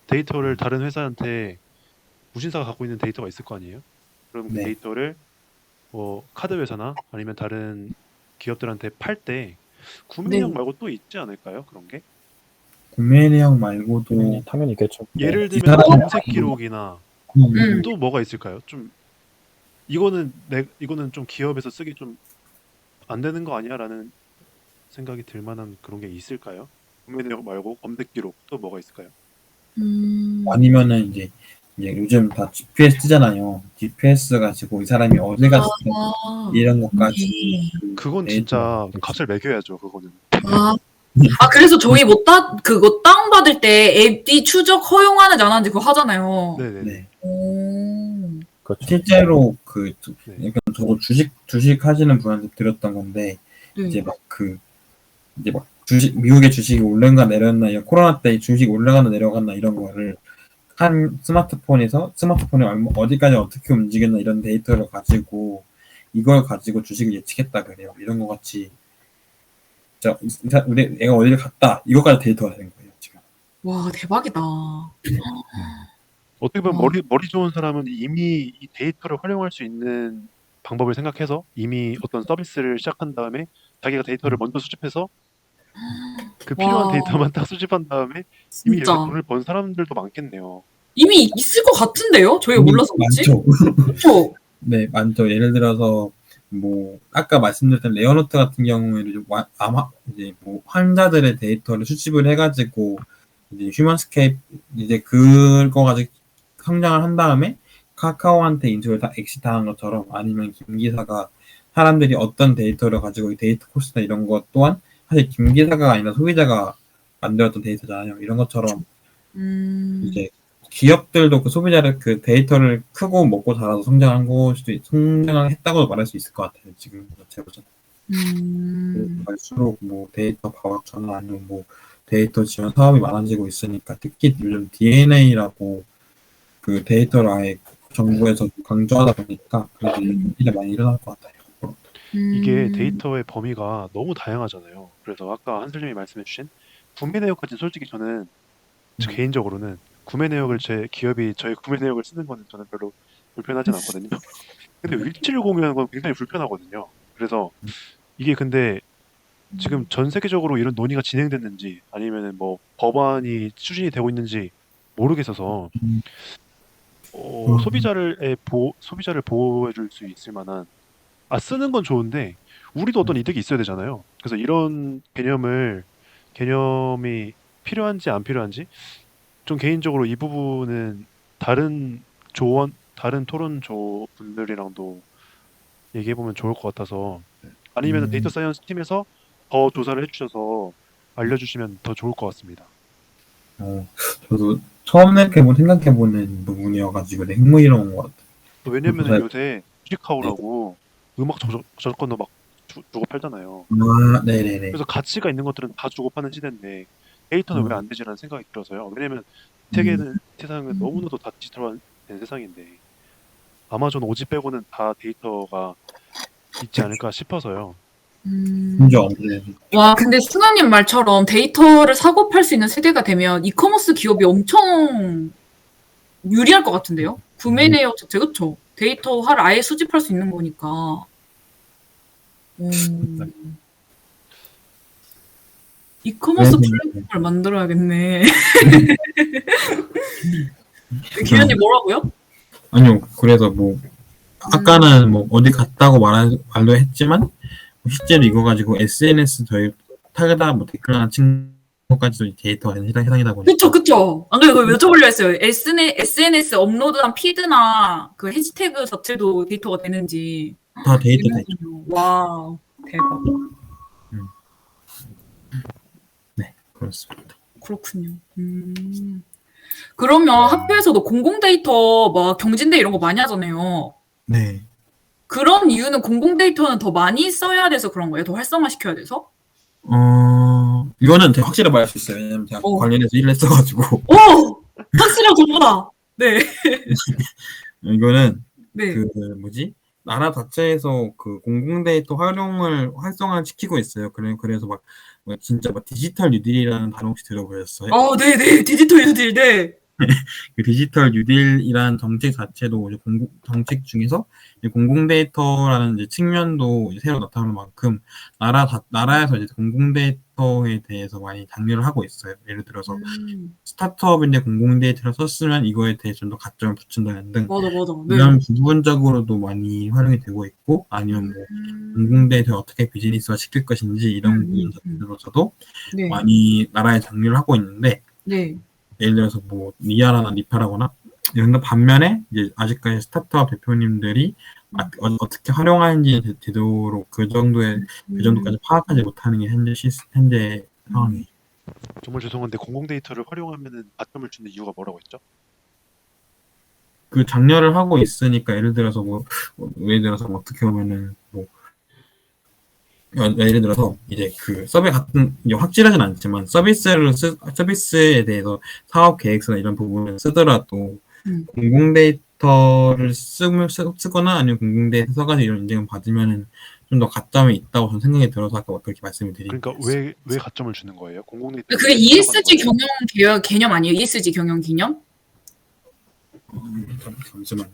데이터를 다른 회사한테 무신사가 갖고 있는 데이터가 있을 거 아니에요? 그럼 그 네. 데이터를 뭐 카드 회사나 아니면 다른 기업들한테 팔 때 구매 네. 내역 말고 또 있지 않을까요? 그런 게? 구매 내역 말고도 당연히 있겠죠. 예를 이 들면 사람이 검색 기록이나 또 뭐가 있을까요? 좀 이거는 좀 기업에서 쓰기 좀 안 되는 거 아니야라는 생각이 들 만한 그런 게 있을까요? 구매 내역 말고 검색 기록 또 뭐가 있을까요? 아니면은 이제 요즘 다 GPS 쓰잖아요. GPS 가지고 이 사람이 어디 갔을 때 이런 것까지 그건 진짜 값을 매겨야죠. 그거는. 그래서 저희 그거 다운받을 때 앱이 추적 허용하는지 안 하는지 그거 하잖아요. 네네. 네. 그렇죠. 실제로 네. 약간 저도 주식 하시는 분한테 들었던 건데 네. 이제 막 미국의 주식이 올랐나 내렸나, 코로나 때 주식이 올라갔나 내려갔나 이런 거를 한 스마트폰이 어디까지 어떻게 움직였나 이런 데이터를 가지고 이걸 가지고 주식을 예측했다 그래요. 이런 거 같이 우리 애가 어디를 갔다 이거까지 데이터가 되는 거예요 지금. 와, 대박이다. 어떻게 보면 와. 머리 좋은 사람은 이미 이 데이터를 활용할 수 있는 방법을 생각해서 이미 어떤 서비스를 시작한 다음에 자기가 데이터를 먼저 수집해서 그 필요한 와, 데이터만 딱 수집한 다음에 이미 이렇게 진짜. 돈을 번 사람들도 많겠네요. 이미 있을 것 같은데요? 저희가 몰라서 그렇지? 많죠. 그렇죠. 네, 많죠. 예를 들어서 뭐 아까 말씀드렸던 레어노트 같은 경우에는 좀 아마 이제 뭐 환자들의 데이터를 수집을 해가지고 이제 휴먼스케이프 이제 그거 가지고 성장을 한 다음에 카카오한테 인수를 다 엑시트한 것처럼, 아니면 김 기사가 사람들이 어떤 데이터를 가지고 이 데이터 코스나 이런 것 또한 사실 김 기사가 아니라 소비자가 만들었던 데이터잖아요. 이런 것처럼 이제 기업들도 그 소비자를 그 데이터를 크고 먹고 자라서 성장을 했다고 말할 수 있을 것 같아요. 지금 자체로서. 갈수록 뭐 데이터 과학처나 아니면 뭐 데이터 지원 사업이 많아지고 있으니까, 특히 요즘 DNA라고 그 데이터를 아예 정부에서 강조하다 보니까 그래서 일이 많이 일어날 것 같아요. 이게 데이터의 범위가 너무 다양하잖아요. 그래서 아까 한슬님이 말씀해주신 구매 내역까지 솔직히 저는 개인적으로는 구매 내역을 기업이 저희 구매 내역을 쓰는 거는 저는 별로 불편하진 않거든요. 근데 위치를 공유하는 건 굉장히 불편하거든요. 그래서 이게 근데 지금 전 세계적으로 이런 논의가 진행됐는지 아니면은 뭐 법안이 추진이 되고 있는지 모르겠어서 소비자를 보호해줄 수 있을 만한 쓰는 건 좋은데 우리도 어떤 이득이 있어야 되잖아요. 그래서 이런 개념이 필요한지 안 필요한지 좀 개인적으로 이 부분은 다른 토론조 분들이랑도 얘기해보면 좋을 것 같아서, 아니면 데이터 사이언스 팀에서 더 조사를 해주셔서 알려주시면 더 좋을 것 같습니다. 저도 처음 생각해보는 부분이어가지고 흥미로운 것 같아요. 왜냐면은 요새 뮤직하우라고 음악 저작권도 막 주고 팔잖아요. 네네네. 그래서 가치가 있는 것들은 다 주고 파는 시대인데 데이터는 왜 안 되지라는 생각이 들어서요. 왜냐면 세상은 너무나도 다 디지털화된 세상인데 아마존 오지 빼고는 다 데이터가 있지 않을까 싶어서요. 인정. 와, 근데 승환님 말처럼 데이터를 사고 팔 수 있는 세대가 되면 이커머스 기업이 엄청 유리할 것 같은데요? 구매 내역 자체, 그쵸? 데이터를 아예 수집할 수 있는 거니까. 이커머스 플랫폼을 만들어야겠네. 기현님 뭐라고요? 아니요, 그래서 뭐 아까는 뭐 어디 갔다고 말도 했지만 실제로 이거 가지고 SNS 저희 타그다 뭐 댓글하나 친 것까지도 데이터가 해당이다 보니까. 그쵸. 안 그래도 그걸 여쭤보려 했어요. SNS 업로드한 피드나 그 해시태그 자체도 데이터가 되는지. 다 데이터 되죠. 와, 대박. 네, 그렇습니다. 그렇군요. 그러면 학교에서도 공공 데이터 막 경진대 이런 거 많이 하잖아요. 네. 그런 이유는 공공 데이터는 더 많이 써야 돼서 그런 거예요? 더 활성화 시켜야 돼서? 이거는 제가 확실히 말할 수 있어요. 왜냐면 제가 관련해서 일을 했어가지고. 오! 확실한 정보다! 네. 이거는 네. 나라 자체에서 그 공공 데이터 활성화를 시키고 있어요. 그래서 막 진짜 막 디지털 뉴딜이라는 단어 혹시 들어보셨어요? 네네. 디지털 뉴딜, 네. 그 디지털 뉴딜이라는 정책 자체도 이제 정책 중에서 공공 데이터라는 이제 측면도 이제 새로 나타나는 만큼 나라에서 이제 공공 데이터에 대해서 많이 장려를 하고 있어요. 예를 들어서 스타트업인데 공공 데이터를 썼으면 이거에 대해 좀 더 가점을 붙인다는 등 맞아. 이런 부분적으로도 많이 활용이 되고 있고, 아니면 뭐 공공 데이터를 어떻게 비즈니스화 시킬 것인지 이런 부분들로서도 네. 많이 나라에 장려를 하고 있는데, 네. 예를 들어서 뭐 니아라나 니파라거나 이런 반면에 이제 아직까지 스타트업 대표님들이 어떻게 활용하는지 제대로 그 정도까지 파악하지 못하는 게 현재 상황이에요. 정말 죄송한데 공공 데이터를 활용하면은 가점을 주는 이유가 뭐라고 했죠? 그 장려를 하고 있으니까, 예를 들어서 어떻게 보면은 예를 들어서 이제 그 서비스 같은 이제 확실하진 않지만 서비스에 대해서 사업 계획서나 이런 부분을 쓰더라도 공공 데이터를 쓰거나 아니면 공공 데이터 써가지고 이런 인증을 받으면은 좀 더 가점이 있다고 저는 생각이 들어서 아까 그렇게 말씀을 드린 그러니까 거였어요. 왜 가점을 주는 거예요? 공공 데이터 그게 ESG 개념 아니에요? ESG 경영 개념? 잠시만요.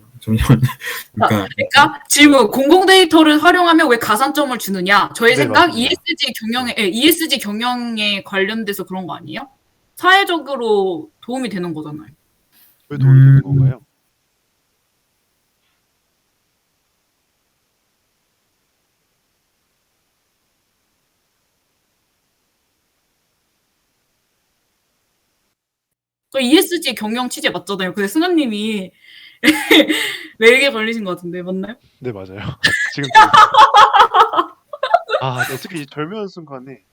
그러니까 질문, 공공 데이터를 활용하면 왜 가산점을 주느냐? 저의 네, 생각 맞습니다. ESG 경영에 관련돼서 그런 거 아니에요? 사회적으로 도움이 되는 거잖아요. 왜 도움이 되는 건가요? 그 ESG 경영 취재 맞잖아요. 근데 승아님이 외계 걸리신 것 같은데 맞나요? 네, 맞아요. 지금 어떻게 이 절묘한 순간에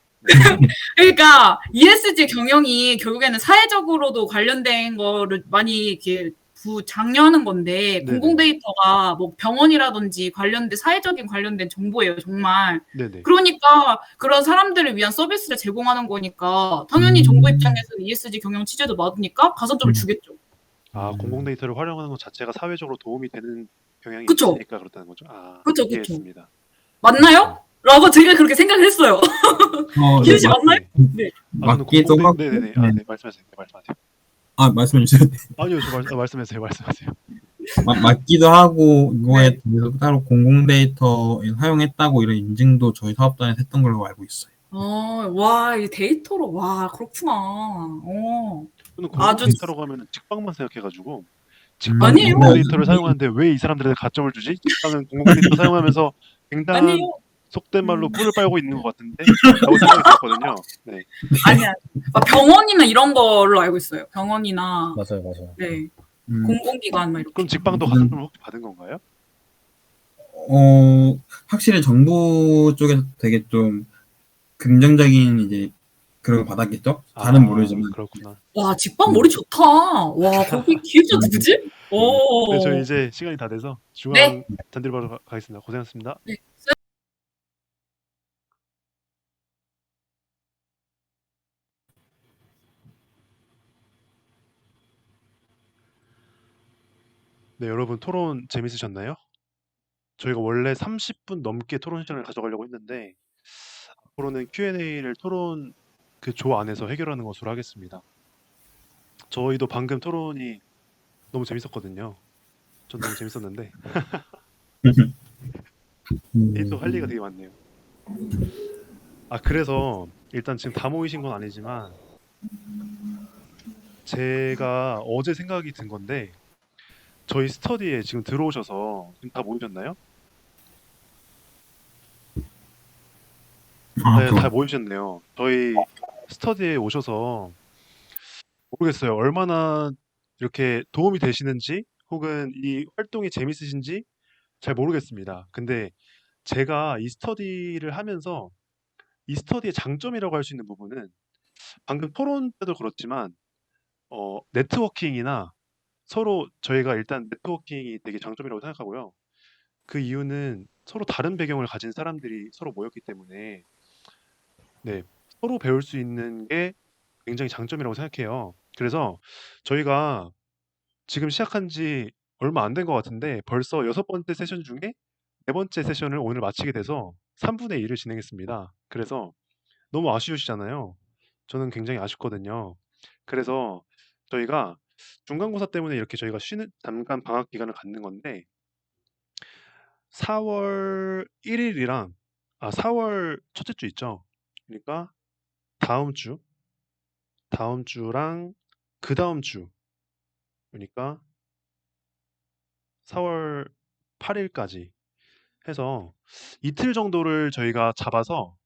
그러니까 ESG 경영이 결국에는 사회적으로도 관련된 거를 많이 이렇게 장려하는 건데 네네. 공공 데이터가 뭐 병원이라든지 사회적인 관련된 정보예요, 정말. 네네. 그러니까 그런 사람들을 위한 서비스를 제공하는 거니까 당연히 정부 입장에서는 ESG 경영 취재도 맞으니까 가산점을 주겠죠. 공공 데이터를 활용하는 것 자체가 사회적으로 도움이 되는 경향이 그쵸. 있으니까 그렇다는 거죠. 그쵸. 이해했습니다. 맞나요? 라고 제가 그렇게 생각을 했어요. 기훈 씨 맞나요? 네. 맞기도 하고. 네네네. 네, 말씀하세요. 네, 말씀하세요. 말씀해 주세요. 아니요, 말씀하세요. 맞기도 하고 이거에 대해서 따로 공공 데이터에 사용했다고 이런 인증도 저희 사업단에서 했던 걸로 알고 있어요. 와, 이 데이터로, 와, 그렇구나. 저는 공공 데이터라고 하면 직방만 생각해가지고 아니에요. 공공 데이터를 사용하는데 왜 이 사람들한테 가점을 주지? 직방은 공공 데이터 사용하면서 굉장한 아니에요. 속된 말로 꿀을 빨고 있는 것 같은데 라고 생각이 들었거든요. 네. 아니야. 병원이나 이런 걸로 알고 있어요. 병원이나 맞아요. 네. 공공기관 막 이렇게. 그럼 직방도 가산점을 혹시 받은 건가요? 확실히 정부 쪽에서 되게 좀 긍정적인 이제 그런 거 받았겠죠? 다는 모르지만. 그렇구나. 와, 직방 머리 좋다. 와, 거기 기획자 누구지? 오. 네, 저희 이제 시간이 다 돼서 중앙 잔디로 바로 가겠습니다. 고생하셨습니다. 네. 네, 여러분 토론 재밌으셨나요? 저희가 원래 30분 넘게 토론 시간을 가져가려고 했는데 앞으로는 Q&A를 토론 그 조 안에서 해결하는 것으로 하겠습니다. 저희도 방금 토론이 너무 재밌었거든요. 전 너무 재밌었는데 또 할 얘기가 되게 많네요. 그래서 일단 지금 다 모이신 건 아니지만 제가 어제 생각이 든 건데 저희 스터디에 지금 들어오셔서 지금 다 모이셨나요? 네, 다 모이셨네요. 저희 스터디에 오셔서 모르겠어요. 얼마나 이렇게 도움이 되시는지 혹은 이 활동이 재밌으신지 잘 모르겠습니다. 근데 제가 이 스터디를 하면서 이 스터디의 장점이라고 할 수 있는 부분은 방금 토론 때도 그렇지만 네트워킹이나 서로 저희가 일단 네트워킹이 되게 장점이라고 생각하고요. 그 이유는 서로 다른 배경을 가진 사람들이 서로 모였기 때문에 네, 서로 배울 수 있는 게 굉장히 장점이라고 생각해요. 그래서 저희가 지금 시작한 지 얼마 안 된 것 같은데 벌써 6번째 세션 중에 4번째 세션을 오늘 마치게 돼서 3분의 1을 진행했습니다. 그래서 너무 아쉬우시잖아요. 저는 굉장히 아쉽거든요. 그래서 저희가 중간고사 때문에 이렇게 저희가 잠깐 방학 기간을 갖는 건데 4월 1일이랑 4월 첫째 주 있죠. 그러니까 다음 주랑 그 다음 주 그러니까 4월 8일까지 해서 이틀 정도를 저희가 잡아서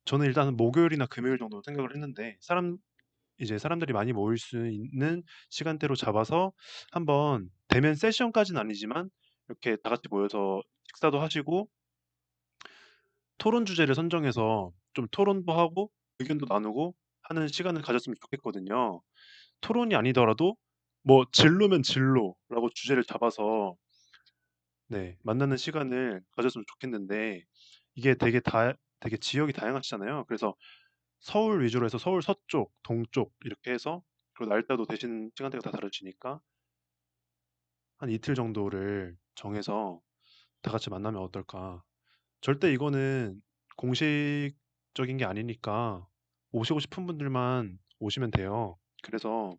저는 일단은 목요일이나 금요일 정도 생각을 했는데 사람들이 많이 모일 수 있는 시간대로 잡아서 한번 대면 세션까지는 아니지만 이렇게 다 같이 모여서 식사도 하시고 토론 주제를 선정해서 좀 토론도 하고 의견도 나누고 하는 시간을 가졌으면 좋겠거든요. 토론이 아니더라도 뭐 진로면 진로라고 주제를 잡아서 네, 만나는 시간을 가졌으면 좋겠는데 이게 되게 지역이 다양하시잖아요. 그래서 서울 위주로 해서 서울 서쪽, 동쪽 이렇게 해서 그리고 날짜도 대신 시간대가 다 다르시니까 한 이틀 정도를 정해서 다 같이 만나면 어떨까? 절대 이거는 공식적인 게 아니니까 오시고 싶은 분들만 오시면 돼요. 그래서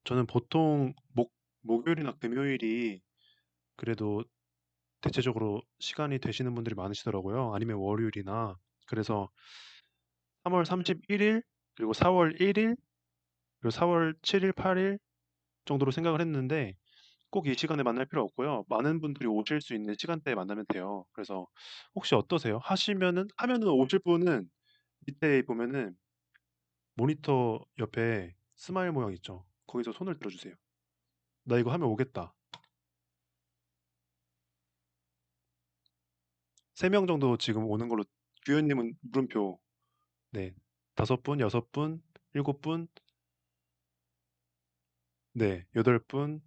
저는 보통 목요일이나 금요일이 그래도 대체적으로 시간이 되시는 분들이 많으시더라고요. 아니면 월요일이나. 그래서 3월 31일, 그리고 4월 1일, 그리고 4월 7일, 8일 정도로 생각을 했는데 꼭 이 시간에 만날 필요 없고요. 많은 분들이 오실 수 있는 시간대에 만나면 돼요. 그래서 혹시 어떠세요? 하면은 오실 분은 밑에 보면은 모니터 옆에 스마일 모양 있죠? 거기서 손을 들어주세요. 나 이거 하면 오겠다. 3명 정도 지금 오는 걸로, 규현님은 물음표, 네, 5분, 6분, 7분, 네, 8분.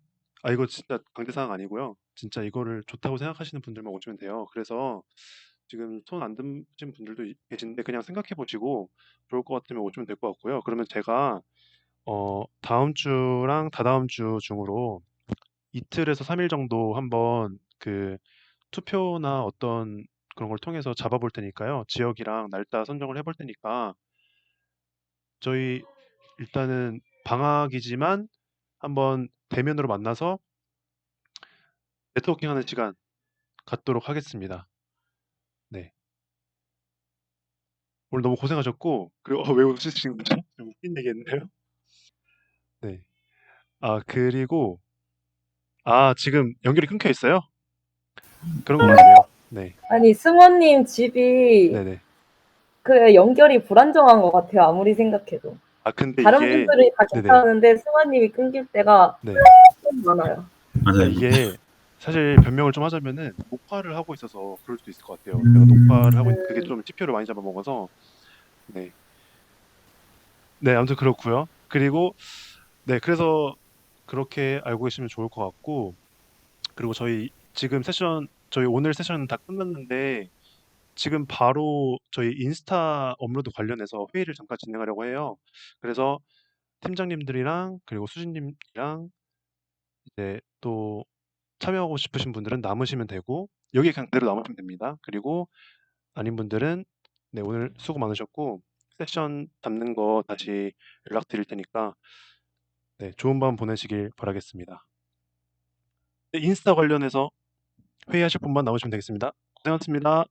아, 이거 진짜 강제사항 아니고요. 진짜 이거를 좋다고 생각하시는 분들만 오시면 돼요. 그래서 지금 손 안 드신 분들도 계신데 그냥 생각해 보시고 좋을 것 같으면 오시면 될 것 같고요. 그러면 제가 다음 주랑 다다음 주 중으로 이틀에서 3일 정도 한번 그 투표나 어떤 그런 걸 통해서 잡아볼 테니까요. 지역이랑 날짜 선정을 해볼 테니까 저희 일단은 방학이지만 한번 대면으로 만나서 네트워킹하는 시간 갖도록 하겠습니다. 네. 오늘 너무 고생하셨고, 그리고 왜 웃으시는 거죠? 좀 웃긴 얘기했는데요. 네. 그리고 지금 연결이 끊겨 있어요? 그런 것 같네요. 네. 아니, 승원님 집이 네네. 그 연결이 불안정한 것 같아요. 아무리 생각해도. 근데 다른 이게 분들이 다 네네. 괜찮은데 승원님이 끊길 때가 네. 좀 많아요. 맞아요. 이게 사실 변명을 좀 하자면은 녹화를 하고 있어서 그럴 수도 있을 것 같아요. 제가 녹화를 하고 있는데 그게 좀 CPU를 많이 잡아먹어서 네. 네, 아무튼 그렇고요. 그리고 네, 그래서 그렇게 알고 계시면 좋을 것 같고, 그리고 저희 오늘 세션은 다 끝났는데 지금 바로 저희 인스타 업로드 관련해서 회의를 잠깐 진행하려고 해요. 그래서 팀장님들이랑 그리고 수진님이랑 이제 또 참여하고 싶으신 분들은 남으시면 되고 여기 그냥 그대로 남으시면 됩니다. 그리고 아닌 분들은 네, 오늘 수고 많으셨고 세션 잡는 거 다시 연락드릴 테니까 네, 좋은 밤 보내시길 바라겠습니다. 네, 인스타 관련해서 회의하실 분만 나오시면 되겠습니다. 고생하셨습니다.